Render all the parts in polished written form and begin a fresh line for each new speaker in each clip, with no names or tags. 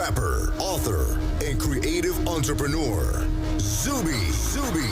rapper, author, and creative entrepreneur, Zuby.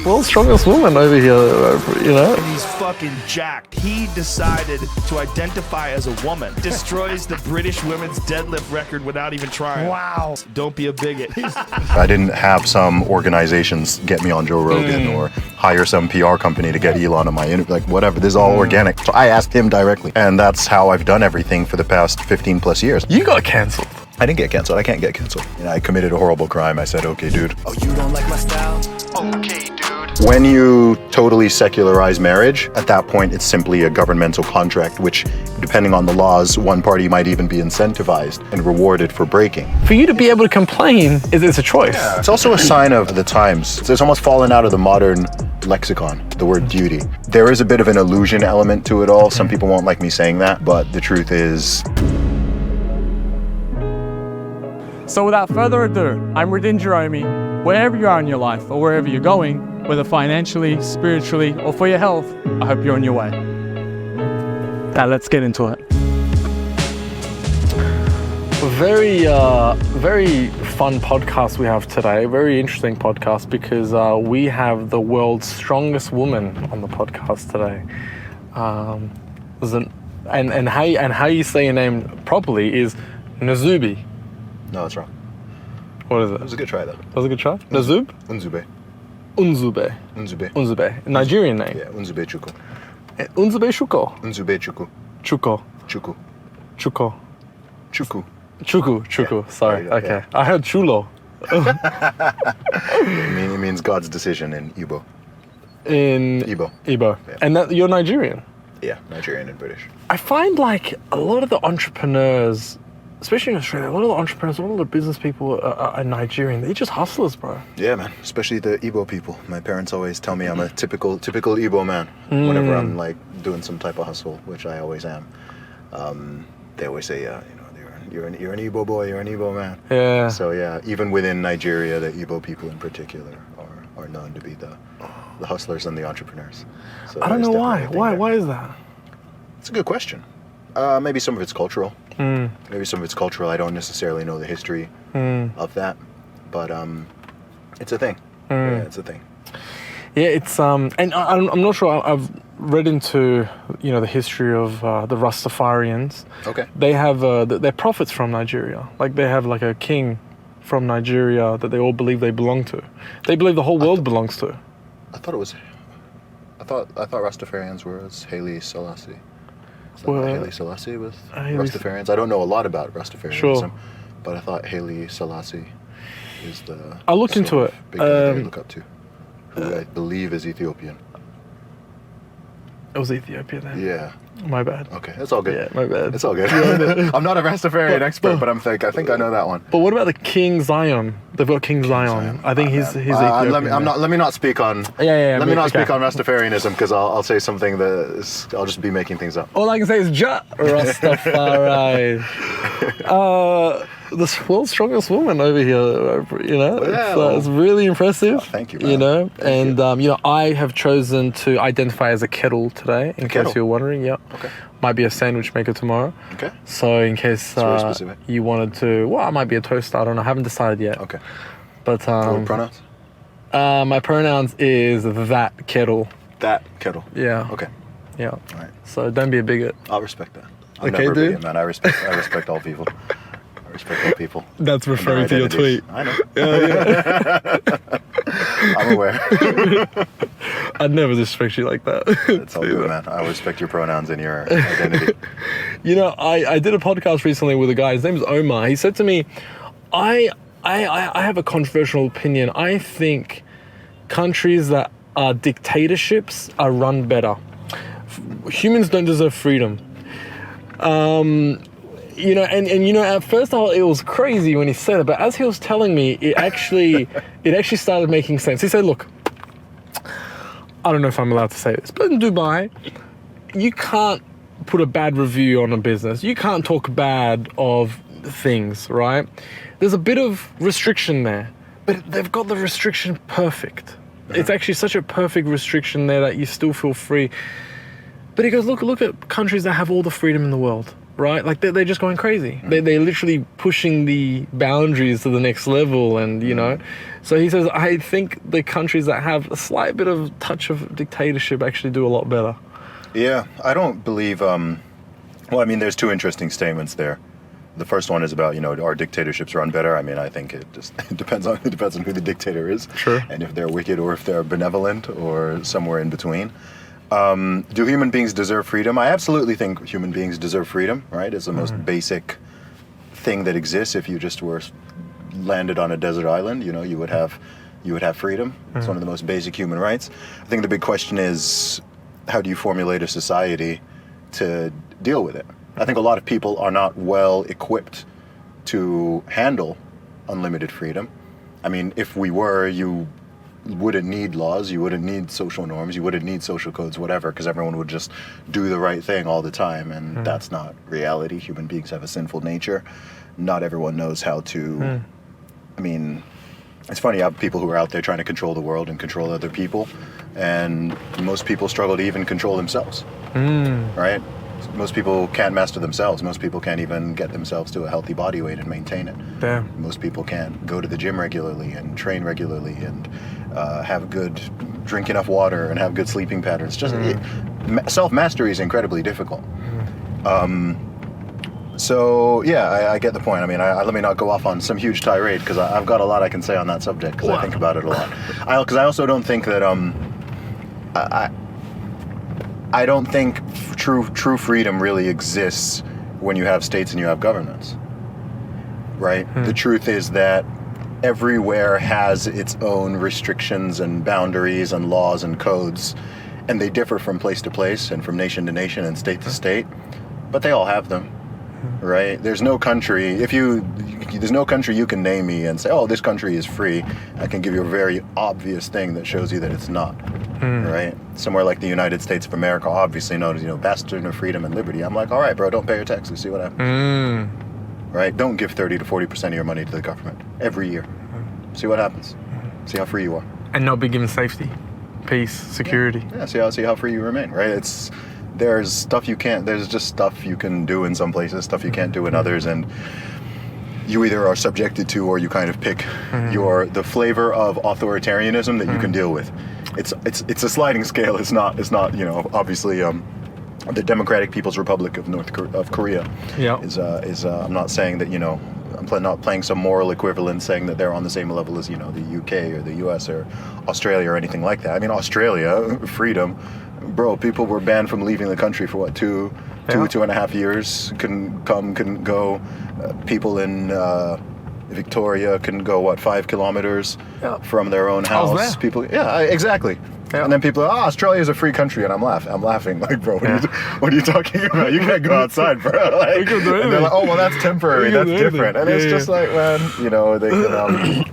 World's strongest woman over here, you know?
And he's fucking jacked. He decided to identify as a woman. Destroys the British women's deadlift record without even trying.
Wow.
Don't be a bigot.
I didn't have some organizations get me on Joe Rogan or hire some PR company to get Elon on my interview, like whatever. This is all organic. So I asked him directly. And that's how I've done everything for the past 15 plus years.
You got cancelled.
I didn't get canceled. I can't get canceled. You know, I committed a horrible crime. I said, okay, dude.
Oh, you don't like my style? Okay, dude.
When you totally secularize marriage, at that point, it's simply a governmental contract, which, depending on the laws, one party might even be incentivized and rewarded for breaking.
For you to be able to complain, it's a choice.
Yeah. It's also a sign of the times. It's almost fallen out of the modern lexicon, the word duty. There is a bit of an illusion element to it all. Some people won't like me saying that, but the truth is...
So without further ado, I'm Radin Jerome. Wherever you are in your life or wherever you're going, whether financially, spiritually, or for your health, I hope you're on your way. Now let's get into it.
Very fun podcast we have today. Very interesting podcast because we have the world's strongest woman on the podcast today. And how you say your name properly is Nzube.
No, that's wrong.
What is it?
It was a good try, though.
That was a good try? Nzube?
Nzube.
Nzube.
Nzube.
Nzube. Nigerian name?
Yeah, Nzube Chuku.
Nzube Shuko?
Nzube Chuku.
Chuko.
Chuku.
Chuko.
Chuku.
Chuku.
Yeah.
Sorry.
Yeah.
Okay. I heard chulo.
It means God's decision in Igbo.
In
Igbo.
Igbo.
Yeah.
And that you're Nigerian?
Yeah, Nigerian and British.
I find like a lot of the entrepreneurs, especially in Australia, a lot of the entrepreneurs, a lot of the business people are Nigerian. They're just hustlers, bro.
Yeah, man. Especially the Igbo people. My parents always tell me I'm a typical Igbo man. Whenever I'm like doing some type of hustle, which I always am. They always say, you're an Igbo boy, you're an Igbo man.
Yeah.
So yeah, even within Nigeria, the Igbo people in particular are known to be the hustlers and the entrepreneurs. So
I don't know why.
definitely a thing
Why
there.
is that?
It's a good question. Maybe some of it's cultural. Maybe some of it's cultural. I don't necessarily know the history of that, but it's a thing. Yeah, it's a thing.
Yeah, it's and I'm not sure. I've read into the history of the Rastafarians.
Okay.
They have they're prophets from Nigeria. Like they have like a king from Nigeria that they all believe they belong to. They believe the whole world belongs to.
I thought Rastafarians were Haile Selassie. Is that
Well,
not Haile Selassie with
Haile
Rastafarians? I don't know a lot about Rastafarianism,
Sure.
but I thought Haile Selassie is the.
I looked into
sort
it.
of big guy that we look up to, who I believe is Ethiopian.
It was Ethiopia then.
Yeah.
My bad.
Okay, that's all good.
Yeah, my bad.
It's all good. I'm not a Rastafarian expert, but I think I know that one.
But what about the King Zion? They've got King Zion. I think he's Ethiopian.
Let me not speak on.
Yeah.
Let me not speak on Rastafarianism because I'll say something I'll just be making things up.
All I can say is Ja Rastafari. The world's strongest woman over here, it's really impressive.
Oh, thank you, man.
And I have chosen to identify as a kettle today, in case you're wondering. Yeah.
Okay.
Might be a sandwich maker tomorrow.
Okay.
So in case
very specific.
you wanted to, I might be a toaster. I don't know. I haven't decided yet.
Okay.
But
What pronouns?
my pronouns is that kettle.
That kettle.
Yeah.
Okay.
Yeah.
All right.
So don't be a bigot.
I'll respect that. I'm
Okay,
never a
dude.
bigot, man. I respect all people. I respect all people.
That's
and their
referring to your
identities.
tweet.
I know.
Yeah.
I'm aware.
I'd never disrespect you like that.
It's all good, man. I respect your pronouns and your identity.
I did a podcast recently with a guy. His name's Omar. He said to me, I have a controversial opinion. I think countries that are dictatorships are run better. Humans don't deserve freedom. At first it was crazy when he said it, but as he was telling me, it actually started making sense. He said, look, I don't know if I'm allowed to say this, but in Dubai, you can't put a bad review on a business. You can't talk bad of things, right? There's a bit of restriction there, but they've got the restriction perfect. It's actually such a perfect restriction there that you still feel free. But he goes, look at countries that have all the freedom in the world. right? Like they're just going crazy. They're literally pushing the boundaries to the next level, and you know. So he says, I think the countries that have a slight bit of touch of dictatorship actually do a lot better.
Yeah, I don't believe. Well, I mean, there's two interesting statements there. The first one is about, you know, are dictatorships run better? I mean, I think it depends on who the dictator is,
Sure.
and if they're wicked or if they're benevolent or somewhere in between. Do human beings deserve freedom? I absolutely think human beings deserve freedom. Right, it's the most basic thing that exists. If you just were landed on a desert island, you know, you would have freedom. It's one of the most basic human rights. I think the big question is, how do you formulate a society to deal with it? I think a lot of people are not well equipped to handle unlimited freedom. I mean, if we were, you wouldn't need laws, you wouldn't need social norms, you wouldn't need social codes, whatever, because everyone would just do the right thing all the time, and that's not reality. Human beings have a sinful nature. Not everyone knows how to... I mean, it's funny, you have people who are out there trying to control the world and control other people, and most people struggle to even control themselves, right? Most people can't master themselves. Most people can't even get themselves to a healthy body weight and maintain it.
Damn.
Most people can't go to the gym regularly and train regularly and drink enough water and have good sleeping patterns. Just self-mastery is incredibly difficult. So yeah, I get the point. I mean, let me not go off on some huge tirade, because I've got a lot I can say on that subject, because I think about it a lot. Because I also don't think that I don't think true freedom really exists when you have states and you have governments, right? The truth is that everywhere has its own restrictions and boundaries and laws and codes, and they differ from place to place and from nation to nation and state to state, but they all have them, right? There's no country, there's no country you can name me and say, oh, this country is free. I can give you a very obvious thing that shows you that it's not. Right? Somewhere like the United States of America, obviously known as, you know, bastion of freedom and liberty. I'm like, all right, bro, don't pay your taxes. See what happens. Right? Don't give 30 to 40% of your money to the government every year. See what happens. See how free you are.
And not be given safety, peace, security.
Yeah. See how free you remain. Right? There's just stuff you can do in some places, stuff you can't do in others, and you either are subjected to, or you kind of pick the flavor of authoritarianism that you can deal with. It's a sliding scale. It's not, you know, obviously the Democratic People's Republic of Korea is I'm not saying that, you know, I'm not playing some moral equivalent saying that they're on the same level as, you know, the UK or the US or Australia or anything like that. I mean, Australia, freedom, bro, people were banned from leaving the country for what, two and a half years, couldn't come, couldn't go. People in Victoria couldn't go, what, 5 kilometers from their own house.
I was there.
People, exactly. Yeah. And then people are, Australia's a free country, and I'm laughing, like, bro, what are you talking about? You can't go outside, bro. Like, and they're like, oh, well, that's temporary, that's different. And it's just like, man, you know, they can...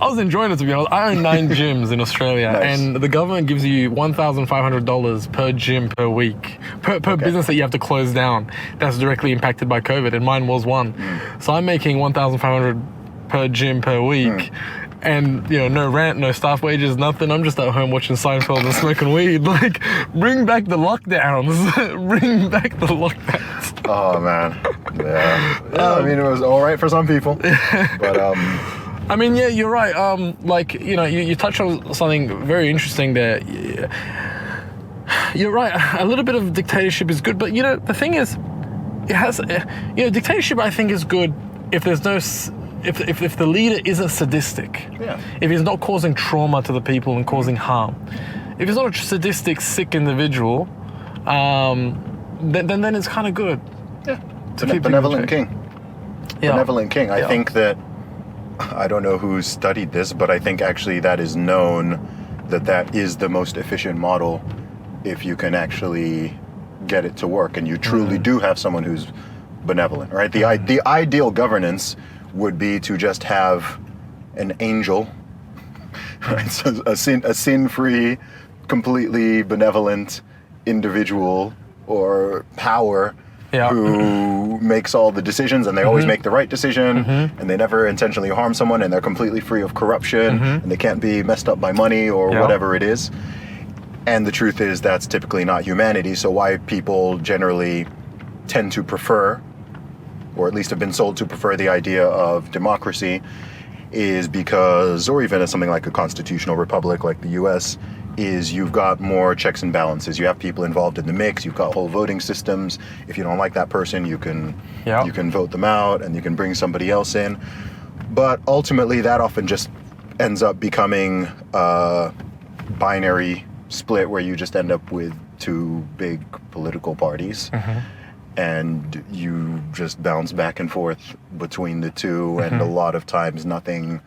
I was enjoying it, to be honest. I own 9 gyms in Australia, and the government gives you $1,500 per gym per week, per business that you have to close down. That's directly impacted by COVID, and mine was one. So I'm making $1,500 per gym per week. And, you know, no rent, no staff wages, nothing. I'm just at home watching Seinfeld and smoking weed. Like, bring back the lockdowns. Bring back the lockdowns.
Oh, man. Yeah. I mean, it was all right for some people. But,
I mean, yeah, you're right. Like, you know, you touched on something very interesting there. You're right. A little bit of dictatorship is good. But, you know, the thing is, it has, you know, dictatorship, I think, is good if there's no... If the leader isn't sadistic, if he's not causing trauma to the people and causing harm, if he's not a sadistic, sick individual, then it's kind of good. Yeah,
benevolent king.
Yeah.
Benevolent king. I think that, I don't know who studied this, but I think actually that is known that is the most efficient model if you can actually get it to work and you truly do have someone who's benevolent, right? The ideal governance would be to just have an angel, right? So a sin-free, completely benevolent individual or power who makes all the decisions, and they always make the right decision, and they never intentionally harm someone, and they're completely free of corruption, and they can't be messed up by money or whatever it is. And the truth is that's typically not humanity, so why people generally tend to prefer or at least have been sold to prefer the idea of democracy, is because, or even as something like a constitutional republic like the US, is you've got more checks and balances. You have people involved in the mix. You've got whole voting systems. If you don't like that person, you can vote them out, and you can bring somebody else in. But ultimately, that often just ends up becoming a binary split where you just end up with two big political parties. And you just bounce back and forth between the two, and a lot of times nothing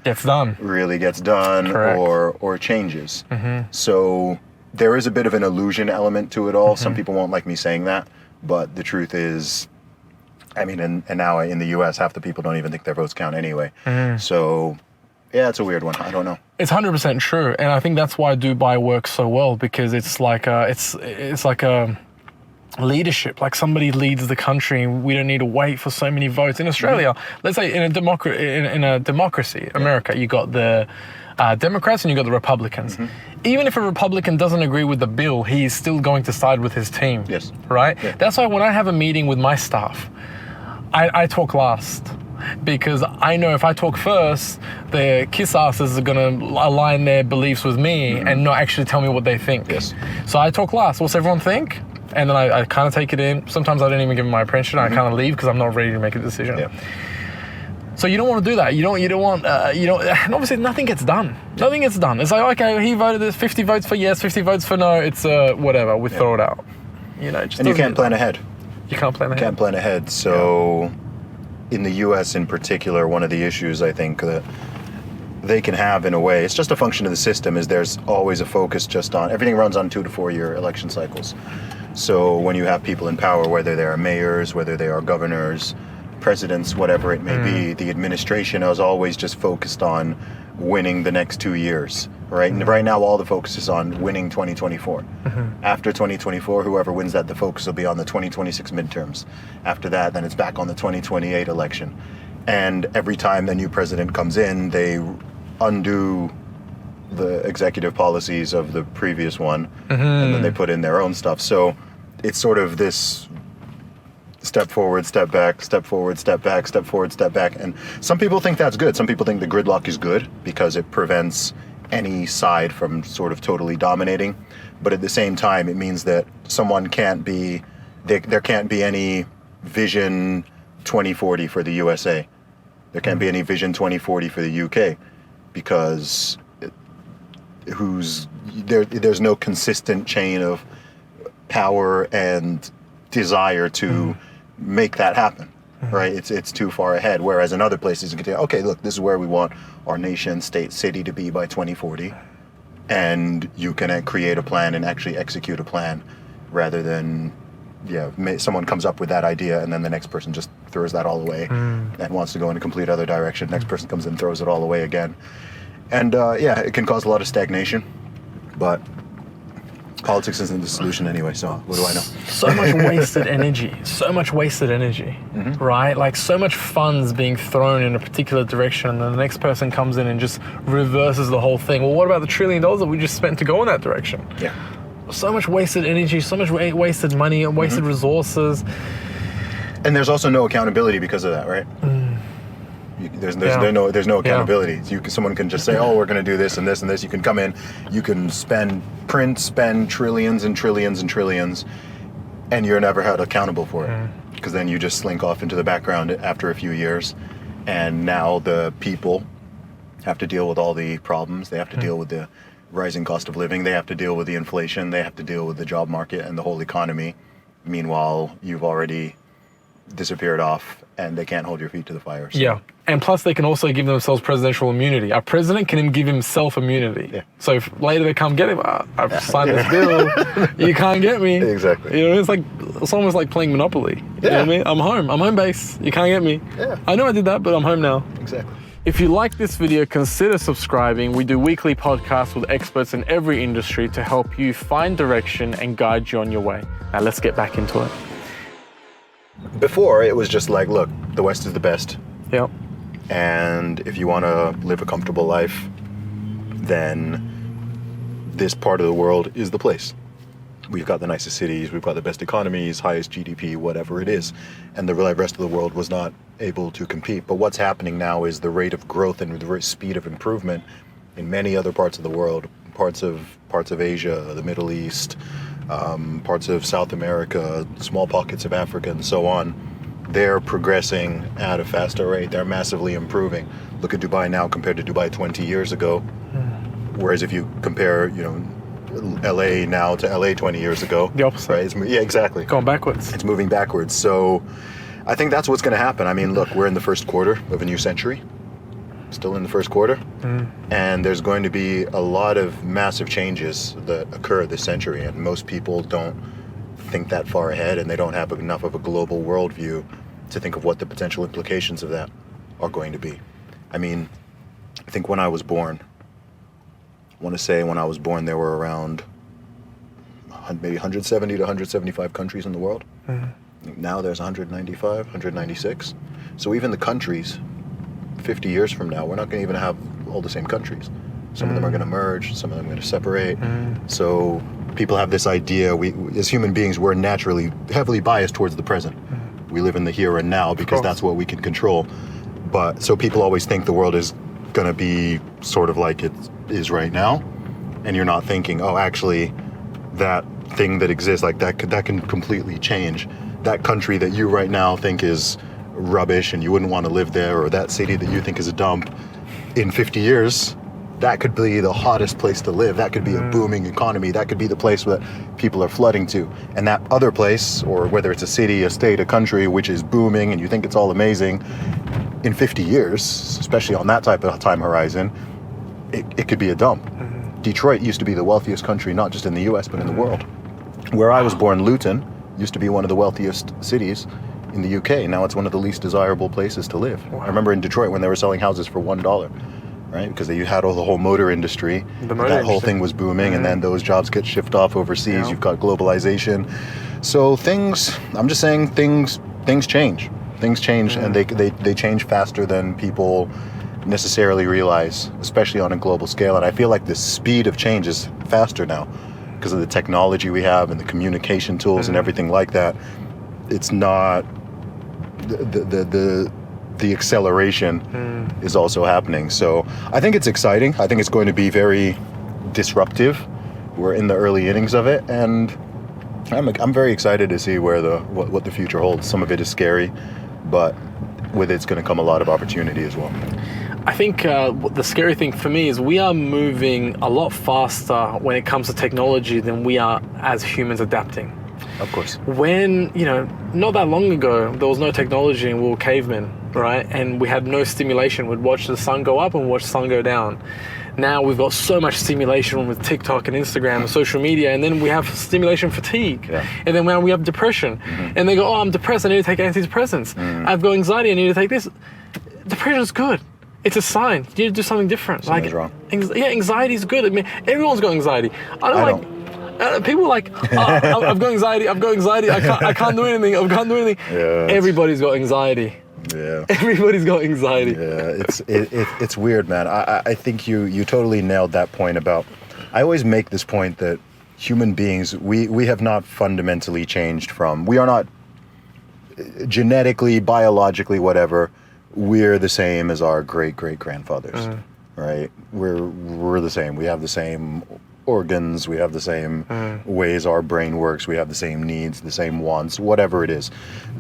really gets done or changes. So there is a bit of an illusion element to it all. Some people won't like me saying that, but the truth is, I mean, and now in the US, half the people don't even think their votes count anyway. So yeah, it's a weird one. I don't know.
It's 100% true, and I think that's why Dubai works so well, because it's like a leadership, like somebody leads the country. We don't need to wait for so many votes. In Australia, let's say in a democracy, America, you got the Democrats and you got the Republicans. Even if a Republican doesn't agree with the bill, he's still going to side with his team.
Yes.
Right?
Yeah.
That's why when I have a meeting with my staff, I talk last. Because I know if I talk first, the kiss asses are going to align their beliefs with me and not actually tell me what they think.
Yes.
So I talk last. What's everyone think? And then I kind of take it in. Sometimes I don't even give them my attention. I kind of leave because I'm not ready to make a decision.
Yeah.
So you don't want to do that. You don't want, and obviously nothing gets done. Nothing gets done. It's like, okay, he voted this, 50 votes for yes, 50 votes for no. It's whatever, we throw it out. You know, it just
and you
doesn't
can't plan ahead.
You can't plan ahead.
Can't plan ahead. So in the US in particular, one of the issues I think that they can have in a way, it's just a function of the system, is there's always a focus just on, everything runs on 2 to 4 year election cycles. So when you have people in power, whether they are mayors, whether they are governors, presidents, whatever it may be, the administration is always just focused on winning the next 2 years, right? And right now, all the focus is on winning 2024. After 2024, whoever wins that, the focus will be on the 2026 midterms. After that, then it's back on the 2028 election. And every time the new president comes in, they undo the executive policies of the previous one, and then they put in their own stuff. So it's sort of this step forward, step back, step forward, step back, step forward, step back. And some people think that's good. Some people think the gridlock is good because it prevents any side from sort of totally dominating. But at the same time, it means that someone can't be, there can't be any vision 2040 for the USA. There can't be any vision 2040 for the UK because there's no consistent chain of power and desire to make that happen, right? It's too far ahead. Whereas in other places, you can say, okay, look, this is where we want our nation, state, city to be by 2040, and you can create a plan and actually execute a plan, rather than, someone comes up with that idea and then the next person just throws that all away and wants to go in a complete other direction. Next person comes in and throws it all away again. And it can cause a lot of stagnation, but politics isn't the solution anyway, so what do I know?
So much wasted energy, right? Like so much funds being thrown in a particular direction, and then the next person comes in and just reverses the whole thing. Well, what about the $1 trillion that we just spent to go in that direction?
Yeah.
So much wasted energy, so much wasted money, wasted resources.
And there's also no accountability because of that, right? There's no accountability. Someone can just say, oh, we're going to do this and this and this. You can come in, you can spend trillions and trillions and trillions, and you're never held accountable for it. Because then you just slink off into the background after a few years, and now the people have to deal with all the problems. They have to deal with the rising cost of living. They have to deal with the inflation. They have to deal with the job market and the whole economy. Meanwhile, you've already disappeared off, and they can't hold your feet to the fire. So.
Yeah, and plus they can also give themselves presidential immunity. Our president can give himself immunity. Yeah. So if later they come get him, I've signed this bill, you can't get me.
Exactly.
You know, it's almost like playing Monopoly. You know what I mean? I'm home base. You can't get me.
Yeah.
I know I did that, but I'm home now.
Exactly.
If you like this video, consider subscribing. We do weekly podcasts with experts in every industry to help you find direction and guide you on your way. Now let's get back into it.
Before, it was just like, look, the West is the best.
Yep.
And if you want to live a comfortable life, then this part of the world is the place. we've got the nicest cities, we've got the best economies, highest GDP, whatever it is, and the rest of the world was not able to compete. But what's happening now is the rate of growth and the speed of improvement in many other parts of the world, parts of Asia, the Middle East, parts of South America, small pockets of Africa, and so on. They're progressing at a faster rate. They're massively improving. Look at Dubai now compared to Dubai 20 years ago. Whereas if you compare, LA now to LA 20 years ago,
The opposite.
right? Yeah, exactly.
Going backwards.
It's moving backwards. So I think that's what's going to happen. I mean, look, we're in the first quarter of a new century. Still in the first quarter. And there's going to be a lot of massive changes that occur this century. And most people don't think that far ahead, and they don't have enough of a global worldview to think of what the potential implications of that are going to be. I mean, I think when I was born, there were around maybe 170 to 175 countries in the world. Now there's 195, 196. So even the countries, 50 years from now, we're not going to even have all the same countries. Some of them are going to merge, some of them are going to separate. So people have this idea, we as human beings, we're naturally heavily biased towards the present. We live in the here and now because that's what we can control. But so people always think the world is going to be sort of like it is right now, and you're not thinking, oh, actually, that thing that exists, like that can completely change. That country that you right now think is rubbish and you wouldn't want to live there, or that city that you think is a dump, in 50 years, that could be the hottest place to live. That could be a booming economy. That could be the place that people are flooding to. And that other place, or whether it's a city, a state, a country, which is booming and you think it's all amazing, in 50 years, especially on that type of time horizon, it could be a dump. Detroit used to be the wealthiest country, not just in the US, but in the world. Where I was born, Luton, used to be one of the wealthiest cities in the UK. Now it's one of the least desirable places to live. I remember in Detroit when they were selling houses for $1, right? Because you had the whole motor industry. That whole thing was booming, and then those jobs get shipped off overseas. You've got globalization. So I'm just saying things change. Things change, and they change faster than people necessarily realize, especially on a global scale. And I feel like the speed of change is faster now because of the technology we have and the communication tools and everything like that. It's not the acceleration is also happening. So I think it's exciting. I think it's going to be very disruptive. We're in the early innings of it, and I'm very excited to see what the future holds. Some of it is scary, but with it's going to come a lot of opportunity as well.
I think the scary thing for me is we are moving a lot faster when it comes to technology than we are as humans adapting.
Of course.
When, not that long ago, there was no technology and we were cavemen, right? And we had no stimulation. We'd watch the sun go up and watch the sun go down. Now we've got so much stimulation with TikTok and Instagram and social media, and then we have stimulation fatigue. Yeah. And then we have depression. And they go, oh, I'm depressed, I need to take antidepressants. I've got anxiety, I need to take this. Depression's good. It's a sign. You need to do something different.
Something's wrong.
Anxiety is good. I mean, everyone's got anxiety. I don't. People are like, I've got anxiety, I can't do anything,
Yeah,
everybody's got anxiety.
Yeah.
Everybody's got anxiety.
Yeah, it's weird, man. I think you totally nailed that point about, I always make this point that human beings, we have not fundamentally changed we are not genetically, biologically, whatever, we're the same as our great-great-grandfathers, right? We're the same. We have the same organs, we have the same ways our brain works, we have the same needs, the same wants, whatever it is.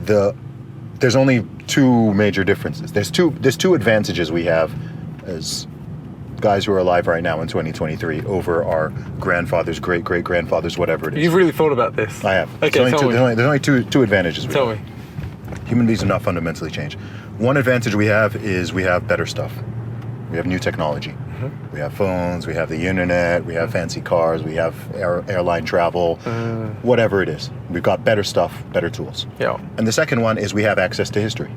There's only two major differences. There's two advantages we have as guys who are alive right now in 2023 over our grandfathers, great-great-grandfathers, whatever it is.
You've really thought about this?
I have.
Okay,
there's only two advantages we have.
Tell me.
Human beings have not fundamentally changed. One advantage we have is we have better stuff. We have new technology. We have phones, we have the internet, we have fancy cars, we have airline travel, whatever it is. We've got better stuff, better tools.
Yeah.
And the second one is we have access to history.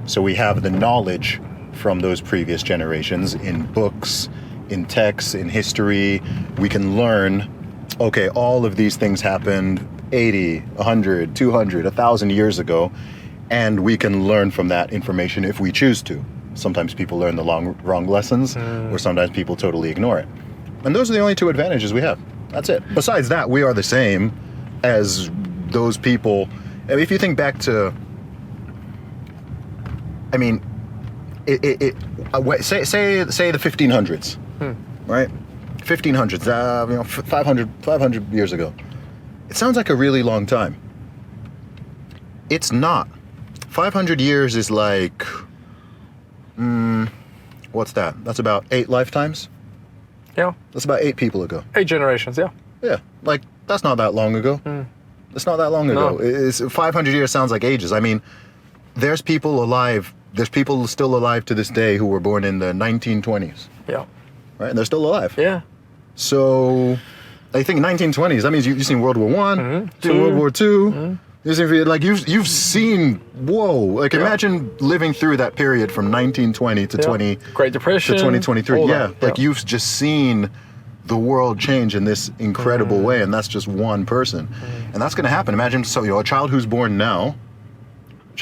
So we have the knowledge from those previous generations in books, in texts, in history. We can learn, okay, all of these things happened 80, 100, 200, 1,000 years ago, and we can learn from that information if we choose to. Sometimes people learn the wrong lessons, or sometimes people totally ignore it. And those are the only two advantages we have. That's it. Besides that, we are the same as those people. I mean, if you think back to, I mean, say the 1500s, right? 1500s, 500 years ago. It sounds like a really long time. It's not. 500 years is like, what's that? That's about 8 lifetimes.
Yeah.
That's about 8 people ago.
8 generations, yeah.
Yeah, like that's not that long ago. It's not that long ago.
No.
It's 500 years sounds like ages. I mean, there's people alive. There's people still alive to this day who were born in the 1920s,
Yeah.
right? And they're still alive.
Yeah.
So, I think 1920s. That means you've seen World War One,
Two.
World War Two. You've seen, like you've seen. Whoa! Like imagine living through that period from 1920 to 20
Great Depression
to 2023.
all
Yeah,
that.
like you've just seen the world change in this incredible way, and that's just one person, and that's going to happen. Imagine a child who's born now,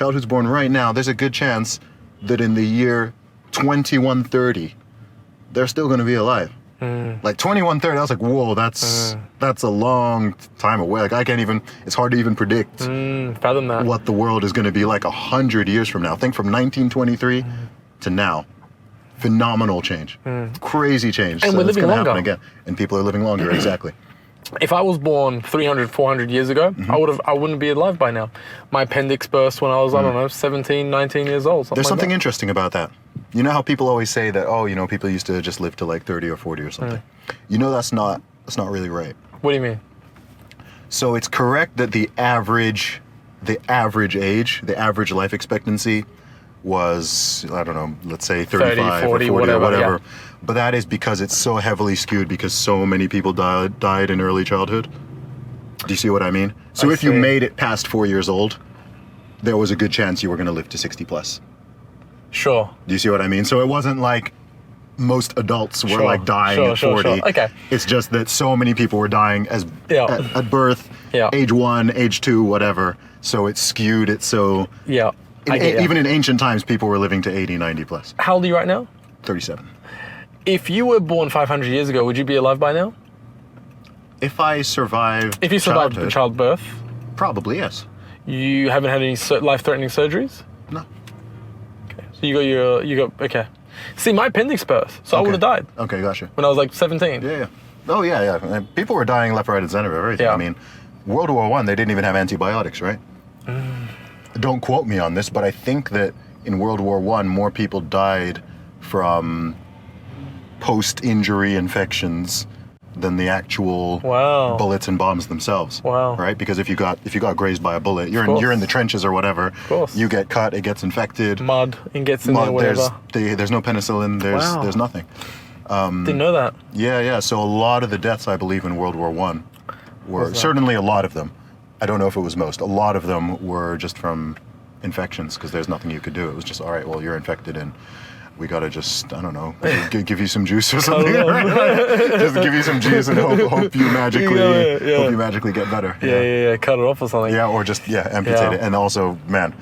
right now. There's a good chance that in the year 2130, they're still going to be alive. Like 2130, I was like, whoa, that's a long time away. Like I can't even. It's hard to even predict
fathom that.
what the world is going to be like 100 years from now. Think from 1923 to now. Phenomenal change. Crazy change.
And we're
it's
living
gonna
longer.
happen again. And people are living longer, exactly.
If I was born 300, 400 years ago, I wouldn't be alive by now. My appendix burst when I was, I don't know, 17, 19 years old.
There's something interesting about that. You know how people always say that, people used to just live to like 30 or 40 or something. You know that's not really right.
What do you mean?
So it's correct that the average age, the average life expectancy was, I don't know, let's say 35
40,
or 40 or whatever.
yeah.
But that is because it's so heavily skewed because so many people died in early childhood. Do you see what I mean? So
I
if you
see.
made it past 4 years old, there was a good chance you were going to live to 60 plus.
Sure.
Do you see what I mean? So it wasn't like most adults were
Sure,
like dying at 40.
sure. Okay.
It's just that so many people were dying at birth,
Yeah.
age 1, age 2, whatever. So it's skewed. It's so...
Yeah. I get ya.
Even in ancient times, people were living to 80, 90 plus.
How old are you right now?
37.
If you were born 500 years ago, would you be alive by now?
If I survived
If you survived
childhood,
childbirth,
probably yes.
you haven't had any life-threatening surgeries?
No.
Okay. So you got okay. See, my appendix burst, so I would have died
Okay, gotcha.
when I was like 17.
Yeah. Oh, yeah. And people were dying left, right, and center of everything.
Yeah.
I mean, World War I, they didn't even have antibiotics, right? Don't quote me on this, but I think that in World War I, more people died from post-injury infections than the actual
Wow.
bullets and bombs themselves.
Wow.
Right? Because if you got grazed by a bullet, you're
course.
in the trenches or whatever. Of
course.
You get cut, it gets infected.
Mud and gets in there, whatever.
There's no penicillin.
Wow.
There's nothing.
Didn't know that.
Yeah. So a lot of the deaths, I believe, in World War I were certainly a lot of them. I don't know if it was most. A lot of them were just from infections because there's nothing you could do. It was just, all right, well, you're infected and we got to just, I don't know, give you some juice or something. Just give you some juice and hope you magically get better.
Yeah. Cut it off or something.
Yeah, or just, amputate
Yeah.
it. And also, man,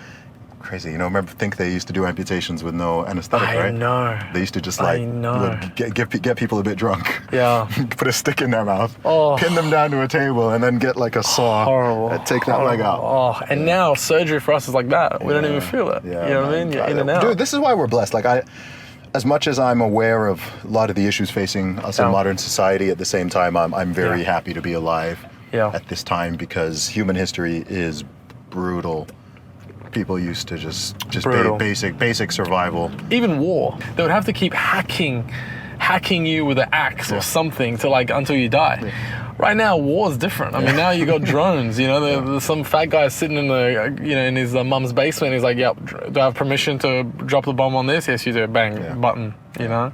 crazy. Think they used to do amputations with no anesthetic,
I
right?
know.
They used to just
I know.
get people a bit drunk.
Yeah.
Put a stick in their mouth,
Oh.
pin them down to a table, and then get like a saw
Horrible.
and take that leg out.
Oh, and now surgery for us is like that. We don't even feel it.
Yeah,
you know what I mean? You're in and out.
Dude, this is why we're blessed. Like as much as I'm aware of a lot of the issues facing us in modern society, at the same time, I'm very happy to be alive at this time because human history is brutal. People used to just
Brutal.
basic survival.
Even war, they would have to keep hacking you with an axe or something to until you die. Right now, war is different. I mean, now you got drones. You know, there's some fat guy sitting in in his mum's basement. He's like, "Yep, do I have permission to drop the bomb on this?" Yes, you do. Bang, button. You know.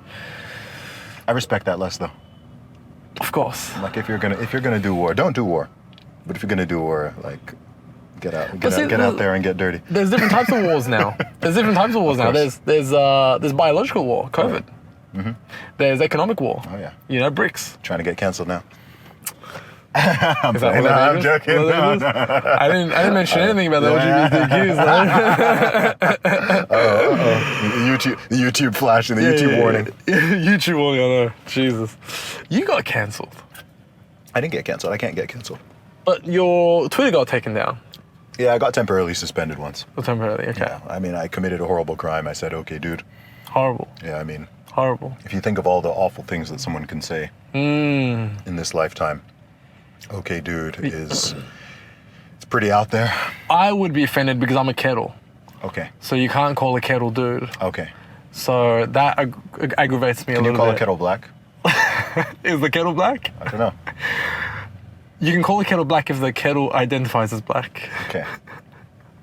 I respect that less though.
Of course.
Like if you're gonna do war, don't do war. But if you're gonna do war, like get out there and get dirty.
There's different types of wars now.
course.
There's biological war, COVID. There's economic war.
Oh yeah.
You know, BRICS.
Trying to get cancelled now.
I'm
joking. No.
I didn't mention anything about the LGBTQs.
The YouTube flash and the YouTube warning.
YouTube warning, I know. Jesus. You got cancelled.
I didn't get canceled. I can't get canceled.
But your Twitter got taken down.
Yeah, I got temporarily suspended once.
Oh, temporarily, okay.
Yeah, I mean, I committed a horrible crime. I said, okay, dude.
Horrible.
Yeah, I mean,
Horrible.
if you think of all the awful things that someone can say in this lifetime, okay, dude, it's pretty out there.
I would be offended because I'm a kettle.
Okay.
So you can't call a kettle dude.
Okay.
So that aggravates me a
Can you
little
call
bit.
a kettle black?
Is the kettle black?
I don't know.
You can call a kettle black if the kettle identifies as black.
Okay.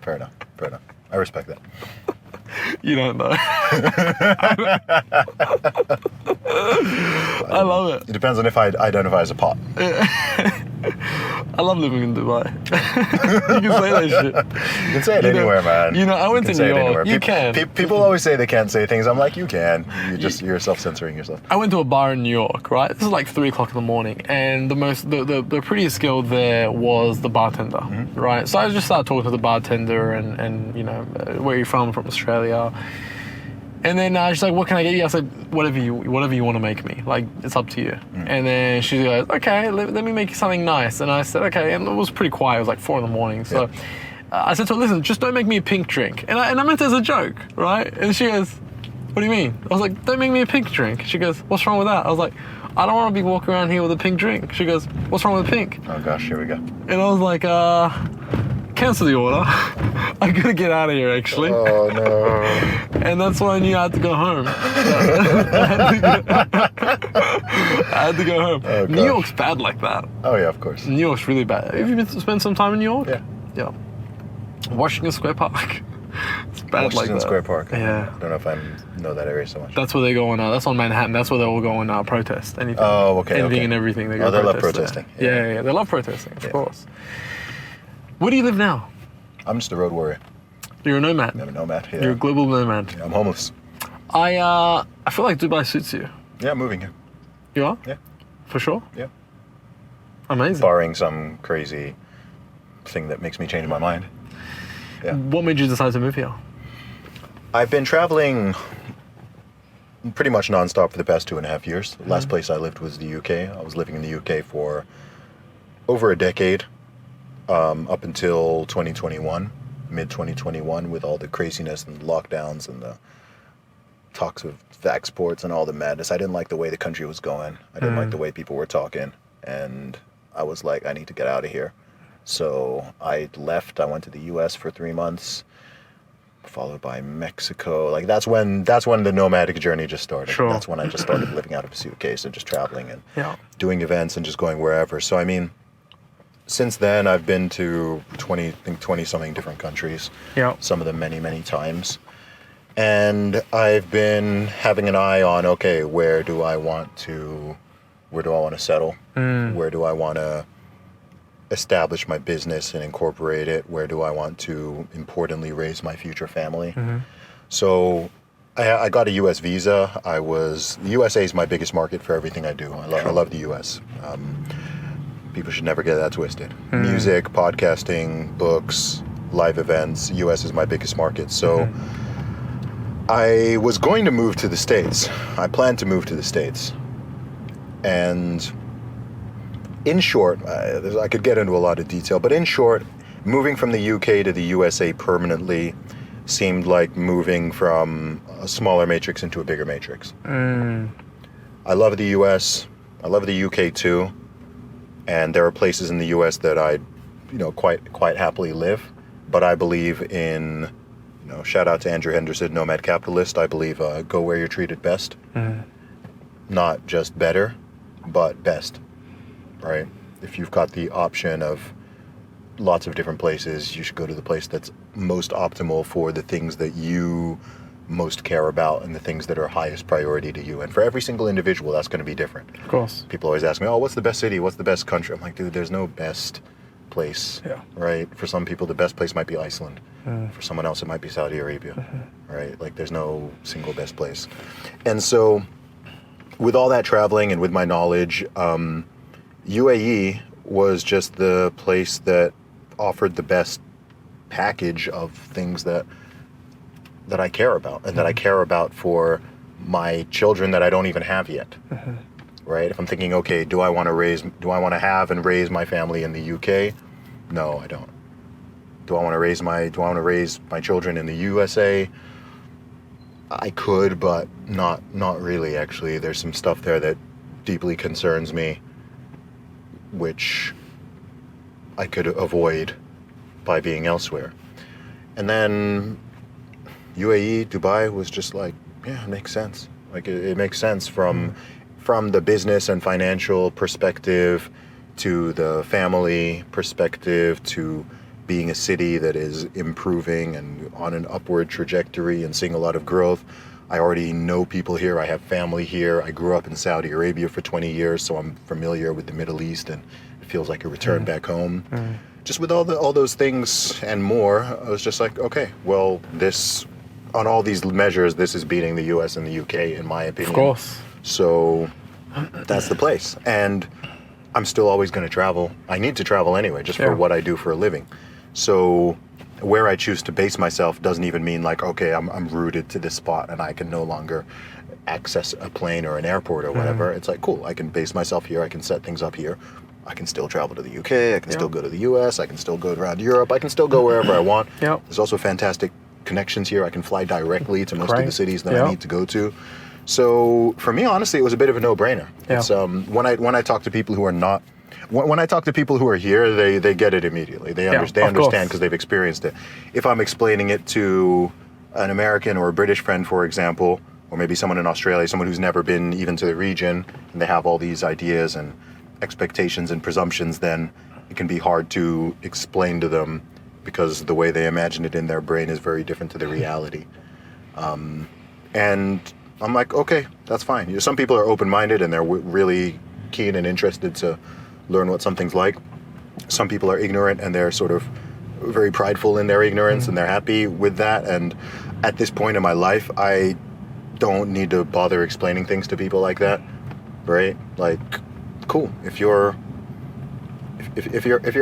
Fair enough. Fair enough. I respect that.
You don't know. I love it.
It depends on if I identify as a pot.
I love living in Dubai. You can say that shit.
You can say it anywhere, man.
You know, I went to New York. You can.
People always say they can't say things. I'm like, you can. You're self-censoring yourself.
I went to a bar in New York, right? This is like 3 o'clock in the morning, and the prettiest girl there was the bartender, right? So I just started talking to the bartender, and you know, where are you from? I'm from Australia. And then she's like, what can I get you? I said, whatever you want to make me. Like, it's up to you. And then she goes, okay, let me make you something nice. And I said, okay. And it was pretty quiet. It was like 4 in the morning. So I said to her, listen, just don't make me a pink drink. And I meant it as a joke, right? And she goes, what do you mean? I was like, don't make me a pink drink. She goes, what's wrong with that? I was like, I don't want to be walking around here with a pink drink. She goes, what's wrong with pink?
Oh gosh, here we go.
And I was like, cancel the order. I gotta get out of here, actually.
Oh no.
And that's why I knew I had to go home. I had to go home.
Oh,
New
gosh.
York's bad like that.
Oh yeah, of course.
New York's really bad. Have you been to spend some time in New York?
Yeah.
Yeah. Washington Square Park. It's bad like
Washington
that.
Square Park.
Yeah.
I don't know if I know that area so much.
That's where they're going. That's on Manhattan. That's where they're all going protest. Anything.
Oh, okay.
Anything
okay.
and everything. They go
They love
protest
protesting.
there. Yeah. They love protesting, of
Yeah.
course. Where do you live now?
I'm just a road warrior.
You're a nomad.
I'm a nomad. Yeah.
You're a global nomad.
I'm homeless.
I feel like Dubai suits you.
Yeah, I'm moving here.
You are?
Yeah.
For sure?
Yeah.
Amazing.
Barring some crazy thing that makes me change my mind. Yeah.
What made you decide to move here?
I've been traveling pretty much nonstop for the past 2.5 years. The last place I lived was the UK. I was living in the UK for over a decade, up until 2021, mid-2021, with all the craziness and lockdowns and the talks of vax sports and all the madness. I didn't like the way the country was going. I didn't like the way people were talking. And I was like, I need to get out of here. So I left. I went to the US for 3 months, followed by Mexico. Like that's when the nomadic journey just started.
Sure.
That's when I just started living out of a suitcase and just traveling and
Yeah.
doing events and just going wherever. So I mean, since then I've been to 20 something different countries.
Yeah.
Some of them many, many times. And I've been having an eye on, okay, where do I want to settle? Where do I want to establish my business and incorporate it? Where do I want to importantly raise my future family? So I got a U.S. visa. The USA is my biggest market for everything I do. I love the U.S. People should never get that twisted. Music, podcasting, books, live events. U.S. is my biggest market. So I was going to move to the States. I planned to move to the States. And in short, I could get into a lot of detail, but in short, moving from the UK to the USA permanently seemed like moving from a smaller matrix into a bigger matrix. I love the US. I love the UK too. And there are places in the US that I'd, quite happily live. But I believe in, shout out to Andrew Henderson, Nomad Capitalist. I believe go where you're treated best. Not just better, but best. Right? If you've got the option of lots of different places, you should go to the place that's most optimal for the things that you most care about and the things that are highest priority to you. And for every single individual, that's going to be different.
Of course.
People always ask me, oh, what's the best city? What's the best country? I'm like, dude, there's no best place.
Yeah.
Right? For some people, the best place might be Iceland. For someone else, it might be Saudi Arabia. Right? Like, there's no single best place. And so, with all that traveling and with my knowledge, UAE was just the place that offered the best package of things that I care about and that I care about for my children that I don't even have yet. right? If I'm thinking, okay, do I want to have and raise my family in the UK? No, I don't. Do I want to raise my children in the USA? I could, but not really, actually. There's some stuff there that deeply concerns me, which I could avoid by being elsewhere. And then UAE, Dubai was just like, yeah, it makes sense. Like it makes sense from the business and financial perspective, to the family perspective, to being a city that is improving and on an upward trajectory and seeing a lot of growth. I already know people here. I have family here. I grew up in Saudi Arabia for 20 years, so I'm familiar with the Middle East, and it feels like a return back home. Just with all those things and more, I was just like, okay, well, this, on all these measures, this is beating the US and the UK, in my opinion.
Of course.
So that's the place. And I'm still always going to travel. I need to travel anyway, just for what I do for a living. So where I choose to base myself doesn't even mean like, okay, I'm rooted to this spot and I can no longer access a plane or an airport or whatever. It's like, cool, I can base myself here. I can set things up here. I can still travel to the UK. I can still go to the US. I can still go around Europe. I can still go wherever I want. There's also fantastic connections here. I can fly directly to most of the cities that I need to go to. So for me, honestly, it was a bit of a no-brainer. It's when I talk to people who are not, when I talk to people who are here, they get it immediately. They understand because they've experienced it. If I'm explaining it to an American or a British friend, for example, or maybe someone in Australia, someone who's never been even to the region, and they have all these ideas and expectations and presumptions, then it can be hard to explain to them because the way they imagine it in their brain is very different to the reality. And I'm like, okay, that's fine. You know, some people are open-minded and they're really keen and interested to learn what something's like. Some people are ignorant and they're sort of very prideful in their ignorance and they're happy with that. And at this point in my life, I don't need to bother explaining things to people like that, right? Like, cool. If you're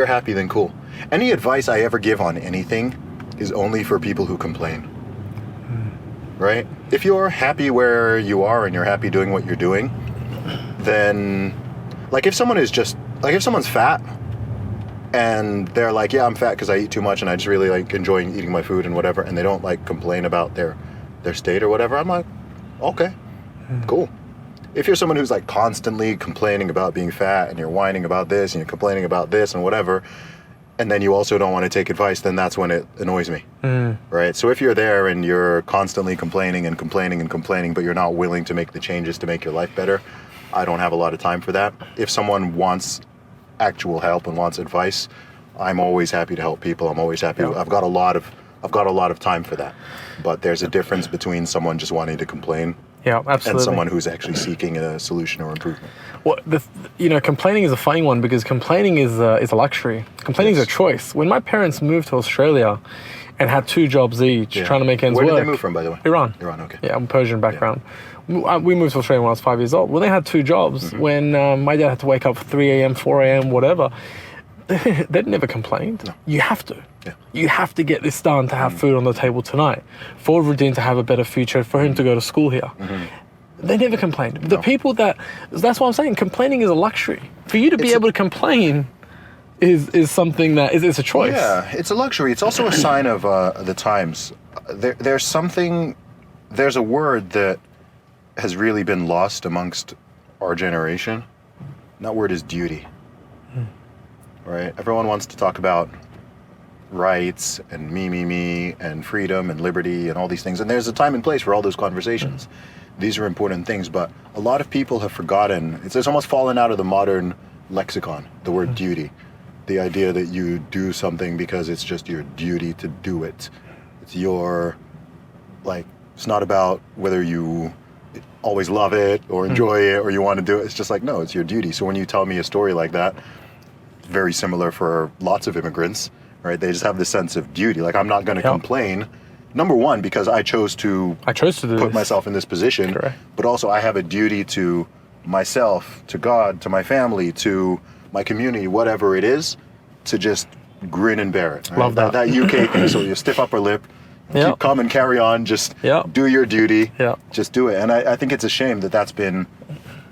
happy, then cool. Any advice I ever give on anything is only for people who complain, right? If you're happy where you are and you're happy doing what you're doing, then, like, if someone's fat and they're like, yeah, I'm fat because I eat too much and I just really like enjoying eating my food and whatever, and they don't like complain about their state or whatever, I'm like, okay, cool. If you're someone who's like constantly complaining about being fat and you're whining about this and you're complaining about this and whatever, and then you also don't want to take advice, then that's when it annoys me, right? So if you're there and you're constantly complaining and complaining and complaining, but you're not willing to make the changes to make your life better, I don't have a lot of time for that. If someone wants actual help and wants advice, I'm always happy to help people. I'm always happy. I've got a lot of time for that. But there's a difference between someone just wanting to complain and someone who's actually seeking a solution or improvement.
Well, complaining is a funny one because complaining is a luxury. Complaining is a choice. When my parents moved to Australia and had 2 jobs each, trying to make ends work.
Where did they move from, by the way?
Iran.
Iran, okay.
Yeah, I'm Persian background. We moved to Australia when I was 5 years old. Well, they had 2 jobs. When my dad had to wake up 3 a.m., 4 a.m., whatever, they never complained. No. You have to. Yeah. You have to get this done to have food on the table tonight. For Radin to have a better future, for him to go to school here. They never complained. The people that's what I'm saying, complaining is a luxury. For you to be able to complain is something that is a choice.
Yeah, it's a luxury. It's also a sign of the times. There's a word that has really been lost amongst our generation. And that word is duty. Right? Everyone wants to talk about rights and me, and freedom and liberty and all these things. And there's a time and place for all those conversations. These are important things, but a lot of people have forgotten. It's almost fallen out of the modern lexicon, the word duty. The idea that you do something because it's just your duty to do it. It's it's not about whether you always love it or enjoy it or you want to do it. It's just like, no, it's your duty. So when you tell me a story like that, it's very similar for lots of immigrants, right? They just have this sense of duty. Like, I'm not going to complain. Number one, because I chose to put myself in this position. Correct. But also I have a duty to myself, to God, to my family, to my community, whatever it is, to just grin and bear it. Right?
Love that.
That UK thing, so you stiff upper lip, keep calm and carry on, just do your duty, just do it. And I think it's a shame that that's been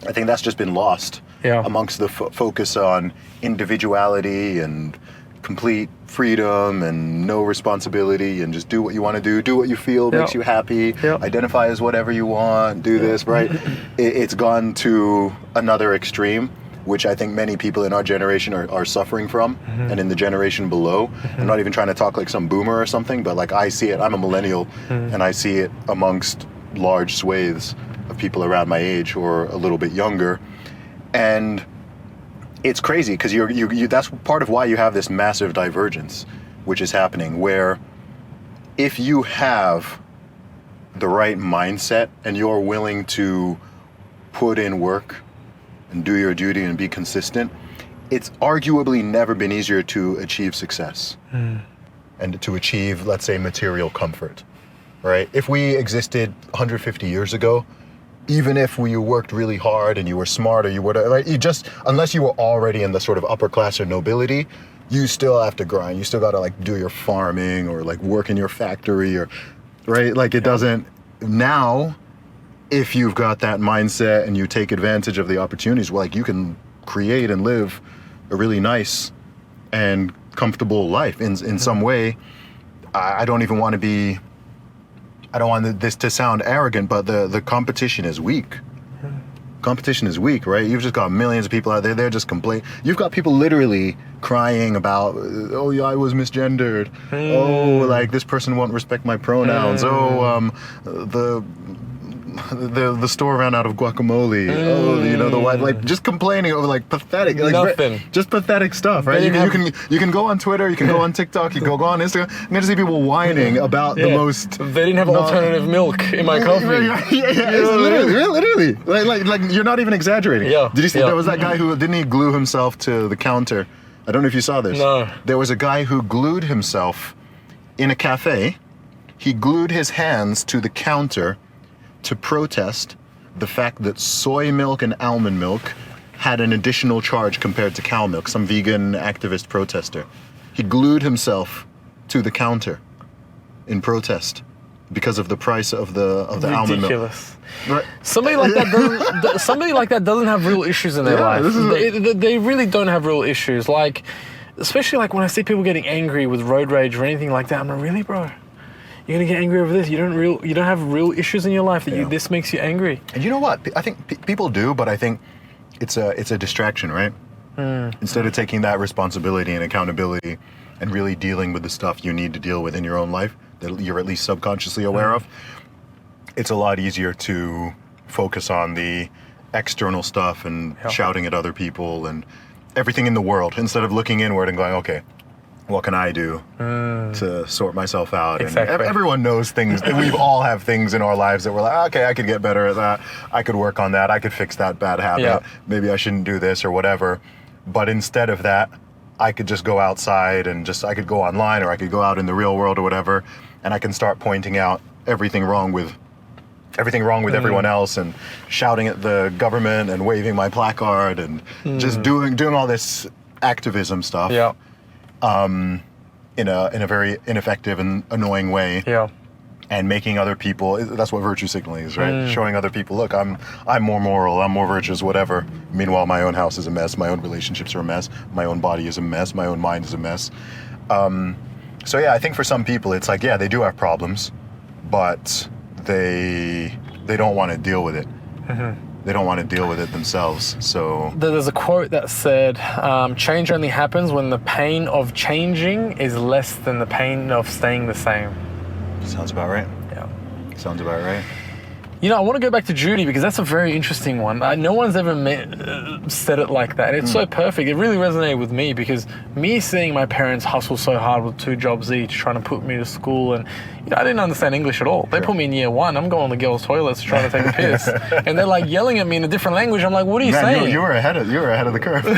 I think that's just been lost amongst the focus on individuality and complete freedom and no responsibility and just do what you want to do what you feel makes you happy, identify as whatever you want, do this, right? It's gone to another extreme, which I think many people in our generation are suffering from, and in the generation below. I'm not even trying to talk like some boomer or something, but like I see it, I'm a millennial, and I see it amongst large swathes of people around my age who are a little bit younger. And it's crazy because you that's part of why you have this massive divergence, which is happening, where if you have the right mindset and you're willing to put in work and do your duty and be consistent, it's arguably never been easier to achieve success and to achieve, let's say, material comfort, right? If we existed 150 years ago, even if you worked really hard and you were smart or you would, right? Unless you were already in the sort of upper class or nobility, you still have to grind. You still got to like do your farming or like work in your factory or, right? Like it doesn't, now, if you've got that mindset and you take advantage of the opportunities, well, like you can create and live a really nice and comfortable life in some way. I don't even want to be, I don't want this to sound arrogant, but the competition is weak. Competition is weak, right? You've just got millions of people out there, they're just complaining. You've got people literally crying about, oh yeah, I was misgendered. Oh, like this person won't respect my pronouns. Oh, the store ran out of guacamole. Oh, you know, the white, like just complaining over like pathetic, like
nothing,
just pathetic stuff, right? You can go on Twitter, you can go on TikTok, you can go on Instagram. I'm gonna see people whining about the most.
They didn't have alternative milk in my coffee.
Literally, like you're not even exaggerating.
Yeah.
Did you see there was that guy who didn't he glue himself to the counter? I don't know if you saw this.
No.
There was a guy who glued himself in a cafe. He glued his hands to the counter to protest the fact that soy milk and almond milk had an additional charge compared to cow milk, some vegan activist protester. He glued himself to the counter in protest because of the price of the almond milk.
Ridiculous.
Right.
Somebody like that doesn't have real issues in their life. They really don't have real issues. Like, especially like when I see people getting angry with road rage or anything like that, I'm like, really, bro? You're gonna get angry over this? You don't have real issues in your life that this makes you angry.
And you know what? I think people do, but I think it's a distraction, right? Instead of taking that responsibility and accountability and really dealing with the stuff you need to deal with in your own life that you're at least subconsciously aware of, it's a lot easier to focus on the external stuff and shouting at other people and everything in the world instead of looking inward and going, okay, what can I do to sort myself out?
Exactly.
And everyone knows things. We all have things in our lives that we're like, okay, I could get better at that. I could work on that. I could fix that bad habit.
Yeah.
Maybe I shouldn't do this or whatever. But instead of that, I could just go outside and I could go online or I could go out in the real world or whatever, and I can start pointing out everything wrong with everyone else and shouting at the government and waving my placard and just doing all this activism stuff.
Yeah.
In a very ineffective and annoying way.
Yeah.
And making other people, that's what virtue signaling is, right? Showing other people, look, I'm more moral, I'm more virtuous, whatever. Meanwhile, my own house is a mess, my own relationships are a mess, my own body is a mess, my own mind is a mess. So yeah, I think for some people it's like, yeah, they do have problems, but they don't want to deal with it. They don't want to deal with it themselves, so...
There's a quote that said, change only happens when the pain of changing is less than the pain of staying the same.
Sounds about right.
Yeah.
Sounds about right.
You know, I want to go back to Judy because that's a very interesting one. No one's ever said it like that. It's so perfect. It really resonated with me because me seeing my parents hustle so hard with 2 jobs each, trying to put me to school, and you know, I didn't understand English at all. They put me in year 1. I'm going to girls' toilets trying to take a piss, and they're like yelling at me in a different language. I'm like, what are you saying?
You were ahead of the curve. You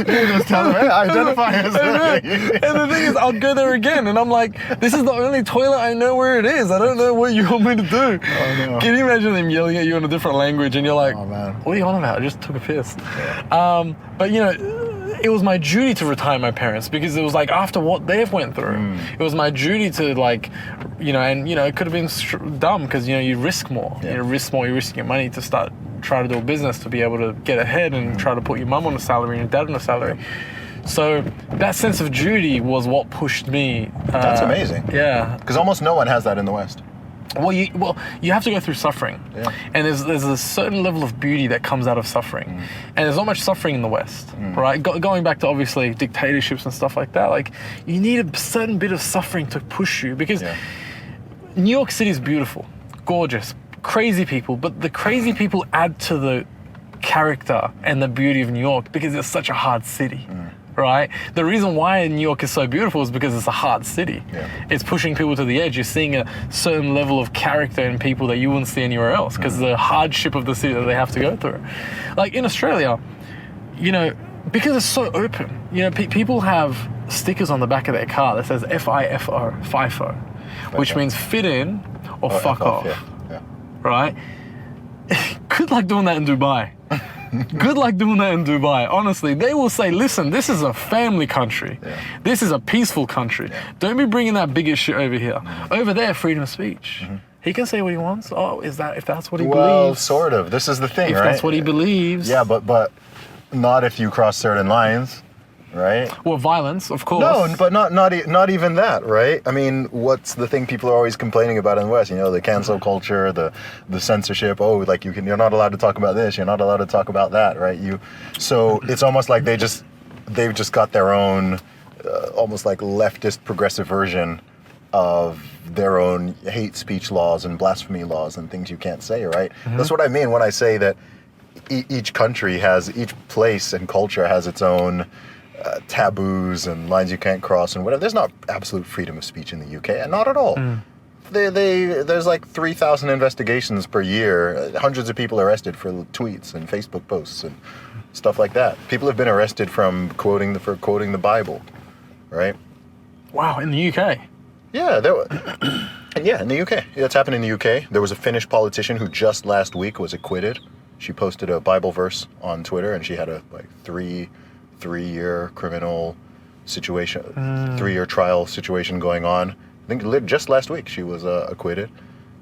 just tell them, hey, I identify as that.
And the thing is, I'll go there again, and I'm like, this is the only toilet I know where it is. I don't know what you want me to do.
Oh, no.
Can you imagine them yelling at you in a different language, and you're like,
oh, man.
what are you on about? I just took a piss. But you know, it was my duty to retire my parents because it was like after what they've went through, it was my duty to like, and it could have been dumb because you risk more.
Yeah.
You risk more. You risk your money to try to do a business to be able to get ahead and try to put your mum on a salary and your dad on a salary. So that sense of duty was what pushed me.
That's amazing.
Yeah.
Because almost no one has that in the West.
Well, you have to go through suffering, and there's a certain level of beauty that comes out of suffering, and there's not much suffering in the West, right? Going back to obviously dictatorships and stuff like that, like you need a certain bit of suffering to push you because New York City is beautiful, gorgeous, crazy people, but the crazy people add to the character and the beauty of New York because it's such a hard city. Right? The reason why New York is so beautiful is because it's a hard city. Yeah. It's pushing people to the edge. You're seeing a certain level of character in people that you wouldn't see anywhere else because the hardship of the city that they have to go through. Like in Australia, because it's so open, people have stickers on the back of their car that says FIFO, FIFO, which means fit in or fuck off.
Yeah.
Right? Good luck doing that in Dubai. Good luck doing that in Dubai. Honestly, they will say, listen, this is a family country. Yeah. This is a peaceful country. Yeah. Don't be bringing that biggest shit over here. Over there, freedom of speech. He can say what he wants. Oh, if that's what he believes?
Well, sort of. This is the thing, right?
If that's what he believes.
Yeah, but not if you cross certain lines, right?
Well, violence, of course.
No, but not even that, right? I mean, what's the thing people are always complaining about in the West? The cancel culture, the censorship. Oh, like you're not allowed to talk about this. You're not allowed to talk about that, right? So it's almost like they've just got their own, almost like leftist progressive version of their own hate speech laws and blasphemy laws and things you can't say, right? That's what I mean when I say that each place and culture has its own taboos and lines you can't cross and whatever. There's not absolute freedom of speech in the UK, not at all. There's like 3,000 investigations per year, hundreds of people arrested for tweets and Facebook posts and stuff like that. People have been arrested for quoting the Bible, right?
Wow, in the UK?
Yeah, in the UK. Yeah, it's happened in the UK. There was a Finnish politician who just last week was acquitted. She posted a Bible verse on Twitter and she had a three-year criminal situation, 3-year trial situation going on. I think just last week she was acquitted,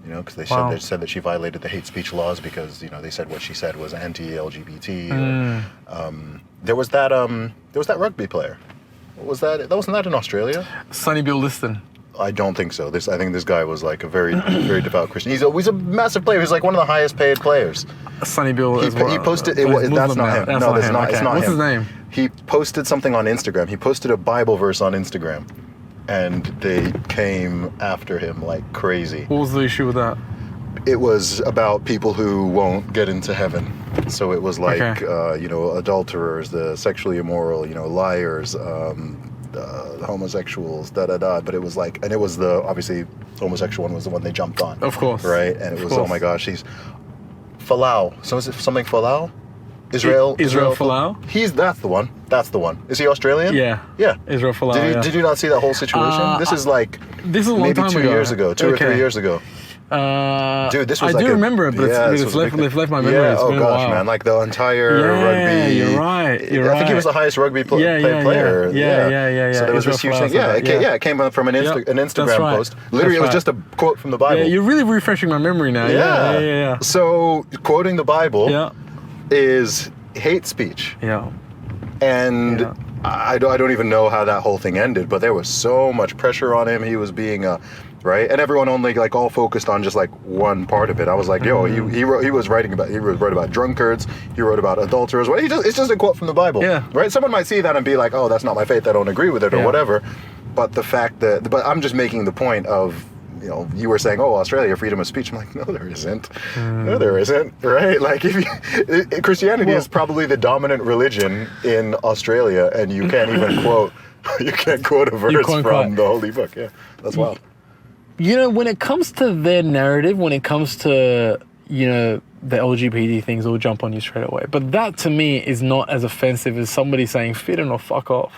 because they said that she violated the hate speech laws because they said what she said was anti-LGBT. There was that rugby player. What was that? Wasn't that in Australia?
Sonny Bill Liston.
I don't think so. I think this guy was like a very, very devout Christian. He's a massive player. He's like one of the highest paid players.
Sonny Bill.
He posted. That's not him.
That's
no,
not
that's
him.
not.
Okay.
It's not
What's
him.
his name?
He posted something on Instagram. He posted a Bible verse on Instagram, and they came after him like crazy.
What was the issue with that?
It was about people who won't get into heaven. So it was like, adulterers, the sexually immoral, liars. Homosexuals, But it was like, and it was obviously homosexual one was the one they jumped on.
Of course.
Right? And it was, oh my gosh, he's Falau. So is it something Falau? Israel
Folau?
That's the one. Is he Australian?
Yeah.
Yeah.
Israel Folau.
Did you not see that whole situation? This is a long time ago. 2 years ago, 2 or 3 years ago.
Dude,
this was
I do remember it, but it's left my memory.
Yeah,
it's been a while.
man, like the entire rugby.
You're right.
I think he was the highest rugby player.
Yeah.
So there was this huge thing. It came from an Instagram post. Literally, it was just a quote from the Bible.
Yeah, you're really refreshing my memory now. Yeah.
So quoting the Bible is hate speech.
Yeah.
And I don't even know how that whole thing ended, but there was so much pressure on him. He was being right, and everyone only all focused on just one part of it. I was like, yo, he wrote about drunkards, he wrote about adulterers. It's just a quote from the Bible. Yeah. Right. Someone might see that and be like, oh, that's not my faith. I don't agree with it or whatever. But but I'm just making the point of, you were saying, oh, Australia, freedom of speech. I'm like, no, there isn't. No, there isn't. Right? Like, Christianity is probably the dominant religion in Australia, and you can't even quote a verse from the Holy Book. Yeah, that's wild.
When it comes to their narrative, when it comes to, the LGBT things, will jump on you straight away. But that, to me, is not as offensive as somebody saying fit in or fuck off.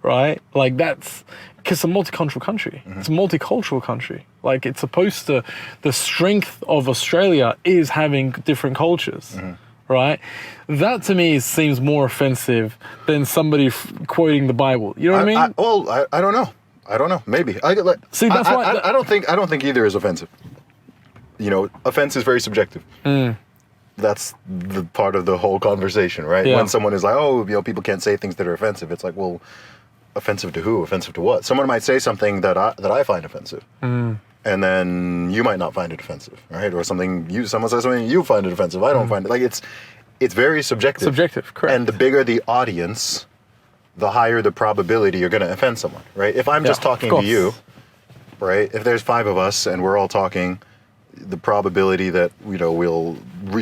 Right? Like, that's... Because it's a multicultural country. It's a multicultural country. Like, it's supposed to... The strength of Australia is having different cultures. right? That to me seems more offensive than somebody quoting the Bible. You know what I mean?
I don't know. I don't know. Maybe.
See, that's why
I don't think either is offensive. You know, offense is very subjective. That's the part of the whole conversation, right?
Yeah.
When someone is like, oh, you know, people can't say things that are offensive. It's like, well, offensive to who? Offensive to what? Someone might say something that I find offensive, and then you might not find it offensive, right? Or someone says something you find it offensive. I don't find it. Like it's very subjective.
Subjective, correct.
And the bigger the audience, the higher the probability you're going to offend someone, right? If I'm just talking to you, right? If there's 5 of us and we're all talking, the probability that, you know, we'll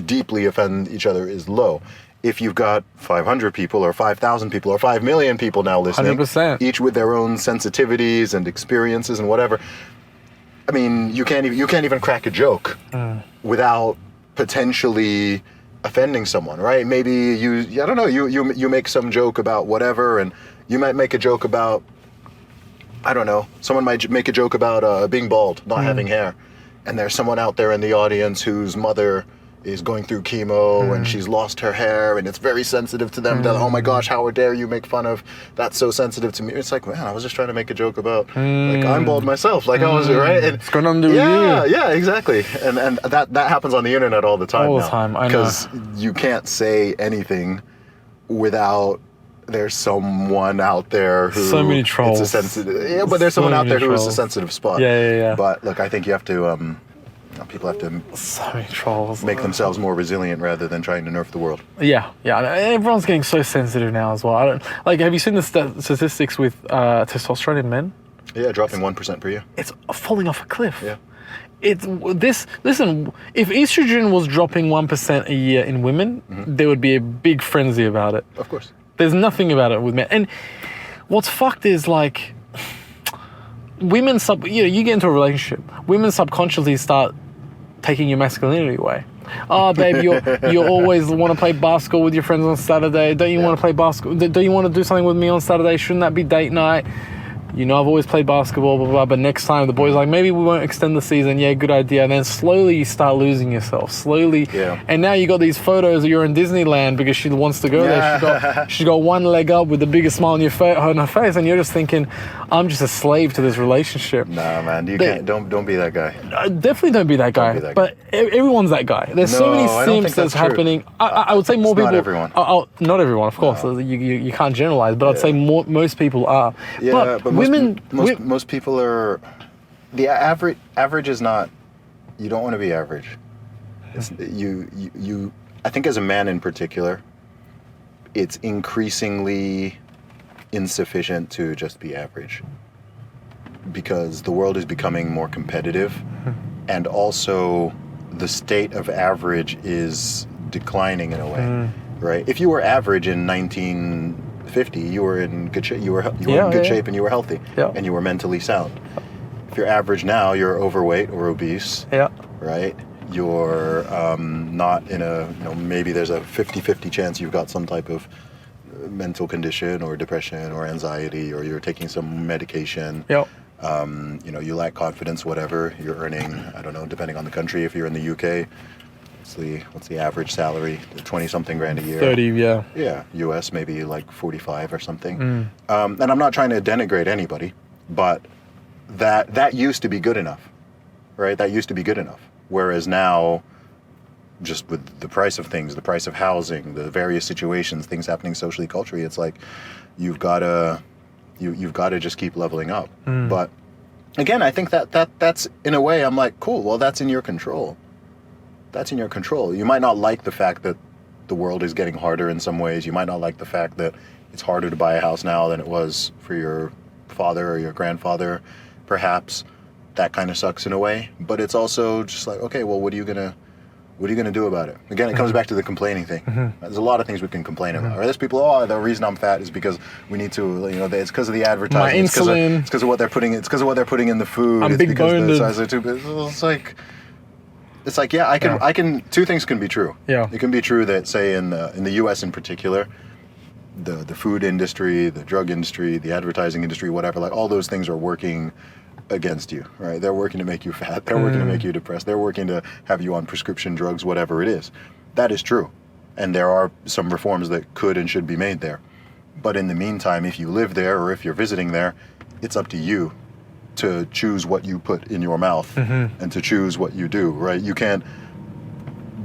deeply offend each other is low. If you've got 500 people or 5,000 people or 5 million people now listening,
100%.
each with their own sensitivities and experiences and whatever, I mean, you can't even crack a joke without potentially offending someone, right? Maybe I don't know, you make some joke about whatever, and you might make a joke about, I don't know, someone might make a joke about being bald, not having hair. And there's someone out there in the audience whose mother is going through chemo and she's lost her hair and it's very sensitive to them. That, oh my gosh, how dare you make fun of, that's so sensitive to me. It's like, man, I was just trying to make a joke about, like, I'm bald myself. Like, I was, right? And,
What's going on with you?
Yeah, exactly. And that happens on the internet all the time
All the
now.
time, I know.
Because you can't say anything without there's someone out there who
So many trolls.
It's a sensitive, but there's
So
someone out there
many
who is a
trolls.
sensitive spot.
Yeah.
But look, I think you have to, people have to
So many trolls.
make themselves more resilient rather than trying to nerf the world.
Yeah. Everyone's getting so sensitive now as well. Have you seen the statistics with testosterone in men?
Yeah, dropping 1% per year.
It's falling off a cliff.
Yeah.
Listen, if estrogen was dropping 1% a year in women, there would be a big frenzy about it.
Of course.
There's nothing about it with men. And what's fucked is, like, women you get into a relationship, women subconsciously start taking your masculinity away. Oh, babe, you always want to play basketball with your friends on Saturday. Don't you want to play basketball? Don't you want to do something with me on Saturday? Shouldn't that be date night? You know, I've always played basketball, blah, blah, blah, but next time the boy's like, maybe we won't extend the season. Yeah, good idea. And then slowly you start losing yourself. Slowly. Yeah. And now you got these photos that you're in Disneyland because she wants to go there. She's got one leg up with the biggest smile on her face, and you're just thinking, I'm just a slave to this relationship.
Nah, man, you can't. Don't be that guy.
Definitely don't be that guy. But everyone's that guy. There's so many simps that's happening. I would say more people.
Not everyone.
Not everyone, of course. No. You can't generalize, but I'd say most people are.
Yeah, but
women.
Most people are. The average is not. You don't want to be average. It's, you. I think as a man in particular, it's increasingly insufficient to just be average, because the world is becoming more competitive, and also the state of average is declining in a way, right? If you were average in 1950, you were in good shape. You were in good shape, and you were healthy, and you were mentally sound. If you're average now, you're overweight or obese, right? You're not in a, maybe there's a 50-50 chance you've got some type of mental condition or depression or anxiety, or you're taking some medication. You lack confidence, whatever. You're earning, I don't know, depending on the country. If you're in the UK, what's the average salary? 20-something grand a year. 30, yeah. Yeah, US maybe like 45 or something. And I'm not trying to denigrate anybody, but that used to be good enough, right? That used to be good enough. Whereas now, just with the price of things, the price of housing, the various situations, things happening socially, culturally, it's like you've got to just keep leveling up. But again, I think that's in a way, I'm like, cool. Well, that's in your control. That's in your control. You might not like the fact that the world is getting harder in some ways. You might not like the fact that it's harder to buy a house now than it was for your father or your grandfather, perhaps. That kind of sucks in a way. But it's also just like, okay, well, what are you gonna do about it? Again, it comes back to the complaining thing. There's a lot of things we can complain about. Or there's people, the reason I'm fat is because we need to, it's because of the advertising. My insulin. It's because of what they're putting. It's because of what they're putting in the food.
I'm big boned.
It's like, yeah, I can. Two things can be true. Yeah. It can be true that, say, in the U.S. in particular, the food industry, the drug industry, the advertising industry, whatever, like all those things are working against you, right? They're working to make you fat. They're working to make you depressed. They're working to have you on prescription drugs, whatever it is. That is true. And there are some reforms that could and should be made there. But in the meantime, if you live there or if you're visiting there, it's up to you to choose what you put in your mouth and to choose what you do, right? You can't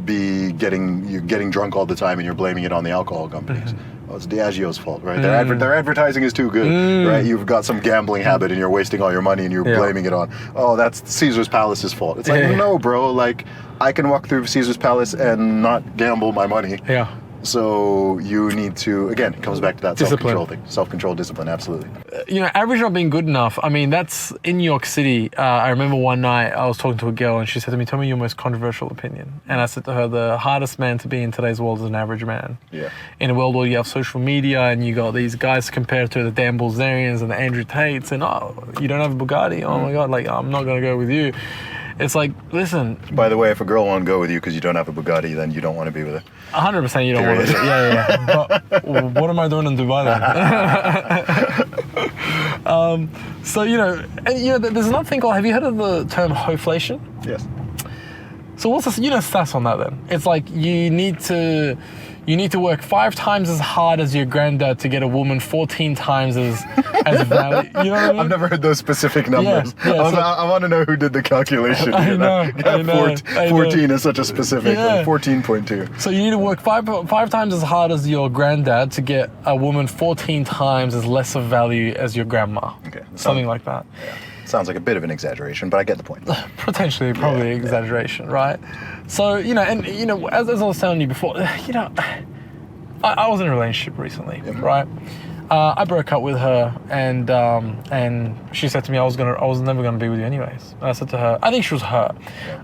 be getting drunk all the time and you're blaming it on the alcohol companies. Well, it's Diageo's fault, right? Their advertising is too good, right? You've got some gambling habit and you're wasting all your money and you're blaming it on, oh, that's Caesar's Palace's fault. It's like, no, bro, like, I can walk through Caesar's Palace and not gamble my money.
Yeah.
So you need to, again, it comes back to that self-control thing. Self-control, discipline, absolutely.
You know, average not being good enough. I mean, that's in New York City. I remember one night I was talking to a girl and she said to me, tell me your most controversial opinion. And I said to her, the hardest man to be in today's world is an average man.
Yeah.
In a world where you have social media and you got these guys compared to the Dan Bilzerians and the Andrew Tates and, oh, you don't have a Bugatti? Oh my God, like, I'm not going to go with you. It's like, listen. By
the way, if a girl won't go with you because you don't have a Bugatti, then you don't want to be with her.
100% you don't want to. Yeah. But what am I doing in Dubai then? So, you know, and you know, there's another thing called, have you heard of the term hoflation?
Yes.
So what's the, you know, stats on that then? It's like you need to work 5 times as hard as your granddad to get a woman 14 times as value. You know what I mean?
I've never heard those specific numbers. I want to know who did the calculation.
I know.
14 is such a specific, like 14.2.
So you need to work five times as hard as your granddad to get a woman 14 times as less of value as your grandma.
Okay.
Something like that.
Yeah. Sounds like a bit of an exaggeration, but I get the point.
Potentially, probably exaggeration, right? So, you know, and, you know, as I was telling you before, you know, I was in a relationship recently, right? I broke up with her and she said to me, I was never gonna be with you anyways. And I said to her, I think she was hurt.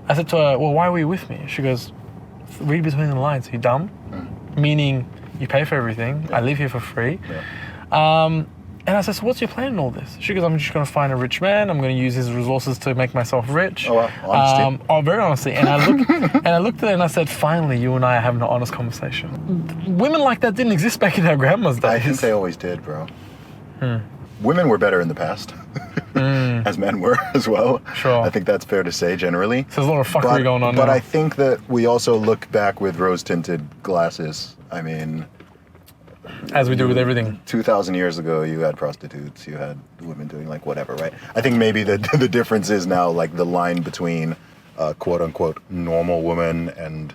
I said to her, well, why were you with me? She goes, read between the lines, are you dumb? Meaning, you pay for everything, I live here for free. And I said, so what's your plan in all this? She goes, I'm just going to find a rich man. I'm going to use his resources to make myself rich.
Oh, well,
very honestly. And I looked at her and I said, finally, you and I are having an honest conversation. Women like that didn't exist back in our grandma's days.
I think they always did, bro. Women were better in the past, as men were as well.
Sure.
I think that's fair to say generally.
So there's a lot of fuckery going on
But
now.
I think that we also look back with rose-tinted glasses. I mean...
As we do with everything.
2,000 years ago, you had prostitutes, you had women doing like whatever, right? I think maybe the difference is now like the line between quote unquote normal woman and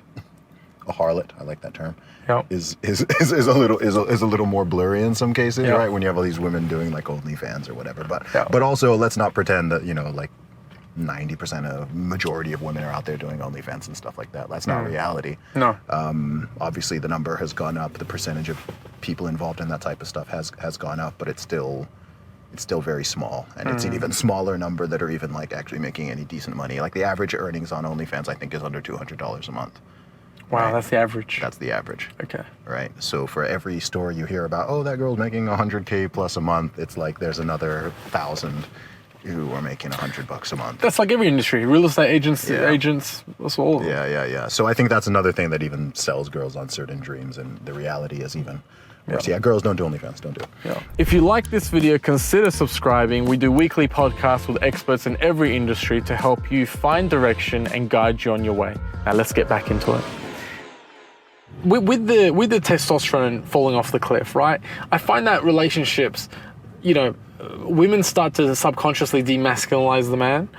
a harlot. I like that term.
Yep.
Is a little more blurry in some cases, right? When you have all these women doing like OnlyFans or whatever. But also let's not pretend that, you know, like 90% of majority of women are out there doing OnlyFans and stuff like that. That's not reality.
No.
Obviously the number has gone up. The percentage of people involved in that type of stuff has gone up, but it's still very small. And it's an even smaller number that are even like actually making any decent money. Like the average earnings on OnlyFans, I think, is under $200 a month.
Wow,
right?
That's the average.
That's the average.
Okay.
Right. So for every story you hear about, oh, that girl's making 100K plus a month, it's like there's another 1,000 who are making $100 a month.
That's like every industry. Real estate agents, that's all of them.
Yeah. So I think that's another thing that even sells girls on certain dreams, and the reality is even worse. Yeah, girls don't do OnlyFans, don't do it.
Yeah. If you like this video, consider subscribing. We do weekly podcasts with experts in every industry to help you find direction and guide you on your way. Now let's get back into it. With the testosterone falling off the cliff, right? I find that relationships, you know, women start to subconsciously demasculinize the man,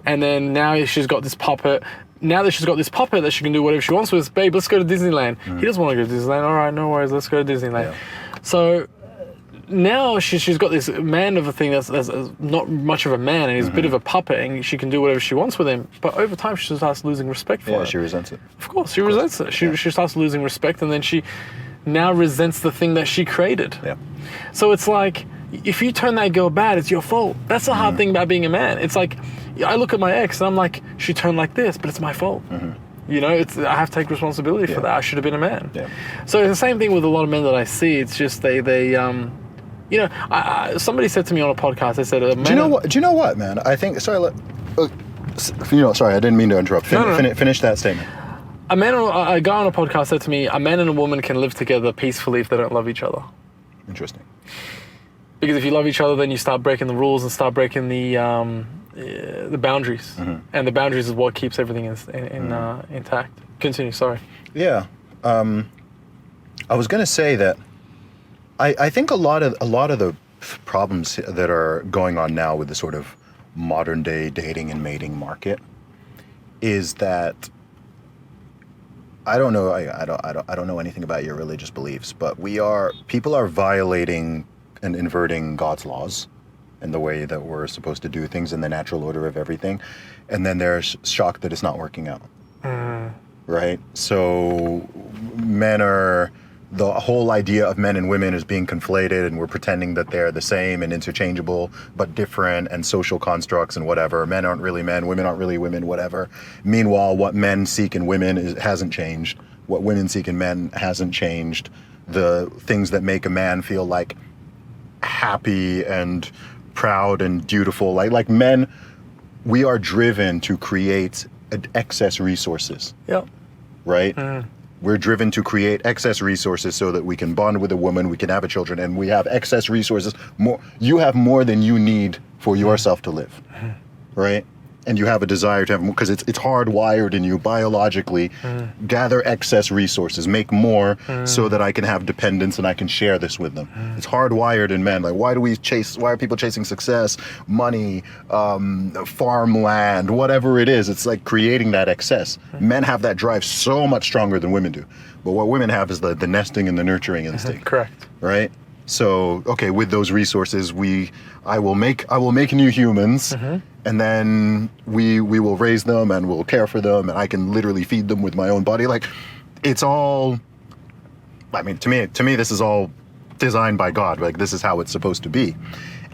and then now she's got this puppet. Now that she's got this puppet that she can do whatever she wants with, babe, let's go to Disneyland. He doesn't want to go to Disneyland. All right, no worries, let's go to Disneyland. Yeah. So now she's got this man of a thing that's not much of a man, and he's a bit of a puppet, and she can do whatever she wants with him. But over time, she starts losing respect for him.
Yeah, she resents it.
Of course, she resents it. She starts losing respect, and then she now resents the thing that she created.
Yeah.
So it's like, if you turn that girl bad, it's your fault. That's the hard thing about being a man. It's like, I look at my ex and I'm like, she turned like this, but it's my fault. You know, I have to take responsibility for that. I should have been a man. Yeah. So it's the same thing with a lot of men that I see. It's just they you know, somebody said to me on a podcast, they said, do
you know what, man? I think, sorry, sorry, I didn't mean to interrupt. Finish that statement.
A guy on a podcast said to me, a man and a woman can live together peacefully if they don't love each other.
Interesting.
Because if you love each other, then you start breaking the rules and start breaking the boundaries. And the boundaries is what keeps everything intact. Continue, sorry.
Yeah. I was going to say that I think a lot of the problems that are going on now with the sort of modern day dating and mating market is that I don't know anything about your religious beliefs, but people are violating and inverting God's laws and the way that we're supposed to do things in the natural order of everything, and then they're shocked that it's not working out. Right? So the whole idea of men and women is being conflated, and we're pretending that they're the same and interchangeable but different, and social constructs and whatever. Men aren't really men, women aren't really women, whatever. Meanwhile, what men seek in women hasn't changed. What women seek in men hasn't changed. The things that make a man feel like happy and proud and dutiful, like men, we are driven to create excess resources.
Yep.
Right? We're driven to create excess resources so that we can bond with a woman, we can have a children, and we have excess resources. You have more than you need for yourself to live, right? And you have a desire to have more, because it's hardwired in you biologically. Gather excess resources, make more, so that I can have dependence and I can share this with them. It's hardwired in men. Like, why are people chasing success, money, farmland, whatever it is? It's like creating that excess. Men have that drive so much stronger than women do. But what women have is the nesting and the nurturing instinct.
Correct.
Right? So, okay, with those resources, I will make new humans, and then we will raise them and we'll care for them, and I can literally feed them with my own body. Like, it's all, I mean, to me, this is all designed by God. Like, this is how it's supposed to be.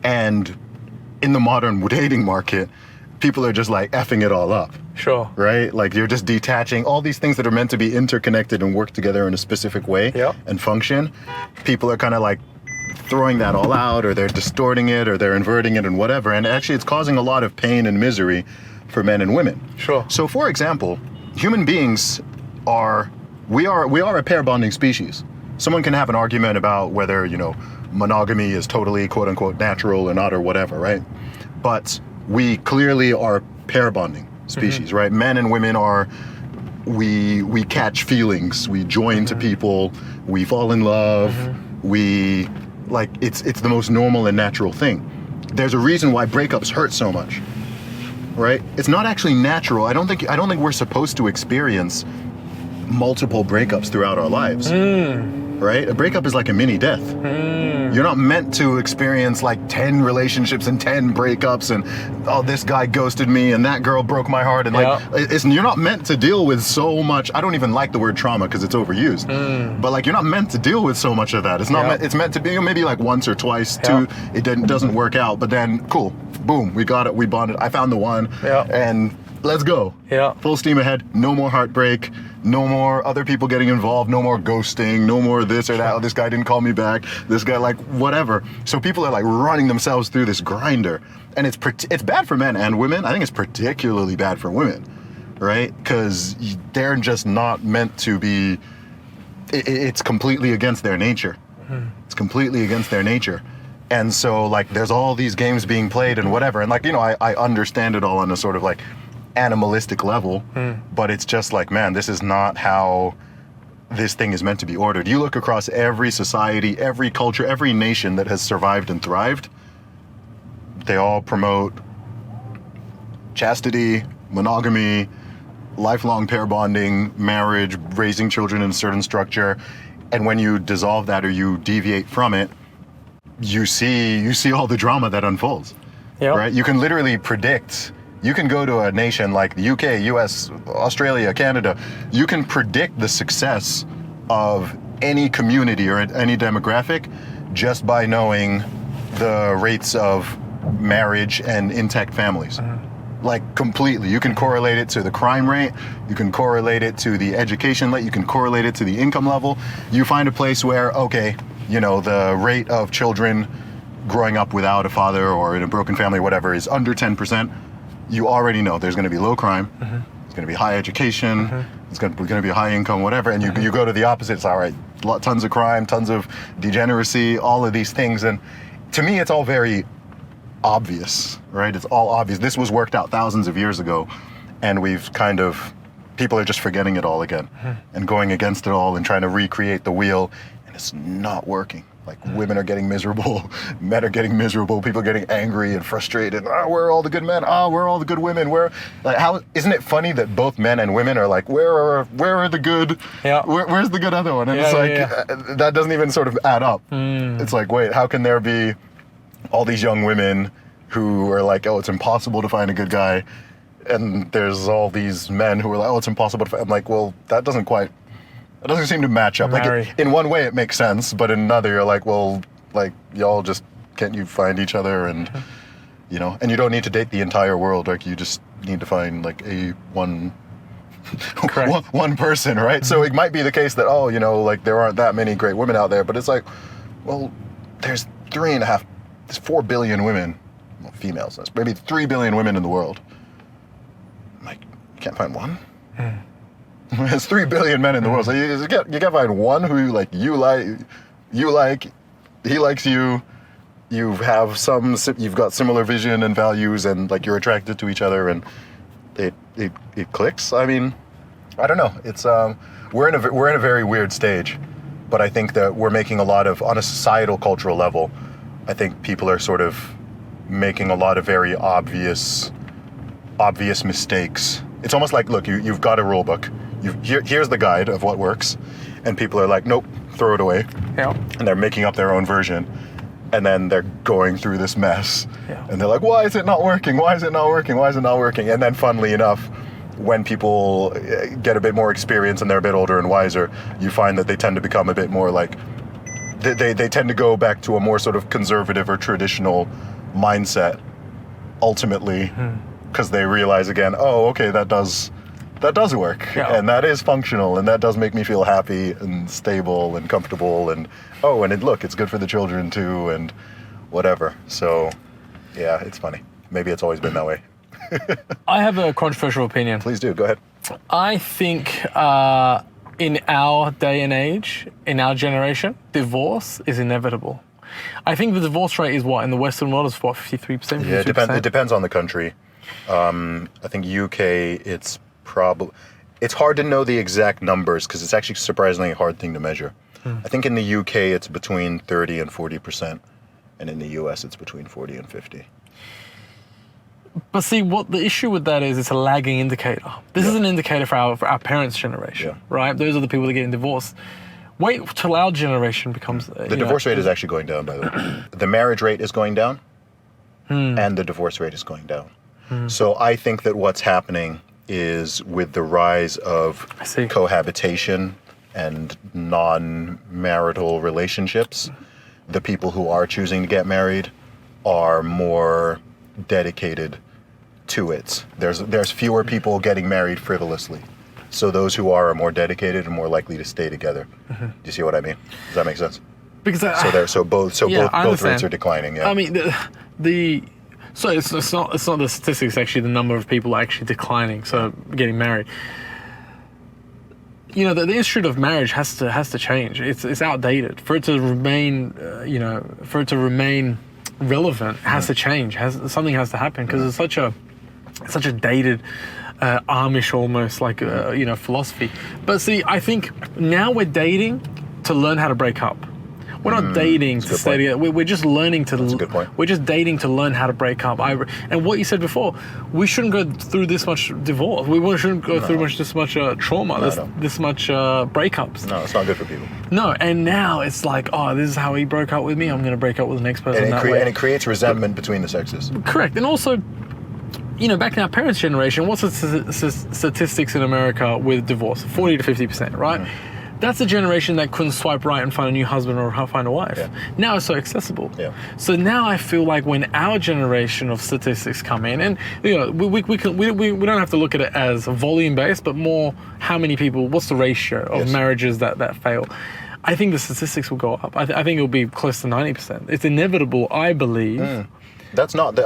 And in the modern dating market, people are just like effing it all up.
Sure.
Right? Like, you're just detaching all these things that are meant to be interconnected and work together in a specific way and function. People are kind of like throwing that all out, or they're distorting it, or they're inverting it and whatever. And actually it's causing a lot of pain and misery for men and women.
Sure.
So for example, human beings we are a pair bonding species. Someone can have an argument about whether, monogamy is totally quote unquote natural or not or whatever, right? But we clearly are pair bonding species, right? Men and women we catch feelings, we join to people, we fall in love, it's the most normal and natural thing. There's a reason why breakups hurt so much, right? It's not actually natural. I don't think we're supposed to experience multiple breakups throughout our lives, right? A breakup is like a mini death. You're not meant to experience like 10 relationships and 10 breakups and, oh, this guy ghosted me and that girl broke my heart. And you're not meant to deal with so much. I don't even like the word trauma because it's overused. But like, you're not meant to deal with so much of that. It's not it's meant to be maybe like once or twice, two, it doesn't work out, but then cool, boom, we got it, we bonded. I found the one and let's go. Full steam ahead, no more heartbreak, no more other people getting involved, no more ghosting, no more this or that. Oh, this guy didn't call me back. This guy, like, whatever. So people are like running themselves through this grinder, and it's bad for men and women. I think it's particularly bad for women, right? Because they're just not meant to be. It's completely against their nature. It's completely against their nature. And so like, there's all these games being played and whatever. And like, I understand it all on a sort of like animalistic level, but it's just like, man, this is not how this thing is meant to be ordered. You look across every society, every culture, every nation that has survived and thrived, they all promote chastity, monogamy, lifelong pair bonding, marriage, raising children in a certain structure. And when you dissolve that or you deviate from it, you see all the drama that unfolds, right? You can literally predict. You can go to a nation like the UK, US, Australia, Canada. You can predict the success of any community or any demographic just by knowing the rates of marriage and intact families. Like, completely. You can correlate it to the crime rate. You can correlate it to the education rate. You can correlate it to the income level. You find a place where, okay, the rate of children growing up without a father or in a broken family or whatever is under 10%. You already know there's going to be low crime, it's going to be high education, it's going to be high income, whatever. And you go to the opposite. It's all right, tons of crime, tons of degeneracy, all of these things. And to me, it's all very obvious, right? It's all obvious. This was worked out thousands of years ago, and we've kind of people are just forgetting it all again and going against it all and trying to recreate the wheel, and it's not working. Like, women are getting miserable, men are getting miserable, people are getting angry and frustrated. Oh, where are all the good men? Oh, where are all the good women? Where, like, how, isn't it funny that both men and women are like, where are the good, where's the good other one? And it's like, that doesn't even sort of add up. It's like, wait, how can there be all these young women who are like, oh, it's impossible to find a good guy, and there's all these men who are like, oh, it's impossible to find. I'm like, well, that doesn't seem to match up. Like, in one way it makes sense, but in another you're like, well, like, y'all just, can't you find each other? And you know, and you don't need to date the entire world. Like, you just need to find like one person, right? So it might be the case that, oh, you know, like, there aren't that many great women out there, but it's like, well, there's 4 billion women, well, females, that's maybe 3 billion women in the world. I'm like, you can't find one? There's 3 billion men in the world, so you can't find one who you like, he likes you, you've got similar vision and values, and like, you're attracted to each other, and it clicks. I mean, I don't know. It's we're in a very weird stage, but I think that we're making a lot of, on a societal cultural level, I think people are sort of making a lot of very obvious mistakes. It's almost like, look, you've got a rule book. Here's the guide of what works, and people are like, nope, throw it away.
Yeah.
And they're making up their own version, and then they're going through this mess, and they're like, why is it not working? Why is it not working? Why is it not working? And then, funnily enough, when people get a bit more experience and they're a bit older and wiser, you find that they tend to become a bit more like, they tend to go back to a more sort of conservative or traditional mindset, ultimately, because they realize again, oh, okay, that does work, and that is functional, and that does make me feel happy and stable and comfortable, and it's good for the children too, and whatever. So, yeah, it's funny. Maybe it's always been that way.
I have a controversial opinion.
Please do, go ahead.
I think in our day and age, in our generation, divorce is inevitable. I think the divorce rate is what, in the Western world, is what, 53%? 52%?
Yeah, it depends on the country. I think UK, it's hard to know the exact numbers because it's actually a surprisingly hard thing to measure. I think in the UK it's between 30 and 40%, and in the US it's between 40 and 50.
But see, what the issue with that is, it's a lagging indicator. This is an indicator for our parents' generation, right? Those are the people that are getting divorced. Wait till our generation becomes...
The divorce rate is actually going down, by the way. The marriage rate is going down, and the divorce rate is going down. So I think that what's happening is, with the rise of cohabitation and non-marital relationships, the people who are choosing to get married are more dedicated to it. There's fewer people getting married frivolously. So those who are more dedicated and more likely to stay together. Do you see what I mean? Does that make sense?
Because
both rates are declining. Yeah.
I mean, so it's not the statistics, actually, the number of people actually declining, so getting married. You know, the institute of marriage has to change. It's outdated. For it to remain, relevant, it has to change. Something has to happen, because it's such a dated, Amish almost, like philosophy. But see, I think now we're dating to learn how to break up. We're not dating to stay together. We're just learning to.
That's a good point.
We're just dating to learn how to break up. And what you said before, we shouldn't go through this much divorce. We shouldn't go through this much trauma. This much breakups.
No, it's not good for people.
No, and now it's like, oh, this is how he broke up with me. I'm going to break up with the next person.
And it creates resentment between the sexes.
Correct, and also, back in our parents' generation, what's the statistics in America with divorce? 40 to 50%, right? That's a generation that couldn't swipe right and find a new husband or find a wife. Yeah. Now it's so accessible. Yeah. So now I feel like when our generation of statistics come in, and we don't have to look at it as volume based, but more how many people, what's the ratio of marriages that fail. I think the statistics will go up. I think it'll be close to 90%. It's inevitable, I believe.
I'm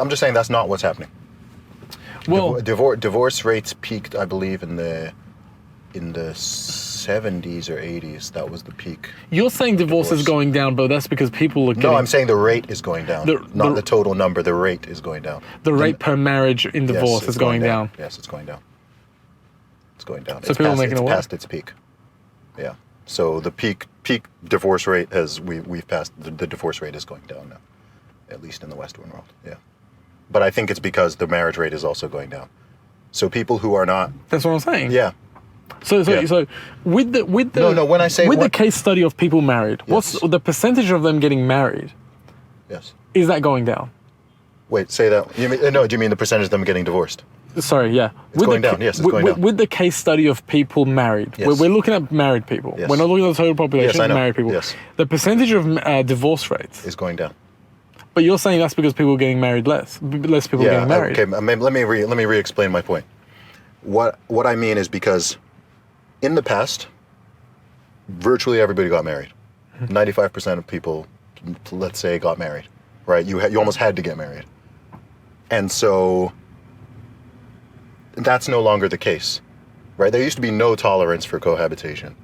just saying that's not what's happening.
Well,
divorce rates peaked, I believe, in the 70s or 80s. That was the peak.
You're saying divorce is going down, but that's because people are getting...
No, I'm saying the rate is going down. Not the total number, the rate is going down.
The rate per marriage in divorce is going down.
Yes, it's going down. It's going down.
So people making
it's
it
past its peak. Yeah. So the peak divorce rate we've passed. The divorce rate is going down now, at least in the Western world. Yeah. But I think it's because the marriage rate is also going down. So people who are not.
That's what I'm saying.
Yeah.
So with the
No, when I say
the case study of people married, what's the percentage of them getting married?
Yes.
Is that going down?
Wait, say that. You mean, no, do you mean the percentage of them getting divorced?
Sorry, yeah.
It's going down. Yes, it's going down.
With the case study of people married,
Yes.
we're looking at married people.
Yes.
We're not looking at the total population.
Yes, I know.
Married people.
Yes.
The percentage of divorce rates.
Is going down.
But you're saying that's because people are getting married less. Less people getting married.
Okay. Let me re-explain my point. What I mean is because in the past, virtually everybody got married. 95% of people, let's say, got married. Right? You almost had to get married. And so that's no longer the case, right? There used to be no tolerance for cohabitation,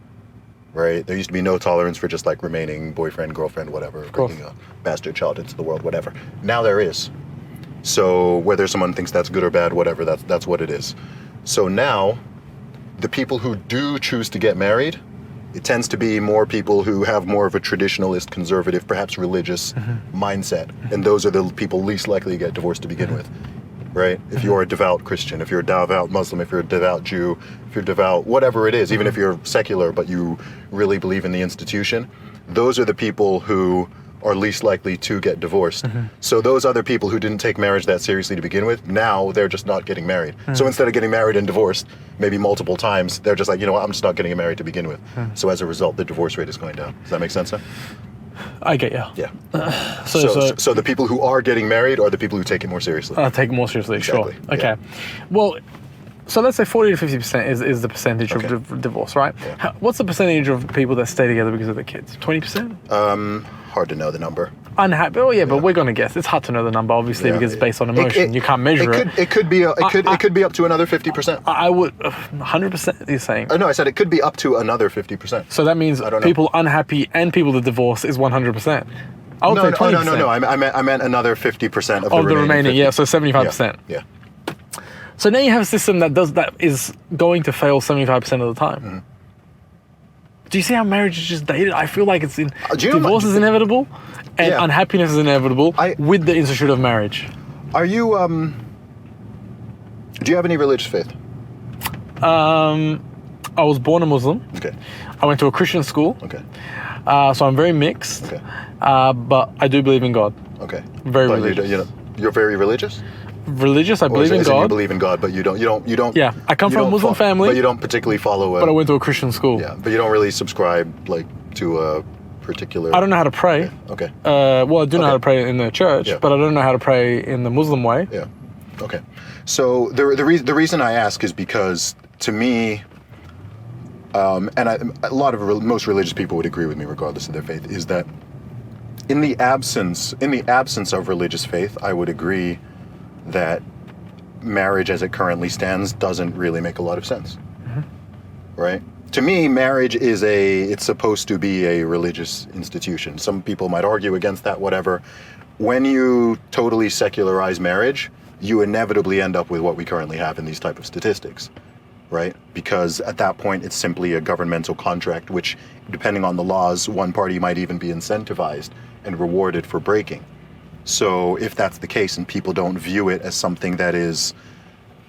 right? There used to be no tolerance for just like remaining boyfriend, girlfriend, whatever, bringing a bastard child into the world, whatever. Now there is. So whether someone thinks that's good or bad, whatever, that's what it is. So now, the people who do choose to get married, it tends to be more people who have more of a traditionalist, conservative, perhaps religious mindset. And those are the people least likely to get divorced to begin with, right? If you're a devout Christian, if you're a devout Muslim, if you're a devout Jew, if you're devout, whatever it is, even if you're secular but you really believe in the institution, those are the people who are least likely to get divorced. So those other people who didn't take marriage that seriously to begin with, now they're just not getting married. So instead of getting married and divorced, maybe multiple times, they're just like, you know what, I'm just not getting married to begin with. So as a result, the divorce rate is going down. Does that make sense? Huh?
I get you.
Yeah. So the people who are getting married are the people who take it more seriously.
Take it more seriously,
Exactly,
sure. Okay. Well, so let's say 40 to 50% is the percentage
Okay.
of divorce, right?
Yeah.
What's the percentage of people that stay together because of their kids? 20%?
Hard to know the number.
Unhappy. Oh yeah, but we're gonna guess. It's hard to know the number, obviously,
Yeah.
because it's based on emotion. You can't measure it.
It could be up to another 50%.
I would 100%. You're saying.
No, I said it could be up to another 50%.
So that means
I don't know.
people unhappy and people that divorce is 100%. I would say 20%.
No. I meant another 50% of
Of
the
the
remaining.
remaining, yeah. So 75%.
Yeah.
So now you have a system that is going to fail 75% of the time. Do you see how marriage is just dated? I feel like it's in
do you know
divorce is inevitable, and
Yeah.
unhappiness is inevitable with the institute of marriage.
Are you do you have any religious faith?
I was born a Muslim.
Okay.
I went to a Christian school,
Okay.
so I'm very mixed.
Okay.
But I do believe in God.
Okay.
Very
But
religious.
You're very religious?
Religious, I
Or
believe
is
in
it you
God.
believe in God, but you don't.
Yeah, I come
you
from a
don't
Muslim family.
but you don't particularly follow.
But I went to a Christian school.
Yeah, but you don't really subscribe like to a particular.
I don't know how to pray.
Okay.
Well, I do know how to
Okay.
pray in the church,
Yeah.
but I don't know how to pray in the Muslim way.
Yeah. Okay. So the reason I ask is because to me, and most religious people would agree with me regardless of their faith, is that in the absence of religious faith, I would agree that marriage as it currently stands doesn't really make a lot of sense. Right? To me, marriage it's supposed to be a religious institution. Some people might argue against that, whatever. When you totally secularize marriage, you inevitably end up with what we currently have in these type of statistics, right? Because at that point, it's simply a governmental contract, which, depending on the laws, one party might even be incentivized and rewarded for breaking. So if that's the case and people don't view it as something that is,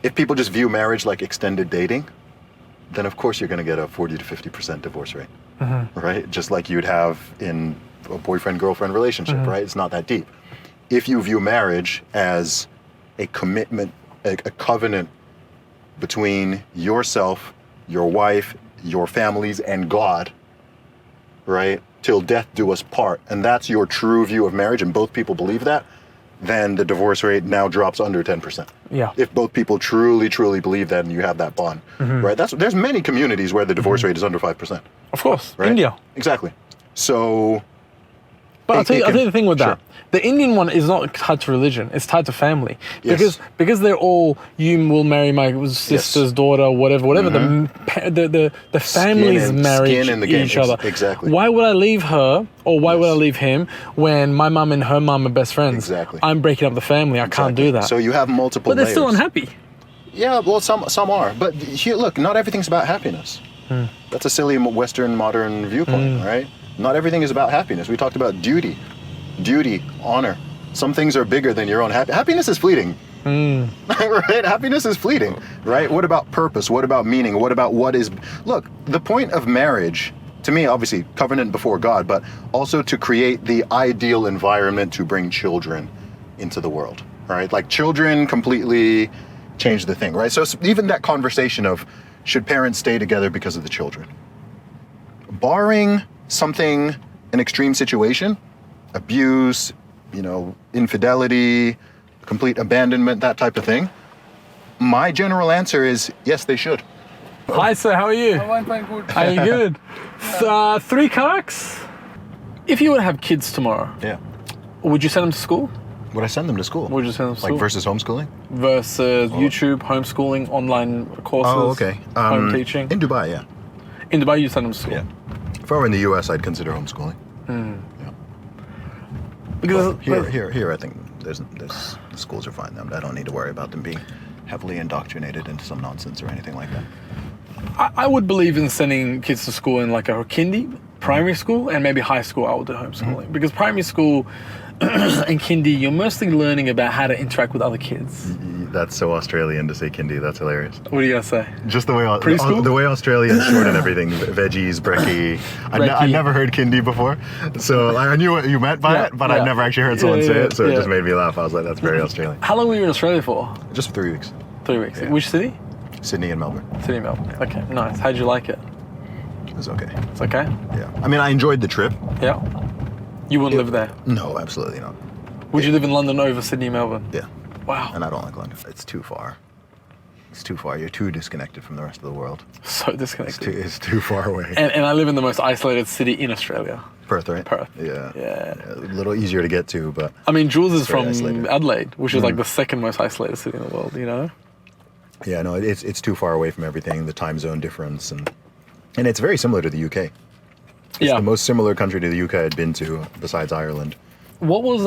if people just view marriage like extended dating, then of course you're going to get a 40 to 50% divorce rate, right? Just like you'd have in a boyfriend-girlfriend relationship, right? It's not that deep. If you view marriage as a commitment, a covenant between yourself, your wife, your families, and God, right? Till death do us part, and that's your true view of marriage, and both people believe that, then the divorce rate now drops under 10%.
Yeah.
If both people truly believe that and you have that bond, right? There's many communities where the divorce rate is under 5%.
Of course,
Right?
India.
Exactly. So,
But I'll tell you the thing with
Sure.
that. The Indian one is not tied to religion; it's tied to family.
Yes.
Because they're all, you will marry my sister's daughter, whatever. The families marry
skin in the game.
each other.
Exactly.
Why would I leave her, or why would I leave him when my mum and her mum are best friends?
Exactly.
I'm breaking up the family. I can't do that.
So you have multiple
but they're still
layers.
unhappy.
Yeah, well, some are. But here, look, not everything's about happiness. That's a silly Western modern viewpoint, right? Not everything is about happiness. We talked about duty, honor. Some things are bigger than your own happiness is fleeting. Right? Happiness is fleeting, right? What about purpose? What about meaning? What about what is... Look, the point of marriage, to me, obviously, covenant before God, but also to create the ideal environment to bring children into the world, right? Like children completely change the thing, right? So even that conversation of should parents stay together because of the children? Barring something, an extreme situation, abuse, infidelity, complete abandonment, that type of thing, my general answer is yes, they should.
Hi, sir. How are you?
I'm fine, good.
Are you good? 3 kaks. If you were to have kids tomorrow,
Yeah.
would you send them to school?
Would I send them to school?
Would you send them to school?
Like versus homeschooling?
Versus YouTube, homeschooling, online courses.
Oh, okay.
Home teaching.
In Dubai, yeah.
In Dubai, you send them to school.
Yeah. If I were in the US, I'd consider homeschooling. Yeah.
Because
Here, I think the schools are fine. I don't need to worry about them being heavily indoctrinated into some nonsense or anything like that.
I would believe in sending kids to school in like a kindy, primary school, and maybe high school. I would do homeschooling because primary school and kindy, you're mostly learning about how to interact with other kids.
That's so Australian to say kindy. That's hilarious.
What are you gonna say?
Just the way
Preschool?
the way Australians shorten everything. Veggies, brekkie. I never heard kindy before, so I knew what you meant by it, but I'd never actually heard someone say it, so it just made me laugh. I was like, that's very Australian.
How long were you in Australia for?
Just for 3 weeks.
3 weeks.
Yeah.
Which city?
Sydney and Melbourne.
Sydney, Melbourne. Okay, nice. How'd you like it?
It was okay.
It's okay?
Yeah. I mean, I enjoyed the trip.
Yeah. You wouldn't live there?
No, absolutely not.
Would you live in London over Sydney, Melbourne?
Yeah.
Wow.
And I don't like London. It's too far. It's too far. You're too disconnected from the rest of the world.
So disconnected.
It's too far away.
And I live in the most isolated city in Australia.
Perth, right?
Perth.
Yeah. A little easier to get to, but...
I mean, Jules is
very
from
isolated.
Adelaide, which is like the second most isolated city in the world,
Yeah, no, it's too far away from everything, the time zone difference, and it's very similar to the UK. It's the most similar country to the UK I'd been to, besides Ireland.
What was,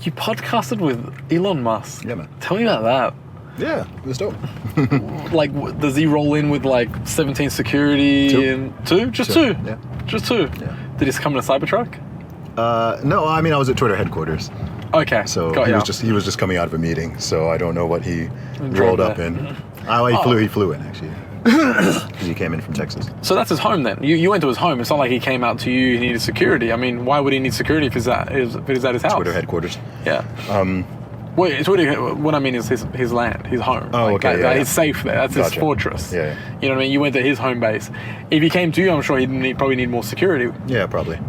you podcasted with Elon Musk.
Yeah, man.
Tell me about that.
Yeah, it was dope.
Like, does he roll in with like 17 security and two? Just two?
Yeah.
Just two?
Yeah.
Did he come in a Cybertruck?
No, I mean, I was at Twitter headquarters.
Okay.
So
got
he was just coming out of a meeting, so I don't know what he rolled up in. He flew in actually. Because he came in from Texas.
So that's his home then. You went to his home. It's not like he came out to you. He needed security. I mean, why would he need security if he's at his house?
Twitter headquarters.
Yeah. Wait, Twitter. What I mean is his land, his home.
Oh, okay. Yeah,
he's safe there. That's his fortress.
Yeah.
You know what I mean? You went to his home base. If he came to you, I'm sure he'd probably need more security.
Yeah, probably.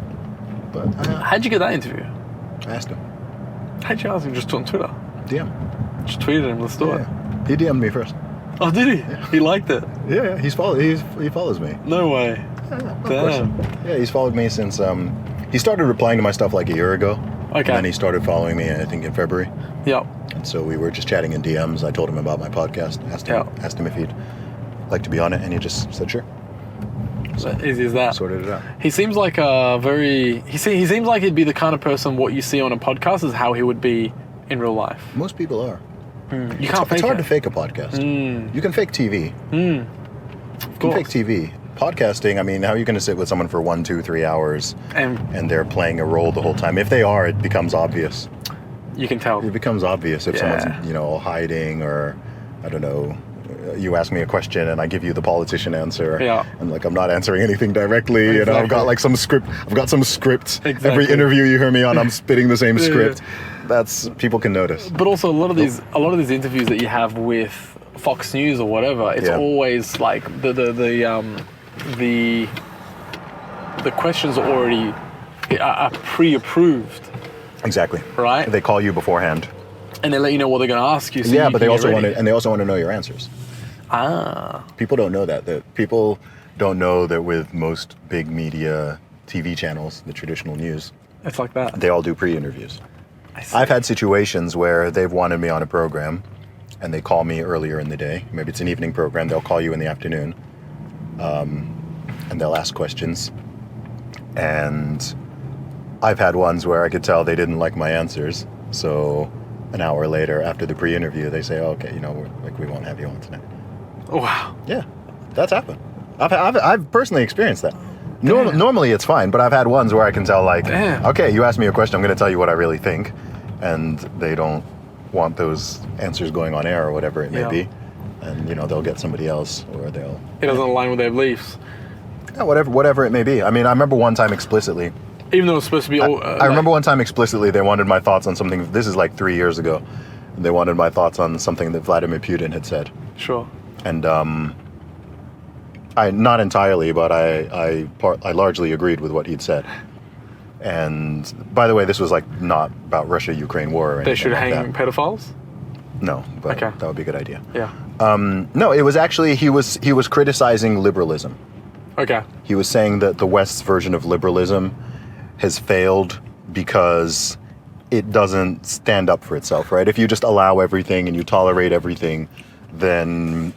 But
How'd you get that interview?
I asked him.
How'd you ask him? Just on Twitter.
DM.
Just tweeted him. Let's do it.
Yeah. He DM'd me first.
Oh, did he? Yeah. He liked it.
Yeah, he follows me.
No way.
Yeah,
Damn.
Yeah, he's followed me since he started replying to my stuff like a year ago.
Okay.
And then he started following me, I think, in February.
Yep.
And so we were just chatting in DMs. I told him about my podcast, asked him if he'd like to be on it, and he just said sure. So
Easy as that.
sorted it out.
He seems like he seems like he'd be the kind of person what you see on a podcast is how he would be in real life.
Most people are.
You can't fake
It's hard
it.
to fake a podcast. You can fake TV. You can fake TV. Podcasting, I mean, how are you going to sit with someone for 1, 2, 3 hours and they're playing a role the whole time? If they are, it becomes obvious.
You can tell.
It becomes obvious if
Yeah.
someone's, hiding or, I don't know, you ask me a question and I give you the politician answer.
Yeah.
And I'm not answering anything directly.
Exactly.
I've got like some script. I've got some script.
Exactly.
Every interview you hear me on, I'm spitting the same script. That's, people can notice.
But also a lot of these interviews that you have with Fox News or whatever, it's always like the questions are already are pre-approved.
Exactly.
Right?
They call you beforehand.
And they let you know what they're going to ask you. So
Yeah,
you
but
can
they
get ready.
also want to know your answers.
Ah.
People don't know that. That people don't know that with most big media TV channels, the traditional news,
It's like that.
they all do pre-interviews.
I see.
I've had situations where they've wanted me on a program and they call me earlier in the day. Maybe it's an evening program. They'll call you in the afternoon and they'll ask questions. And I've had ones where I could tell they didn't like my answers. So an hour later after the pre-interview, they say, oh, okay, we won't have you on tonight.
Oh, wow.
Yeah, that's happened. I've personally experienced that. Normally it's fine, but I've had ones where I can tell, like,
Damn.
okay, you asked me a question, I'm going to tell you what I really think, and they don't want those answers going on air or whatever it may
Yeah.
be, and they'll get somebody else, or they'll.
It doesn't align with their beliefs.
Yeah, whatever it may be. I mean, I remember one time explicitly.
Even though it's supposed to be all.
I remember one time explicitly they wanted my thoughts on something. This is like 3 years ago. They wanted my thoughts on something that Vladimir Putin had said.
Sure.
And I not entirely, but I largely agreed with what he'd said. And by the way, this was like not about Russia-Ukraine war or anything.
They should
like
hang
that.
pedophiles?
No, but
Okay.
that would be a good idea.
Yeah.
No, it was actually he was criticizing liberalism.
Okay.
He was saying that the West's version of liberalism has failed because it doesn't stand up for itself, right? If you just allow everything and you tolerate everything, then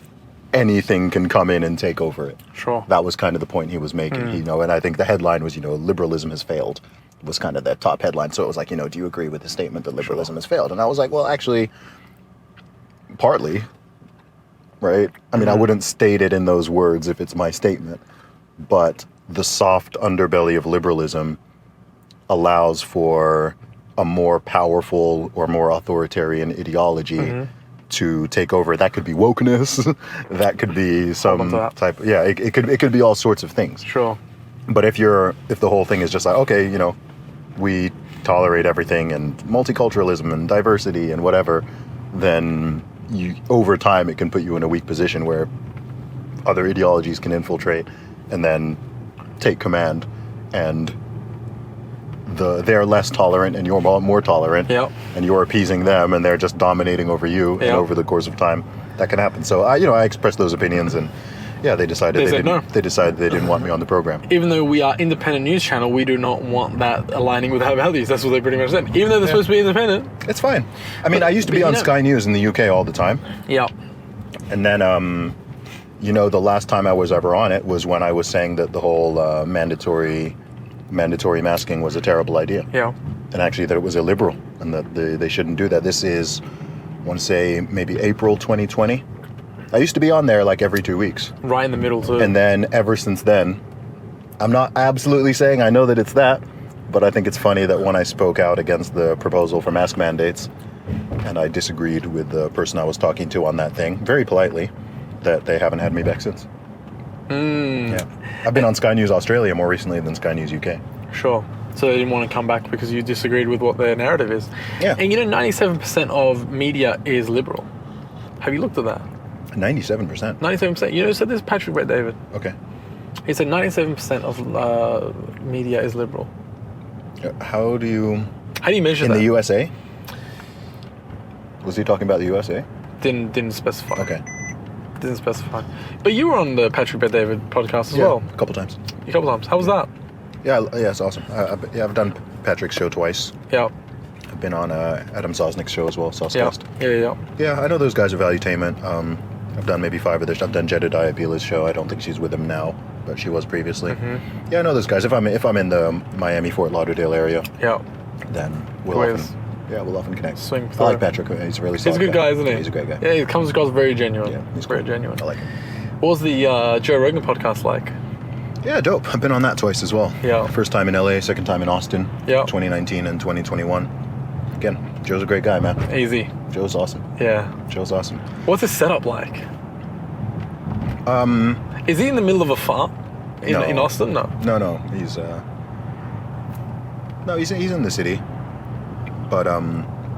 anything can come in and take over it.
Sure.
That was kind of the point he was making, and I think the headline was, liberalism has failed, was kind of the top headline. So it was like, do you agree with the statement that liberalism has failed? And I was like, well, actually, partly, right? I mean, I wouldn't state it in those words if it's my statement, but the soft underbelly of liberalism allows for a more powerful or more authoritarian ideology to take over. That could be wokeness. That could be some
onto that.
type. Yeah, it could be all sorts of things.
Sure.
But if the whole thing is just like, okay, we tolerate everything and multiculturalism and diversity and whatever, then over time it can put you in a weak position where other ideologies can infiltrate and then take command, and they're less tolerant and you're more tolerant,
Yep.
and you're appeasing them and they're just dominating over you, and
Yep.
over the course of time that can happen. So I expressed those opinions, and yeah, they decided
They said no.
They decided they didn't want me on the program.
Even though we are independent news channel, we do not want that aligning with our values. That's what they pretty much said. Even though they're supposed to be independent.
It's fine. I mean, I used to be
but
on
you know-
Sky News in the UK all the time,
Yeah.
and then the last time I was ever on it was when I was saying that the whole mandatory masking was a terrible idea.
Yeah.
And actually that it was illiberal and that they shouldn't do that. This is, I want to say, maybe April 2020. I used to be on there like every 2 weeks.
Right in the middle too.
And then ever since then, I'm not absolutely saying I know that it's that, but I think it's funny that when I spoke out against the proposal for mask mandates, and I disagreed with the person I was talking to on that thing, very politely, that they haven't had me back since. Yeah. I've been on Sky News Australia more recently than Sky News UK.
Sure. So they didn't want to come back because you disagreed with what their narrative is.
Yeah.
And 97% of media is liberal. Have you looked at that?
97%.
97%. So there's Patrick Bet David.
Okay.
He said 97% of media is liberal.
How do you...
How do you measure
In
that?
the USA? Was he talking about the USA?
Didn't specify.
Okay.
Didn't specify. But you were on the Patrick Bet David podcast as well.
A couple times.
A couple times. How was that?
Yeah, it's awesome. I've done Patrick's show twice.
Yeah.
I've been on Adam Sosnick's show as well,
Yeah.
Soscast.
Yeah.
Yeah, I know those guys are Valuetainment. I've done maybe 5 of their. I've done Jedediah Bila's show. I don't think she's with him now, but she was previously. Yeah, I know those guys. If I'm in the Miami, Fort Lauderdale area,
Yeah.
then we'll often connect.
Swing
I like
through.
Patrick. He's a really
He's
solid
a good guy, isn't he?
He's a great guy.
Yeah, he comes across very genuine.
Yeah, he's
very
cool.
genuine.
I like him.
What was the Joe Rogan podcast like?
Yeah, dope. I've been on that twice as well.
Yeah.
First time in LA, second time in Austin.
Yeah.
2019 and 2021. Again, Joe's a great guy, man.
Easy.
Joe's awesome.
Yeah.
Joe's awesome.
What's his setup like? Is he in the middle of a farm in
No.
Austin? No.
No, he's in the city, but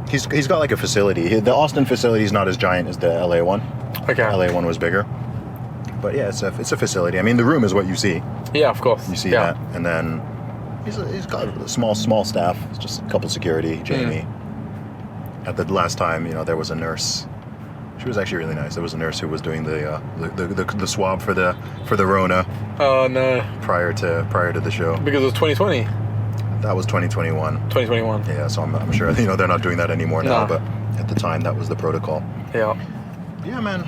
he's got like a facility. The Austin facility is not as giant as the LA one.
Okay.
LA one was bigger, but yeah, it's a facility. I mean, the room is what you see.
Yeah, of course.
You see
yeah.
that, and then he's got a small staff. It's just a couple security. Jamie. At the last time, there was a nurse. She was actually really nice. There was a nurse who was doing the swab for the Rona
Oh no.
prior to the show.
Because it was 2020.
That was 2021.
2021.
Yeah, so I'm sure they're not doing that anymore now.
Nah.
But at the time, that was the protocol.
Yeah.
Yeah, man.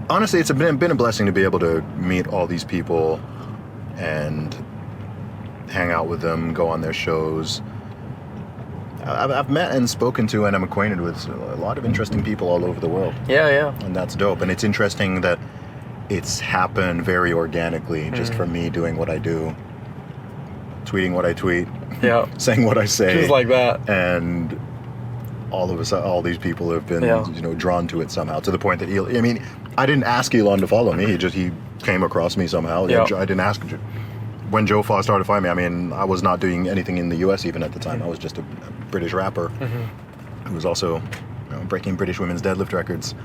Honestly, it's been a blessing to be able to meet all these people and hang out with them, go on their shows. I've met and spoken to and I'm acquainted with a lot of interesting people all over the world.
Yeah.
And that's dope. And it's interesting that it's happened very organically, just from me doing what I do, tweeting what I tweet, saying what I say.
Just like that.
And all of a sudden, all these people have been, drawn to it somehow, to the point that I didn't ask Elon to follow me. He came across me somehow.
Yeah.
I didn't ask him. When Joe Fa started following me, I mean, I was not doing anything in the US even at the time. I was just a British rapper who was also breaking British women's deadlift records,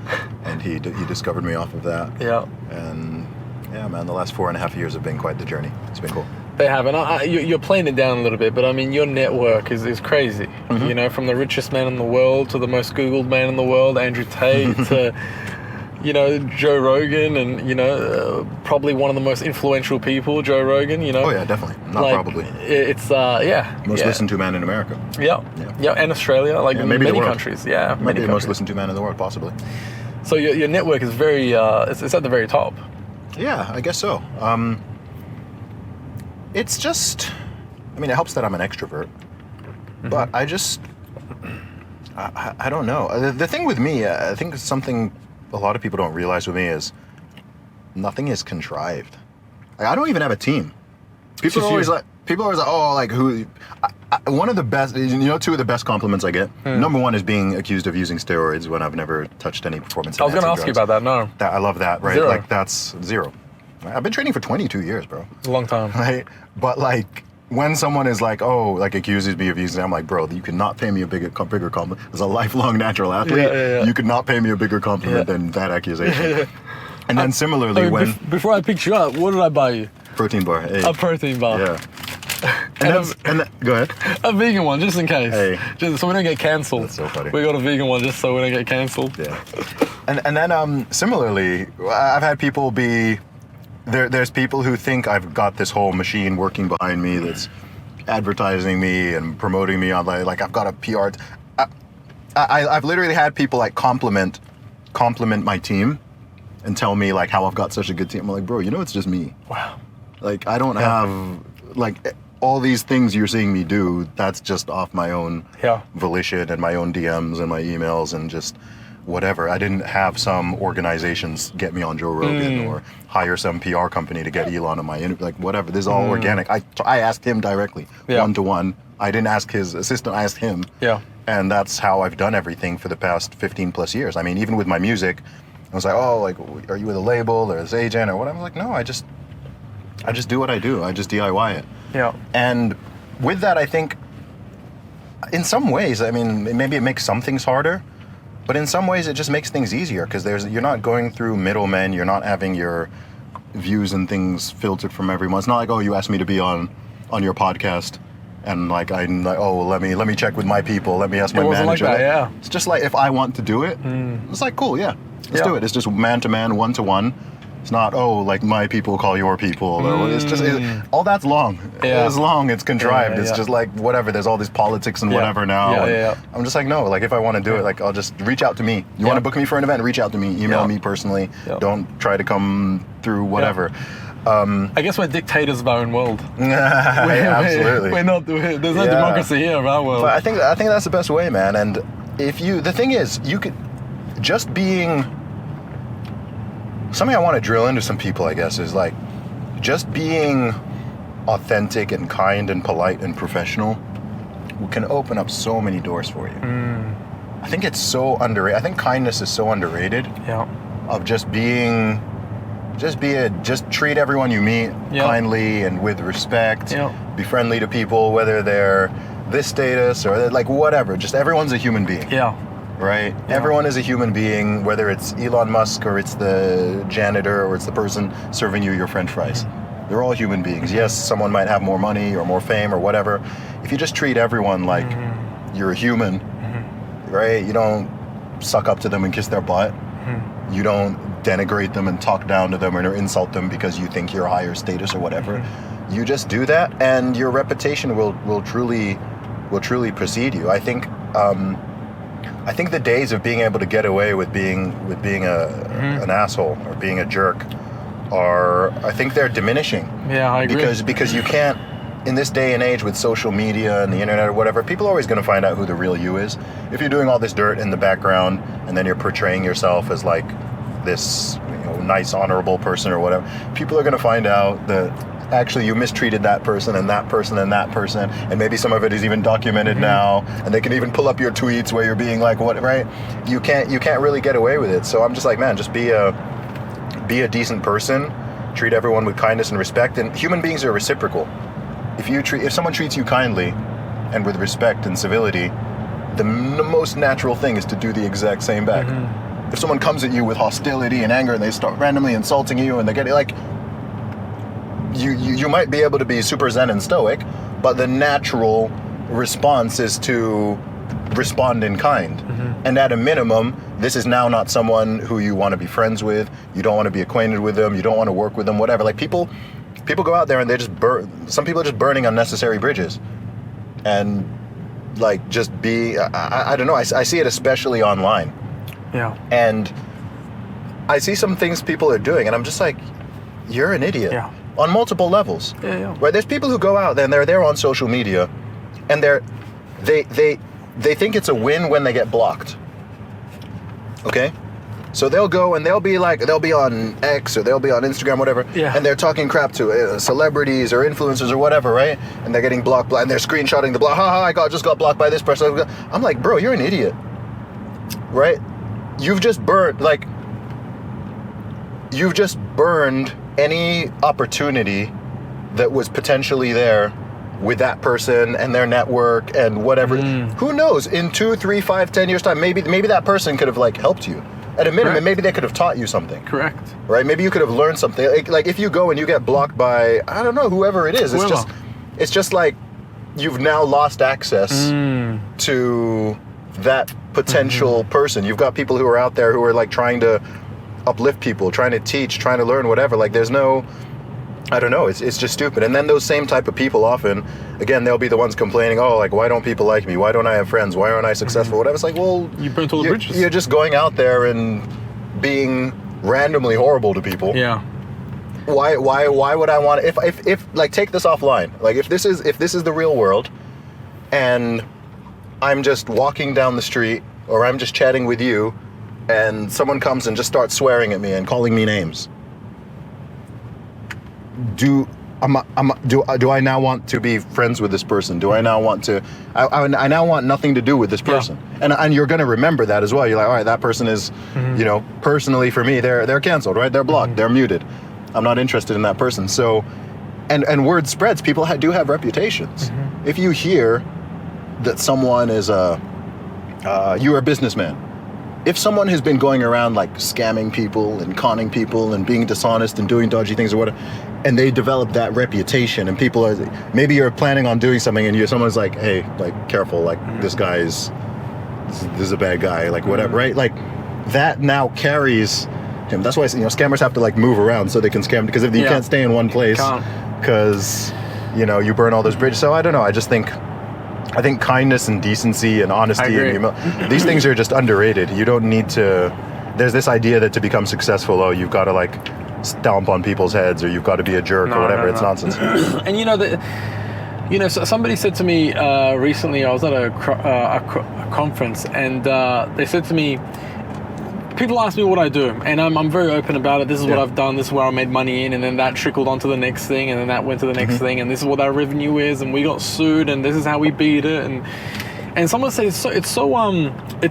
and he discovered me off of that.
Yeah.
And yeah, man, the last 4.5 years have been quite the journey. It's been cool.
They have, and you're playing it down a little bit, but I mean, your network is crazy. You know, from the richest man in the world to the most Googled man in the world, Andrew Tate, to Joe Rogan, and probably one of the most influential people, Joe Rogan.
Oh yeah, definitely. Not probably.
It's
most listened to man in America.
Yeah, and Australia, like
maybe
many
the world.
countries. Yeah,
maybe the most listened to man in the world, possibly.
So your network is very it's at the very top.
Yeah, I guess so. It's just, it helps that I'm an extrovert, but I don't know. The thing with me, I think something a lot of people don't realize with me is nothing is contrived. Like, I don't even have a team. People are always like, oh, like who? One of the best, two of the best compliments I get. Number one is being accused of using steroids when I've never touched any performance.
I was going to ask you about that. No,
I love that. Right,
0.
Like that's 0. I've been training for 22 years, bro.
It's a long time.
Right? But like, when someone is like, oh, like accuses me of using, I'm like, bro, you could not pay me a bigger compliment. As a lifelong natural athlete, you could not pay me a bigger compliment than that accusation. And then similarly,
before I picked you up, what did I buy you?
Protein bar. Hey.
A protein bar.
Yeah. Go ahead.
A vegan one, just in case.
Hey.
Just so we don't get cancelled.
That's so funny.
We got a vegan one just so we don't get cancelled.
Yeah. And then similarly, I've had people be. There's people who think I've got this whole machine working behind me that's advertising me and promoting me on like I've got a PR. I've literally had people like compliment my team and tell me like how I've got such a good team. I'm like, bro, it's just me.
Wow.
Like I don't have like all these things you're seeing me do. That's just off my own volition and my own DMs and my emails and just whatever. I didn't have some organizations get me on Joe Rogan or hire some PR company to get Elon on my interview. Like whatever. This is all organic. I asked him directly, one-to-one. I didn't ask his assistant. I asked him. Yeah. And that's how I've done everything for the past 15 plus years. I mean, even with my music, I was like, oh, like, are you with a label or this agent or what? I was like, no, I just do what I do. I just DIY it. Yeah. And with that, I think, in some ways, I mean, maybe it makes some things harder. But in some ways, it just makes things easier because you're not going through middlemen. You're not having your views and things filtered from everyone. It's not like, oh, you asked me to be on your podcast, and like I'm like, oh, let me check with my people. Let me ask my manager.
Like that, yeah.
It's just like if I want to do it, it's like cool, yeah, let's do it. It's just man to man, 1-to-1. It's not, oh, like my people call your people. Or it's just, all that's long. Yeah. It's long, it's contrived. It's just like, whatever, there's all this politics and whatever now. I'm just like, no, like if I want to do it, like I'll just reach out to me. You want to book me for an event, reach out to me. Email me personally. Don't try to come through whatever.
I guess we're dictators of our own world.
Absolutely.
We're not, there's no democracy here of our world.
But I think that's the best way, man. And the thing is, you could, just being, something I want to drill into some people, I guess, is like just being authentic and kind and polite and professional can open up so many doors for you. I think it's so underrated. I think kindness is so underrated. Yeah. Of just treat everyone you meet kindly and with respect. Be friendly to people, whether they're this status or they're like whatever. Just everyone's a human being. Yeah. Right? Yeah. Everyone is a human being, whether it's Elon Musk or it's the janitor or it's the person serving you your French fries. They're all human beings. Yes, someone might have more money or more fame or whatever. If you just treat everyone like you're a human, right? You don't suck up to them and kiss their butt. You don't denigrate them and talk down to them or insult them because you think you're higher status or whatever. You just do that and your reputation will truly precede you. I think the days of being able to get away with being an asshole or being a jerk I think they're diminishing. Yeah, I agree. Because you can't in this day and age with social media and the internet or whatever, people are always going to find out who the real you is. If you're doing all this dirt in the background and then you're portraying yourself as like this, nice, honorable person or whatever, people are going to find out that actually you mistreated that person and that person and that person, and maybe some of it is even documented now, and they can even pull up your tweets where you're being like, what, right? You can't really get away with it. So I'm just like, man, just be a decent person, treat everyone with kindness and respect, and human beings are reciprocal. If someone treats you kindly and with respect and civility, the most natural thing is to do the exact same back. If someone comes at you with hostility and anger and they start randomly insulting you and they get like, you might be able to be super zen and stoic, but the natural response is to respond in kind. And at a minimum, this is now not someone who you want to be friends with. You don't want to be acquainted with them. You don't want to work with them, whatever. Like people go out there and they just some people are just burning unnecessary bridges. And like just I don't know, I see it especially online.
Yeah.
And I see some things people are doing and I'm just like, you're an idiot.
Yeah.
On multiple levels.
Yeah.
Right? There's people who go out there and they're there on social media and they think it's a win when they get blocked. Okay? So they'll go and they'll be on X or they'll be on Instagram, whatever, and they're talking crap to celebrities or influencers or whatever, right? And they're getting blocked, and they're screenshotting the block. I just got blocked by this person. I'm like, bro, you're an idiot, right? You've just burned any opportunity that was potentially there with that person and their network and whatever. Who knows? In 2, 3, 5, 10 years time, maybe that person could have like helped you. At a minimum, maybe they could have taught you something.
Correct.
Right? Maybe you could have learned something. Like if you go and you get blocked by, I don't know, whoever it is. It's just like you've now lost access to that potential person. You've got people who are out there who are like trying to uplift people, trying to teach, trying to learn, whatever. Like there's no, I don't know, it's just stupid. And then those same type of people often, again, they'll be the ones complaining, oh, like, why don't people like me? Why don't I have friends? Why aren't I successful? Whatever. It's like, well,
you burnt all the bridges.
You're just going out there and being randomly horrible to people.
Yeah.
Why would I want, if like, take this offline. Like if this is the real world and I'm just walking down the street or I'm just chatting with you and someone comes and just starts swearing at me and calling me names. Do I now want to be friends with this person? Do I now want to? I now want nothing to do with this person, and you're going to remember that as well. You're like, all right, that person is, personally for me, they're canceled, right? They're blocked, they're muted. I'm not interested in that person. So, and word spreads. People do have reputations. If you hear that someone is you're a businessman. If someone has been going around like scamming people and conning people and being dishonest and doing dodgy things or whatever, and they develop that reputation and people are, maybe you're planning on doing something and someone's like, hey, like careful, like this is a bad guy, like whatever, right? Like that now carries him. That's why, scammers have to like move around so they can scam, because if you can't stay in one place because, you burn all those bridges. So I don't know. I think kindness and decency and honesty and humility, these things are just underrated. You don't need to, there's this idea that to become successful, you've got to like stomp on people's heads or you've got to be a jerk or whatever. It's nonsense.
And so somebody said to me recently, I was at a conference and they said to me, people ask me what I do, and I'm very open about it. This is what I've done. This is where I made money in, and then that trickled onto the next thing, and then that went to the next thing, and this is what our revenue is, and we got sued, and this is how we beat it, and someone said it's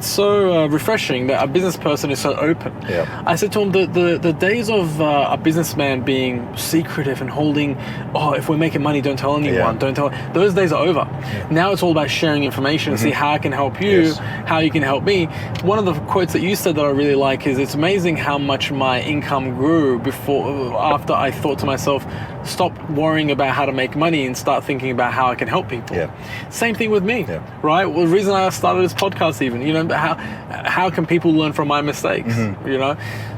so refreshing that a business person is so open.
Yeah.
I said to him, the days of a businessman being secretive and holding, if we're making money, don't tell anyone, don't tell. Those days are over. Yeah. Now it's all about sharing information and see how I can help you, how you can help me. One of the quotes that you said that I really like is, it's amazing how much my income grew after I thought to myself, stop worrying about how to make money and start thinking about how I can help people. Yeah. Same thing with me, right? Well, the reason I started this podcast even, how can people learn from my mistakes,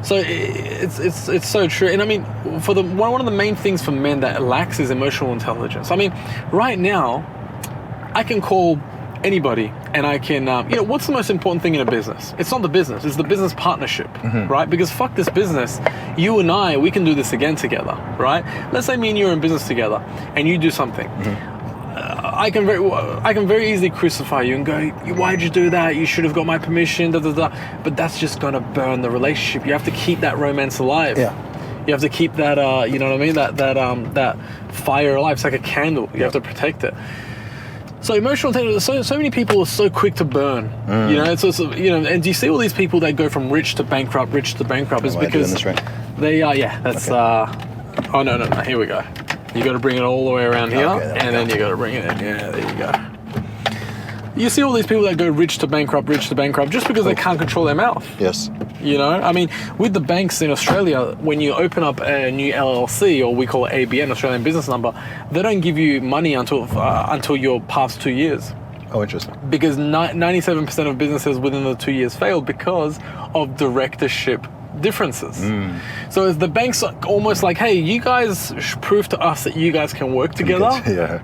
So it's so true. And I mean, one of the main things for men that lacks is emotional intelligence. I mean, right now, I can call anybody, and I can, what's the most important thing in a business? It's not the business, it's the business partnership, right? Because fuck this business, you and I, we can do this again together, right? Let's say me and you are in business together, and you do something. I can very easily crucify you and go, why'd you do that? You should have got my permission, But that's just gonna burn the relationship. You have to keep that romance alive.
Yeah.
You have to keep that, you know what I mean? That fire alive. It's like a candle. You have to protect it. So emotional intelligence. So many people are so quick to burn. You know, and do you see all these people that go from rich to bankrupt? Is
Am I doing
because
this right?
they are. Yeah, that's.
Okay.
Oh no! Here we go. You got to bring it all the way around here,
Okay,
and then you got to bring it in. Yeah, there you go. You see all these people that go rich to bankrupt, just because they can't control their mouth.
Yes.
You know, I mean, with the banks in Australia, when you open up a new LLC, or we call it ABN, Australian Business Number, they don't give you money until you're past 2 years.
Oh, interesting.
Because 97% of businesses within the 2 years failed because of directorship differences. So as the banks are almost like, hey, you guys prove to us that you guys can work together.
Yeah.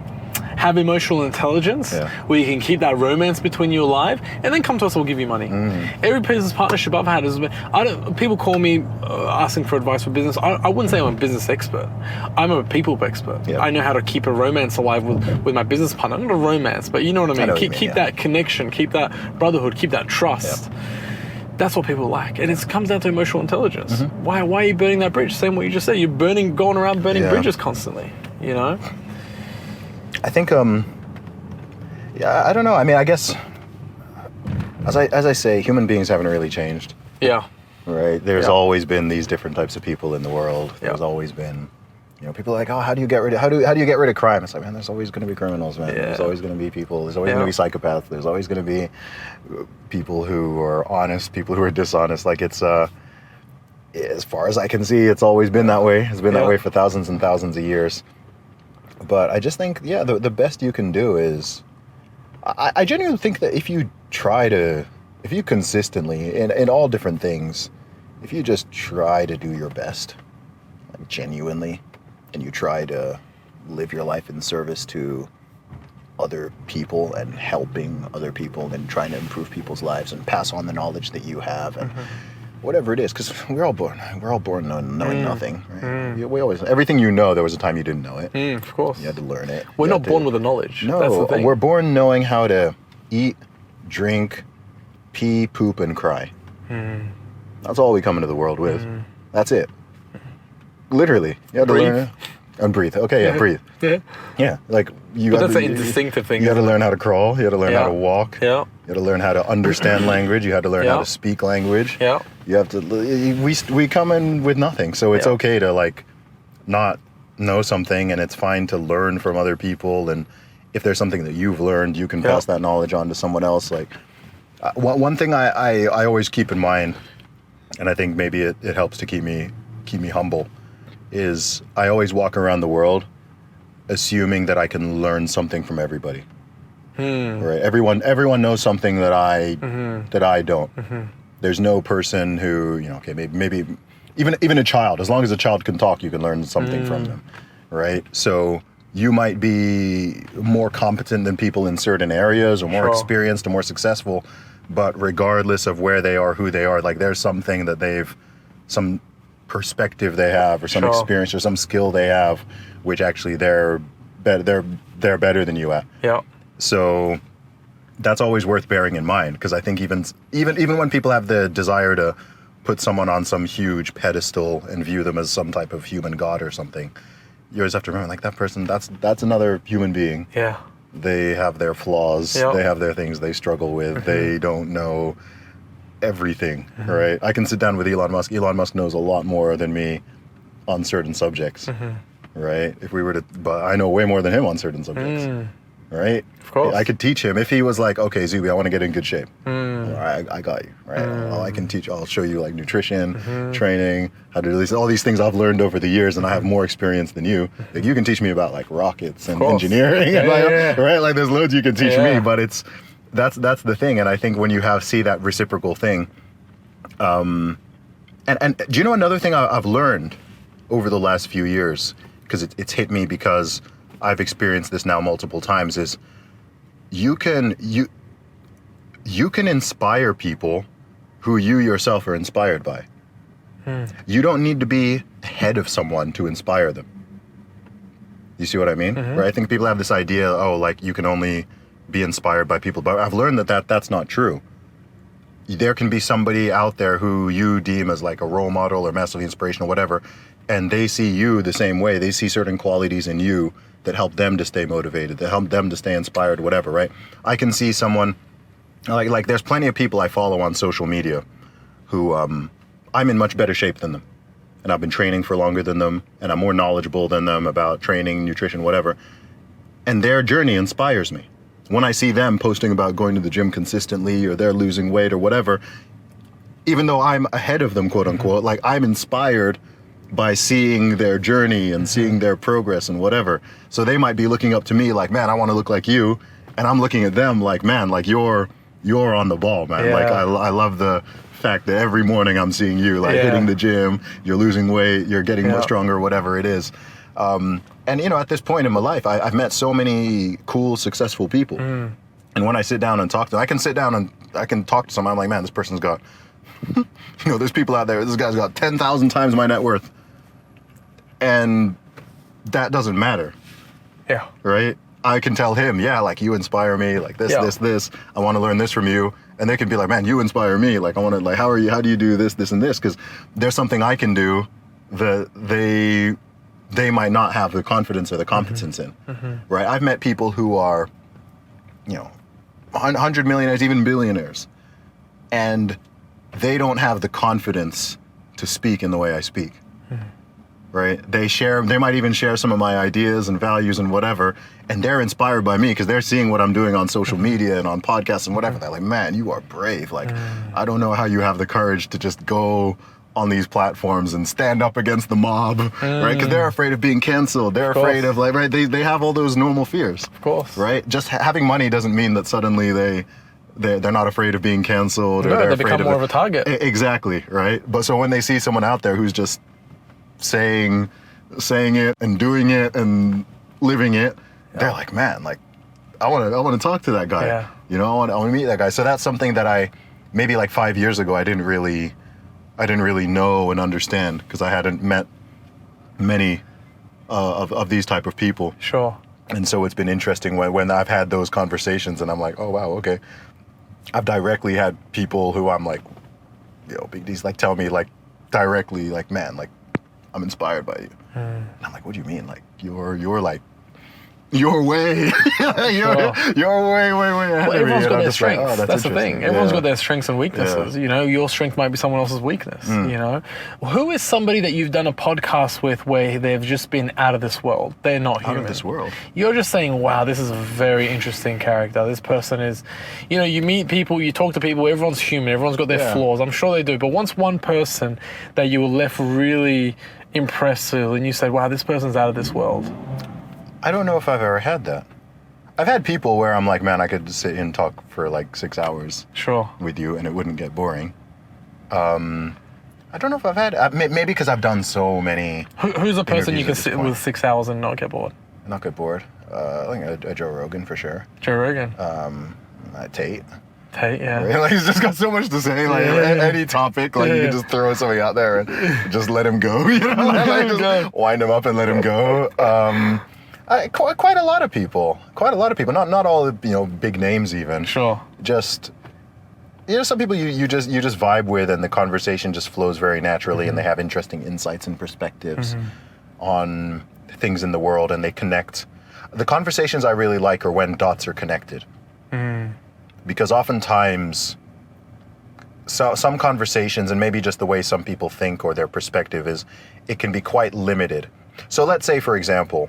Have emotional intelligence, where you can keep that romance between you alive, and then come to us, we'll give you money. Every business partnership I've had has been, people call me asking for advice for business. I wouldn't say I'm a business expert. I'm a people expert. I know how to keep a romance alive with my business partner. I'm not a romance, but you know what I mean. Keep that connection, keep that brotherhood, keep that trust. That's what people lack, and it comes down to emotional intelligence. Why are you burning that bridge? Same what you just said. You're going around burning bridges constantly. You know.
I think, I don't know. I mean, I guess, as I say, human beings haven't really changed.
Yeah.
Right? There's always been these different types of people in the world. There's always been, people are like, oh, how do you get rid of crime? It's like, man, there's always going to be criminals, man. There's always going to be people. There's always going to be psychopaths. There's always going to be people who are honest, people who are dishonest. Like, it's, as far as I can see, it's always been that way. It's been that way for thousands and thousands of years. But I just think, the best you can do is, I genuinely think that if you consistently, in all different things, if you just try to do your best, like genuinely, and you try to live your life in service to other people and helping other people and trying to improve people's lives and pass on the knowledge that you have and whatever it is, because we're all born knowing nothing. Right? We always, everything there was a time you didn't know it.
Of course.
You had to learn it.
We're not born with the knowledge.
No,
that's the thing.
We're born knowing how to eat, drink, pee, poop, and cry. That's all we come into the world with. That's it. Literally. You had to learn it. And breathe. Okay, yeah, breathe. Yeah, like you.
But that's an instinctive thing.
You had to learn how to crawl. You had to learn how to walk.
Yeah.
You had to learn how to understand language. You had to learn how to speak language.
Yeah.
You have to. We come in with nothing, so it's okay to like not know something, and it's fine to learn from other people. And if there's something that you've learned, you can pass that knowledge on to someone else. Like one thing I always keep in mind, and I think maybe it helps to keep me humble, is I always walk around the world assuming that I can learn something from everybody. Right? Everyone knows something that I don't. There's no person who, okay, maybe even a child, as long as a child can talk, you can learn something from them. Right? So you might be more competent than people in certain areas, or more experienced or more successful, but regardless of where they are, who they are, like there's something that some perspective they have, or some experience, or some skill they have, which actually they're better than you at.
Yeah.
So that's always worth bearing in mind, because I think even when people have the desire to put someone on some huge pedestal and view them as some type of human god or something, you always have to remember, like, that person, that's another human being.
Yeah.
They have their flaws. They have their things they struggle with. They don't know everything, right? I can sit down with Elon Musk. Elon Musk knows a lot more than me on certain subjects, right? But I know way more than him on certain subjects, right?
Of course.
I could teach him if he was like, okay, Zuby, I want to get in good shape. All right, I got you, right? I'll show you like nutrition, training, how to do all these things I've learned over the years, and I have more experience than you. Like, you can teach me about like rockets and engineering, right? Like, there's loads you can teach me, but that's the thing. And I think when you see that reciprocal thing, and do you know another thing I've learned over the last few years, because it's hit me because I've experienced this now multiple times, is you can inspire people who you yourself are inspired by. You don't need to be ahead of someone to inspire them. You see what I mean? Right? I think people have this idea, like you can only be inspired by people, but I've learned that's not true. There can be somebody out there who you deem as like a role model or massively inspirational, whatever, and they see you the same way. They see certain qualities in you that help them to stay motivated, that help them to stay inspired, whatever, right? I can see someone, like there's plenty of people I follow on social media who I'm in much better shape than them. And I've been training for longer than them, and I'm more knowledgeable than them about training, nutrition, whatever. And their journey inspires me. When I see them posting about going to the gym consistently, or they're losing weight or whatever, even though I'm ahead of them, quote unquote, like I'm inspired by seeing their journey and seeing their progress and whatever. So they might be looking up to me like, man, I want to look like you. And I'm looking at them like, man, like you're on the ball, man.
Yeah.
Like I love the fact that every morning I'm seeing you like hitting the gym, you're losing weight, you're getting more stronger, whatever it is. And at this point in my life, I've met so many cool, successful people. And when I sit down and talk to them, I can sit down and I can talk to someone. I'm like, man, this person's got, there's people out there, this guy's got 10,000 times my net worth. And that doesn't matter.
Yeah.
Right? I can tell him, like you inspire me, like this, this. I want to learn this from you. And they can be like, man, you inspire me. Like, I want to, like, how do you do this, and this? Because there's something I can do that they might not have the confidence or the competence in, right? I've met people who are, 100 millionaires, even billionaires, and they don't have the confidence to speak in the way I speak, right? They might even share some of my ideas and values and whatever, and they're inspired by me because they're seeing what I'm doing on social media and on podcasts and whatever. They're like, man, you are brave. Like, I don't know how you have the courage to just go on these platforms and stand up against the mob, right? Because they're afraid of being canceled. They're afraid of like, right? They have all those normal fears,
Of course.
right? Just having money doesn't mean that suddenly they're not afraid of being canceled.
No,
or they're
they
afraid
become more of a target.
Exactly, right? But so when they see someone out there who's just saying it and doing it and living it, they're like, man, like I want to talk to that guy.
Yeah.
I want to meet that guy. So that's something that maybe like 5 years ago I didn't really know and understand because I hadn't met many of these type of people.
Sure.
And so it's been interesting when I've had those conversations and I'm like, oh wow, okay. I've directly had people who I'm like, big D's like tell me like directly like, man, like I'm inspired by you. And I'm like, what do you mean? Like you're like your way. you're way ahead
Well,
of me.
everyone's
And
got
I'm
their
just like,
strengths.
oh,
that's the thing.
interesting.
Everyone's
Yeah.
got their strengths and weaknesses. Your strength might be someone else's weakness. Who is somebody that you've done a podcast with where they've just been out of this world? They're not human.
Out of this world.
You're just saying, wow, this is a very interesting character. This person is, you meet people, you talk to people, everyone's human, everyone's got their flaws. I'm sure they do. But once one person that you were left really impressed with and you said, wow, this person's out of this world.
I don't know if I've ever had that. I've had people where I'm like, man, I could sit and talk for like 6 hours
Sure.
with you and it wouldn't get boring. I don't know if I've had, maybe because I've done so many.
Who's a person you
interviews
can
at this
sit
point.
with 6 hours and not get bored?
Not get bored. I think a Joe Rogan for sure.
Joe Rogan.
Tate.
Tate, yeah.
Right? Like, he's just got so much to say. Like any topic, like you can just throw something out there and just let him go. Like, just wind him up and let him go. Quite a lot of people. Not all big names even.
Sure.
Just some people you just vibe with and the conversation just flows very naturally and they have interesting insights and perspectives on things in the world and they connect. The conversations I really like are when dots are connected. Because oftentimes some conversations and maybe just the way some people think or their perspective is it can be quite limited. So let's say for example,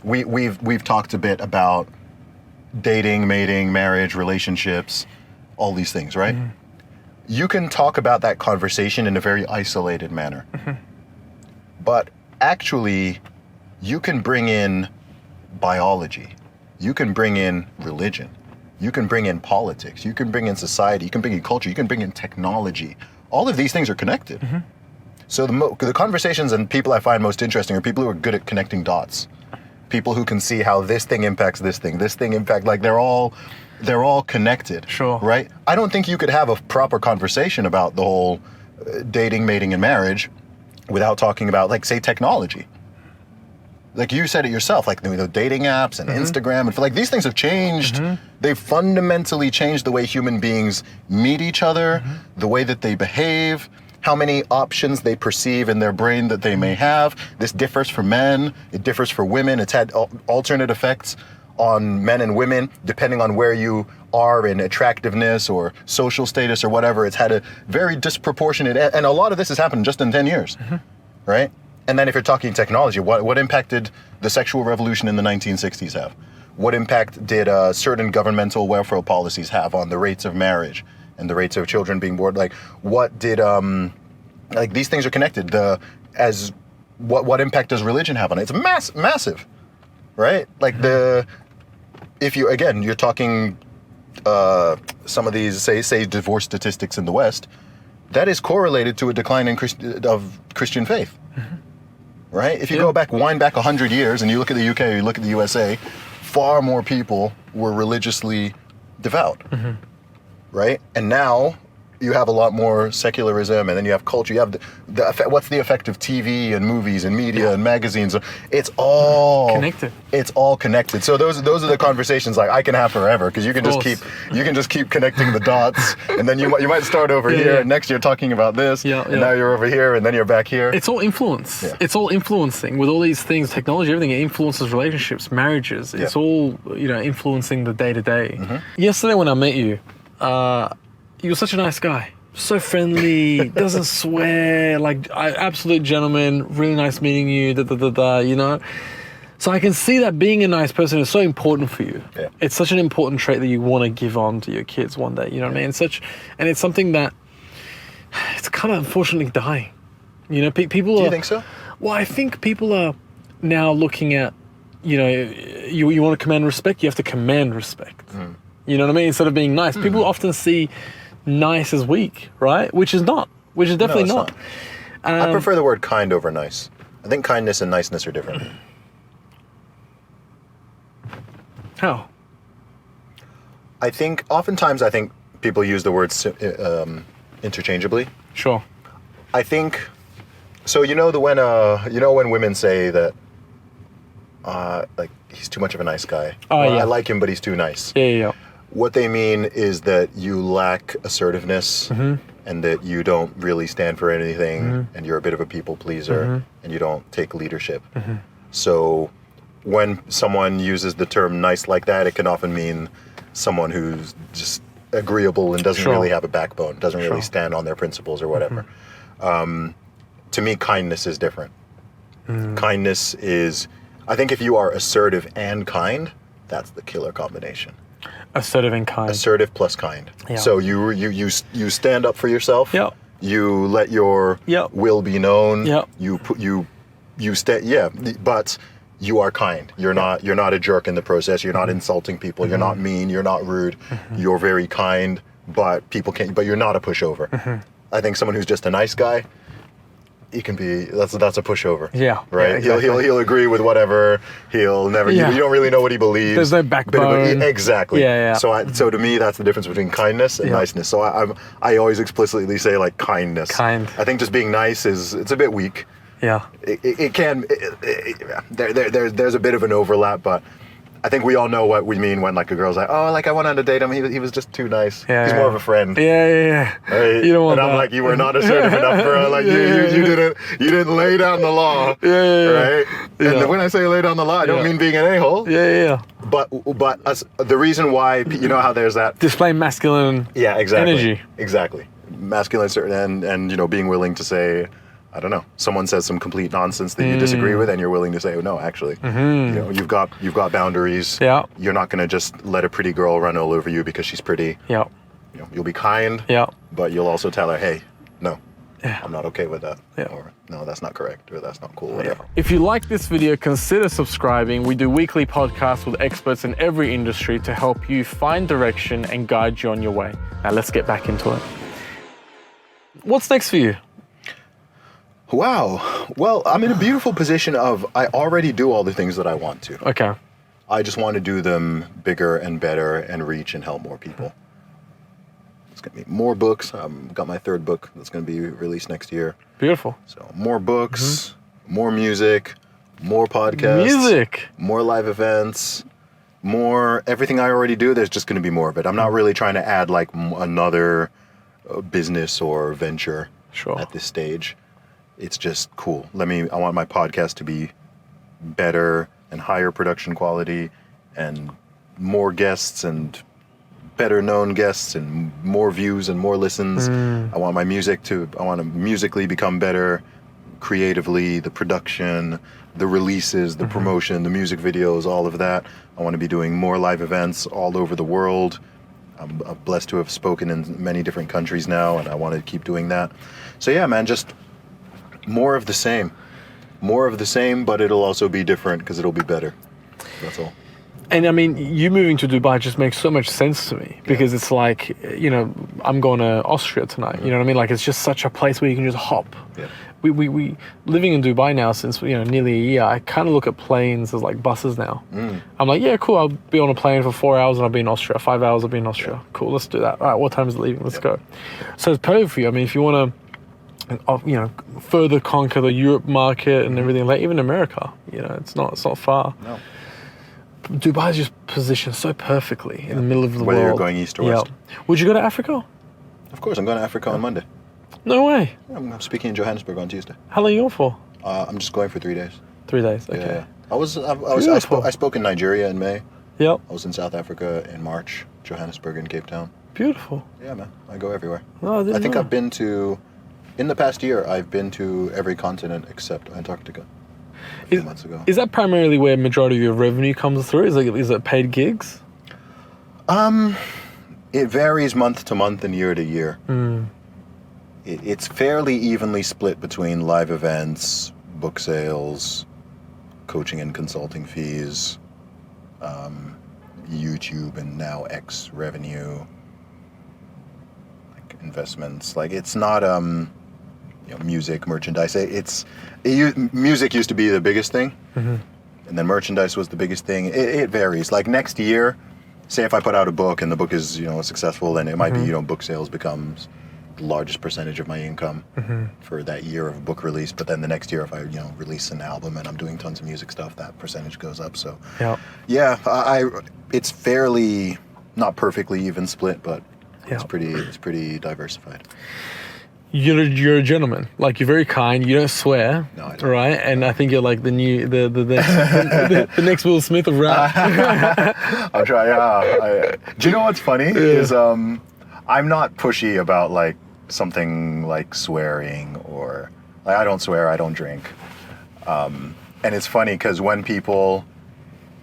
we've talked a bit about dating, mating, marriage, relationships, all these things, right? You can talk about that conversation in a very isolated manner. But actually, you can bring in biology. You can bring in religion. You can bring in politics. You can bring in society. You can bring in culture. You can bring in technology. All of these things are connected. So the conversations and people I find most interesting are people who are good at connecting dots. people who can see how this thing impacts this thing impact, like they're all connected.
Sure.
Right? I don't think you could have a proper conversation about the whole dating, mating, and marriage without talking about, like, say, technology. Like you said it yourself, like the dating apps and Instagram, and like these things have changed. They've fundamentally changed the way human beings meet each other, the way that they behave, how many options they perceive in their brain that they may have. This differs for men, it differs for women. It's had alternate effects on men and women, depending on where you are in attractiveness or social status or whatever. It's had a very disproportionate, and a lot of this has happened just in 10 years, right? And then if you're talking technology, what impact did the sexual revolution in the 1960s have? What impact did certain governmental welfare policies have on the rates of marriage and the rates of children being born? Like, what did, like, these things are connected. What impact does religion have on it? It's massive, right? Like if you, again, you're talking some of these, say divorce statistics in the West, that is correlated to a decline in of Christian faith. Right? If you wind back 100 years and you look at the UK or you look at the USA, far more people were religiously devout. Right? And now you have a lot more secularism, and then you have culture. You have what's the effect of TV and movies and media and magazines? It's all
connected.
It's all connected. So those are the conversations like I can have forever, because you can just keep connecting the dots, and then you might start over here, and next you're talking about this, and now you're over here, and then you're back here.
It's all influence. Yeah. It's all influencing with all these things, technology, everything. It influences relationships, marriages. It's all influencing the day to day. Yesterday when I met you. You're such a nice guy. So friendly, doesn't swear, like absolute gentleman, really nice meeting you, you know? So I can see that being a nice person is so important for you. Yeah. It's such an important trait that you want to give on to your kids one day, you know what I mean? And it's something that, it's kind of unfortunately dying. You know, people
Do you think so?
Well, I think people are now looking at, you want to command respect, you have to command respect. You know what I mean? Instead of being nice. People often see nice as weak, right? Which is definitely not.
I prefer the word kind over nice. I think kindness and niceness are different.
How?
Oftentimes I think people use the words interchangeably.
Sure.
I think, so when women say that, like, he's too much of a nice guy. I like him, but he's too nice.
Yeah.
What they mean is that you lack assertiveness, and that you don't really stand for anything, and you're a bit of a people pleaser, and you don't take leadership. So when someone uses the term nice like that, it can often mean someone who's just agreeable and doesn't really have a backbone, doesn't really stand on their principles or whatever. To me, kindness is different. Kindness is, I think if you are assertive and kind, that's the killer combination.
Assertive and kind. Assertive plus kind.
Yeah. So you stand up for yourself.
Yeah.
You let your will be known.
Yeah.
But you are kind. You're not a jerk in the process. You're not insulting people. You're not mean. You're not rude. You're very kind, but you're not a pushover. I think someone who's just a nice guy, he can be, that's a pushover.
Yeah.
Right?
Yeah, exactly.
He'll agree with whatever. He'll never, you don't really know what he believes.
There's no backbone.
Exactly.
Yeah.
So to me, that's the difference between kindness and niceness. So I always explicitly say, like, kindness.
Kind.
I think just being nice it's a bit weak.
Yeah.
There's a bit of an overlap, but I think we all know what we mean when, like, a girl's like, oh, like, I went on to date him. He was just too nice. Yeah, he's more of a friend.
Yeah.
Right?
You don't want
and I'm like, you were not assertive enough for her. Like, you didn't lay down the law. Right? And when I say lay down the law, I don't mean being an a-hole.
Yeah.
But the reason why, you know how there's that
display masculine energy.
Exactly. Masculine and being willing to say, I don't know, someone says some complete nonsense that you disagree with, and you're willing to say, oh, no, actually, you've got boundaries. Yeah. You're not going to just let a pretty girl run all over you because she's pretty. Yeah. You'll be kind. Yeah. But you'll also tell her, hey, no, I'm not okay with that. Yeah. Or no, that's not correct, or that's not cool, whatever.
If you like this video, consider subscribing. We do weekly podcasts with experts in every industry to help you find direction and guide you on your way. Now let's get back into it. What's next for you?
Wow. Well, I'm in a beautiful position of I already do all the things that I want to.
Okay.
I just want to do them bigger and better and reach and help more people. It's going to be more books. I've got my 3rd book that's going to be released next year.
Beautiful.
So more books, more music, more podcasts. More live events, more everything I already do. There's just going to be more of it. I'm not really trying to add like another business or venture at this stage. It's just cool. I want my podcast to be better and higher production quality and more guests and better known guests and more views and more listens. I want my music to musically become better, creatively, the production, the releases, the promotion, the music videos, all of that. I want to be doing more live events all over the world. I'm blessed to have spoken in many different countries now, and I want to keep doing that. So yeah, man, just more of the same. More of the same, but it'll also be different because it'll be better. That's all.
And I mean, you moving to Dubai just makes so much sense to me because it's like, you know, I'm going to Austria tonight. You know what I mean? Like, it's just such a place where you can just hop.
Yeah.
We living in Dubai now since, you know, nearly a year. I kind of look at planes as like buses now. I'm like, yeah, cool. I'll be on a plane for 4 hours and I'll be in Austria. 5 hours, I'll be in Austria. Yeah. Cool. Let's do that. All right. What time is it leaving? Let's go. So it's perfect for you. I mean, if you want to, you know, further conquer the Europe market and everything, like even America, you know, it's not far.
No.
Dubai is just positioned so perfectly in the middle of the world.
Whether you're going east or west.
Would you go to Africa?
Of course, I'm going to Africa on Monday.
No way.
I'm speaking in Johannesburg on Tuesday.
How long are you going for?
I'm just going for 3 days.
3 days. Okay.
Yeah. I spoke in Nigeria in May.
Yep.
I was in South Africa in March, Johannesburg and Cape Town.
Beautiful.
Yeah, man. I go everywhere.
Oh,
I think I've been to, in the past year, I've been to every continent except Antarctica. A few months ago. Is
that primarily where majority of your revenue comes through? Is it paid gigs?
It varies month to month and year to year. It's fairly evenly split between live events, book sales, coaching and consulting fees, YouTube and now X revenue, like investments. Like it's not you know, music, merchandise. Music used to be the biggest thing, and then merchandise was the biggest thing. It varies. Like next year, say if I put out a book and the book is, you know, successful, then it might be, you know, book sales becomes the largest percentage of my income for that year of book release. But then the next year, if I, you know, release an album and I'm doing tons of music stuff, that percentage goes up. So yeah, it's fairly not perfectly even split, but it's pretty diversified.
You're a gentleman. Like, you're very kind. You don't swear. No, I don't. Right? And I think you're like the next Will Smith of rap.
I'll try. Yeah. Do you know what's funny? Is I'm not pushy about like something like swearing or like I don't swear. I don't drink. And it's funny because when people,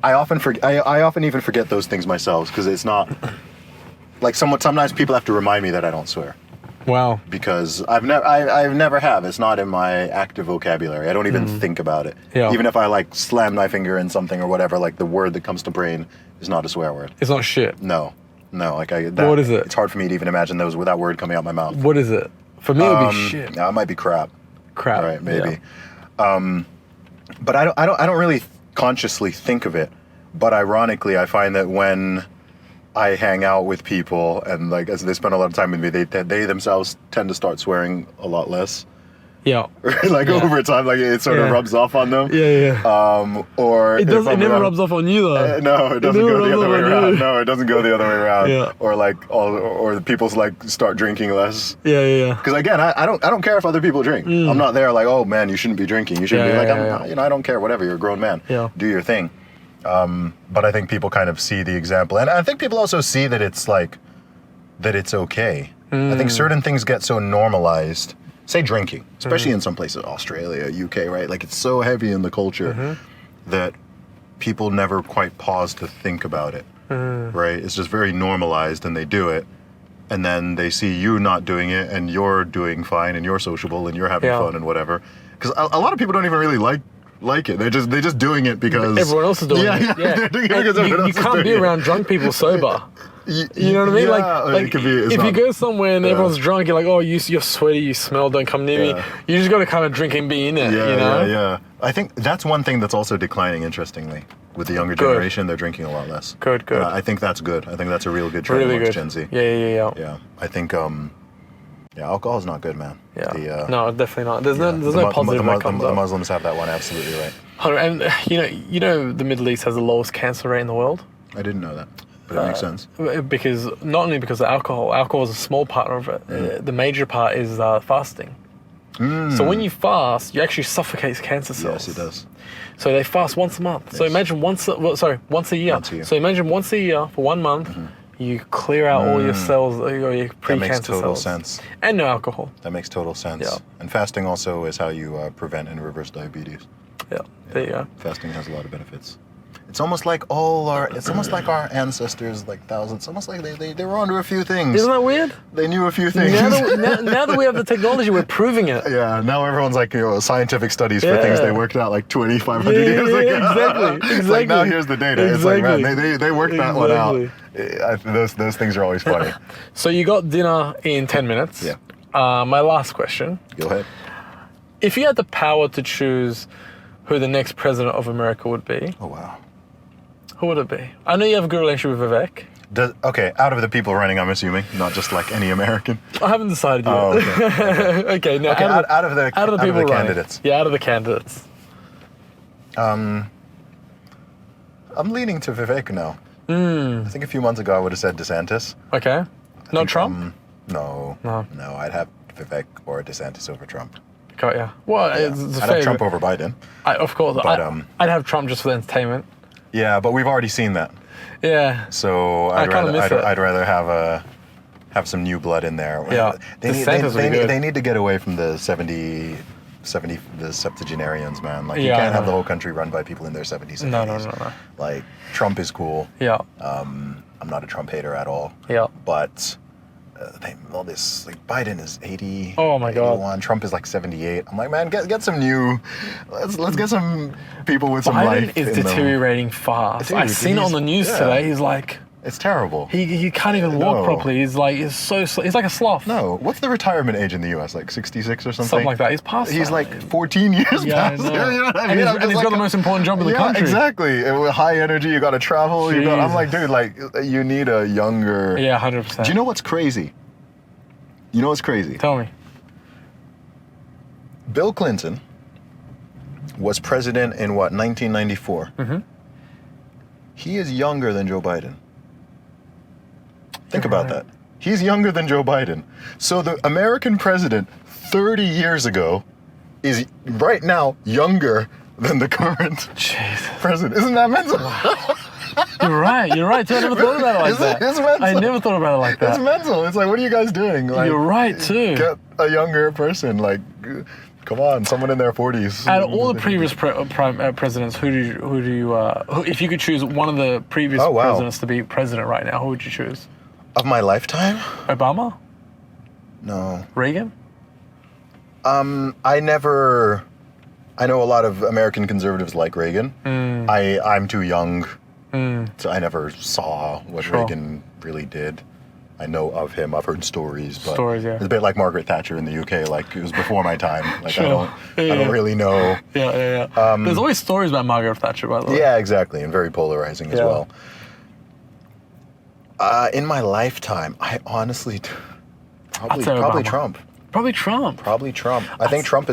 I often even forget those things myself because it's not like sometimes people have to remind me that I don't swear.
Wow.
Because I've never have. It's not in my active vocabulary. I don't even think about it. Yeah. Even if I like slam my finger in something or whatever, like the word that comes to brain is not a swear word.
It's not shit.
No. Like
what is it?
It's hard for me to even imagine that word coming out my mouth.
What is it? For me, it would be shit.
No, it might be crap.
Crap.
Right, maybe. Yeah. But I don't really consciously think of it. But ironically, I find that when I hang out with people and like as they spend a lot of time with me, they themselves tend to start swearing a lot less. Yeah. Over time, like it sort of rubs off on them.
Yeah.
Or
it never rubs off on you though.
No, it doesn't go the other way around. No, it doesn't go the other way around. Yeah. Or like or the people's like start drinking less.
Yeah.
Because again, I don't care if other people drink. I'm not there like, oh man, you shouldn't be drinking. You shouldn't be like, you know, I don't care. Whatever, you're a grown man. Yeah. Do your thing. But I think people kind of see the example. And I think people also see that it's like, that it's okay. I think certain things get so normalized, say drinking, especially in some places, Australia, UK, right? Like it's so heavy in the culture that people never quite pause to think about it, right? It's just very normalized and they do it. And then they see you not doing it and you're doing fine and you're sociable and you're having fun and whatever. Because a lot of people don't even really like it. They're just doing it because
everyone else is doing it. Yeah.
They're doing it because everyone else is doing it.
You can't be around drunk people sober. You know what I mean?
Yeah,
Like
it could be, it's
if you
not-
go somewhere and everyone's drunk, you're like, oh, you're sweaty, you smell, don't come near me.
Yeah.
You just got to kind of drink and be in it,
Yeah,
you know?
yeah. I think that's one thing that's also declining, interestingly. With the younger
Good.
generation, they're drinking a lot less.
Good.
I think that's good. I think that's a real good trend
Really
amongst
good.
Gen Z.
Yeah.
Yeah. I think, alcohol's not good, man.
Yeah. No, definitely not. There's no
The
positive that comes
the
up.
Muslims have that one absolutely right.
And you know, the Middle East has the lowest cancer rate in the world.
I didn't know that, but it makes sense.
Because not only because of alcohol is a small part of it. The major part is fasting. So when you fast, you actually suffocate cancer cells.
Yes, it does.
So they fast once a month. So imagine once a year.
Once a year.
So imagine once a year for 1 month, you clear out all your cells, or your
That
pre-cancer
makes total
cells.
sense.
And no alcohol.
That makes total sense.
Yeah.
And fasting also is how you prevent and reverse diabetes.
Yeah, there you go.
Fasting has a lot of benefits. It's almost like our ancestors, like thousands. It's almost like they were onto a few things.
Isn't that weird?
They knew a few things.
Now that we have the technology, we're proving it.
Yeah, now everyone's like, scientific studies for things they worked out like 2,500 years ago.
Exactly.
It's like, now here's the data. It's like, man, they worked that one out.
Exactly.
Those things are always funny.
So you got dinner in 10 minutes.
Yeah.
My last question.
Go ahead.
If you had the power to choose who the next president of America would be,
Oh, wow.
who would it be? I know you have a good relationship with Vivek.
Okay, out of the people running, I'm assuming, not just like any American.
I haven't decided yet.
Oh, okay.
Okay, now
Okay, out of the
people running.
candidates.
Yeah, out of the candidates.
I'm leaning to Vivek now. I think a few months ago I would have said DeSantis.
Okay. Not Trump?
No.
No.
No, I'd have Vivek or DeSantis over Trump.
Got ya. Well, it's
I'd
fair.
have Trump over Biden.
Of course.
But,
I'd have Trump just for the entertainment.
Yeah, but we've already seen that.
Yeah.
So
I kinda miss it.
I'd rather have some new blood in there.
Yeah.
They need to get away from the 70 the septuagenarians, man. Like, you
Yeah, I
can't have
know.
the whole country run by people in their 70s and
No.
80s. Like, Trump is cool.
Yeah.
I'm not a Trump hater at all.
Yeah.
But all this, like, Biden is 80.
Oh my God.
81, Trump is like 78. I'm like, man, get some new. Let's get some people with some
Biden
life.
is
in them.
deteriorating fast.
Dude,
I've seen it on the news
yeah.
today. He's like,
It's terrible.
he can't even walk
No.
properly. He's like, he's like a sloth.
No, what's the retirement age in the U.S.? Like 66 or something?
Something like that. He's past
He's
that.
like 14 years
Yeah, I
past.
know.
You know what I
And
mean?
he's- and he's got the most important job in the
yeah,
country.
exactly. And with high energy, you got to travel. I'm like,
Jesus.
dude, like, you need a younger.
Yeah, 100%.
Do you know what's crazy? You know what's crazy?
Tell me.
Bill Clinton was president in what, 1994? Mm-hmm. He is younger than Joe Biden. Think about that. He's younger than Joe Biden. So the American president 30 years ago is right now younger than the current president. Isn't that mental?
You're right. Too. I never thought about it like that.
It's mental.
I never thought about it like that.
It's mental. It's like, what are you guys doing? Like,
You're right too.
Get a younger person. Like, come on, someone in their 40s.
Out of all the previous presidents, who do you if you could choose one of the previous
Oh, wow.
presidents to be president right now, who would you choose?
Of my lifetime?
Obama?
No.
Reagan?
I know a lot of American conservatives like Reagan. I'm too young, so I never saw what
Sure.
Reagan really did. I know of him. I've heard stories, but
Stories, yeah.
it's a bit like Margaret Thatcher in the UK. Like, it was before my time. Like,
Sure.
I don't really know.
Yeah. There's always stories about Margaret Thatcher, by the way.
Yeah, exactly, and very polarizing as
Yeah.
well. In my lifetime, I honestly probably
say Obama.
Trump.
Probably Trump.
Probably Trump. I think Trump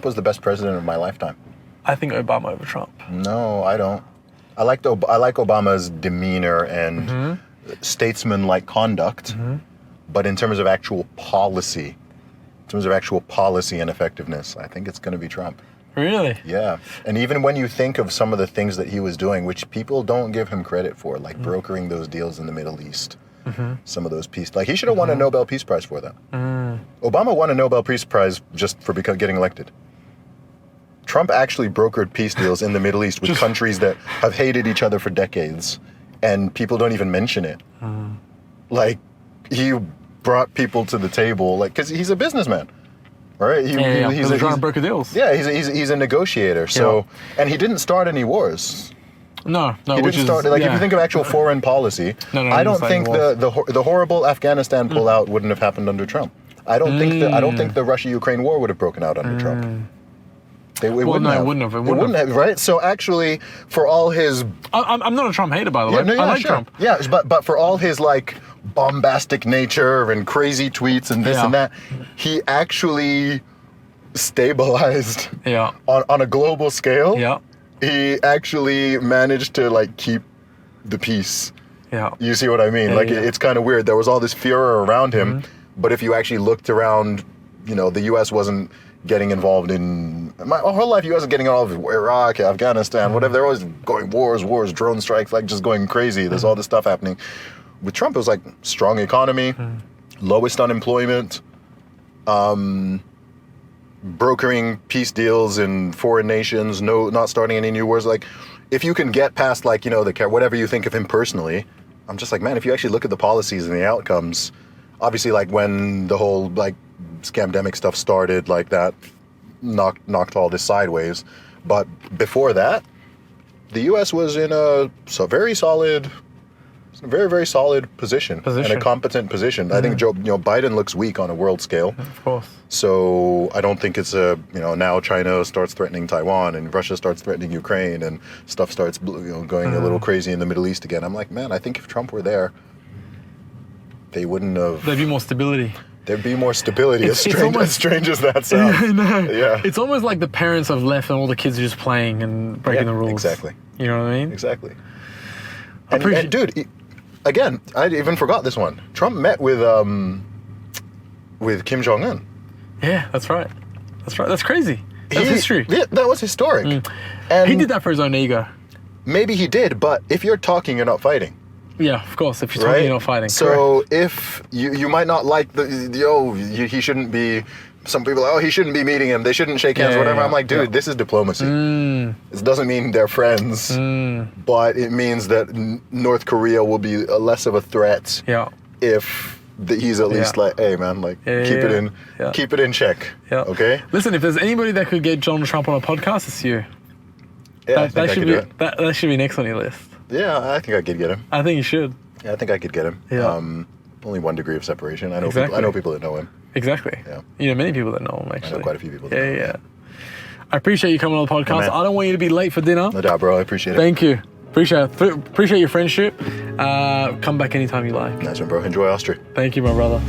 was the best president of my lifetime.
I think Obama over Trump.
No, I don't. I like Obama's demeanor and statesman-like conduct, but in terms of actual policy and effectiveness, I think it's going to be Trump.
Really?
Yeah, and even when you think of some of the things that he was doing, which people don't give him credit for, like brokering those deals in the Middle East, some of those peace, like, he should have won a Nobel Peace Prize for that. Obama won a Nobel Peace Prize just for getting elected. Trump actually brokered peace deals in the Middle East with countries that have hated each other for decades, and people don't even mention it. Like, he brought people to the table, like, because he's a businessman, right? He's
trying to broker deals.
Yeah, he's a negotiator. So, and he didn't start any wars.
No,
He
which
didn't
is
start like if
yeah.
you think of actual foreign policy.
No,
I don't
it's like
think
war.
the horrible Afghanistan pullout wouldn't have happened under Trump. I don't think the Russia-Ukraine war would have broken out under Trump. It wouldn't have.
It wouldn't have.
Right? So actually, for all his
I'm not a Trump hater, by the way. I like Trump.
Yeah, but for all his like bombastic nature and crazy tweets and this
Yeah.
and that, he actually stabilized
Yeah.
on a global scale.
Yeah.
He actually managed to like keep the peace.
Yeah.
You see what I mean?
Yeah,
Like
yeah.
it's kind of weird. There was all this furor around him, but if you actually looked around, you know, the U.S. wasn't getting involved in my whole life. U.S. was getting involved in Iraq, Afghanistan, whatever. They're always going wars, drone strikes, like just going crazy. There's all this stuff happening. With Trump, it was like strong economy, lowest unemployment, brokering peace deals in foreign nations, not starting any new wars. Like, if you can get past, like, you know, whatever you think of him personally, I'm just like, man, if you actually look at the policies and the outcomes, obviously, like, when the whole, like, scamdemic stuff started, like, that knocked all this sideways. But before that, the U.S. was in a very solid, very, very solid position. And a competent position. I think Biden looks weak on a world scale.
Of course.
So I don't think it's now China starts threatening Taiwan and Russia starts threatening Ukraine and stuff starts going a little crazy in the Middle East again. I'm like, man, I think if Trump were there, they wouldn't have.
There'd be more stability.
There'd be more stability. As strange as that sounds.
Yeah, I know.
Yeah.
It's almost like the parents have left and all the kids are just playing and breaking the rules.
Exactly.
You know what I mean?
Exactly. And dude, again, I even forgot this one. Trump met with Kim Jong-un.
Yeah, that's right. That's crazy. That's history.
Yeah, that was historic. And
He did that for his own ego.
Maybe he did, but if you're talking, you're not fighting.
Yeah, of course. If you're talking, you're not fighting.
So if you might not like he shouldn't be. Some people are, he shouldn't be meeting him. They shouldn't shake hands. Whatever. I'm like, dude, this is diplomacy. This doesn't mean they're friends, but it means that North Korea will be less of a threat.
Yeah.
If he's at least like, hey man, like keep it in check.
Yeah.
Okay.
Listen, if there's anybody that could get Donald Trump on a podcast, it's you.
Yeah,
that should be next on your list.
Yeah, I think I could get him.
I think you should.
Yeah, I think I could get him.
Yeah.
Only 1 degree of separation. I know.
Exactly.
I know people that know him.
Exactly.
Yeah.
You know many people that know him, actually.
I know quite a few people that know him.
Yeah. I appreciate you coming on the podcast.
man.
I don't want you to be late for dinner.
No doubt, bro. I appreciate it.
Thank you. Appreciate your friendship. Come back anytime you like.
Nice one, bro. Enjoy Austria.
Thank you, my brother.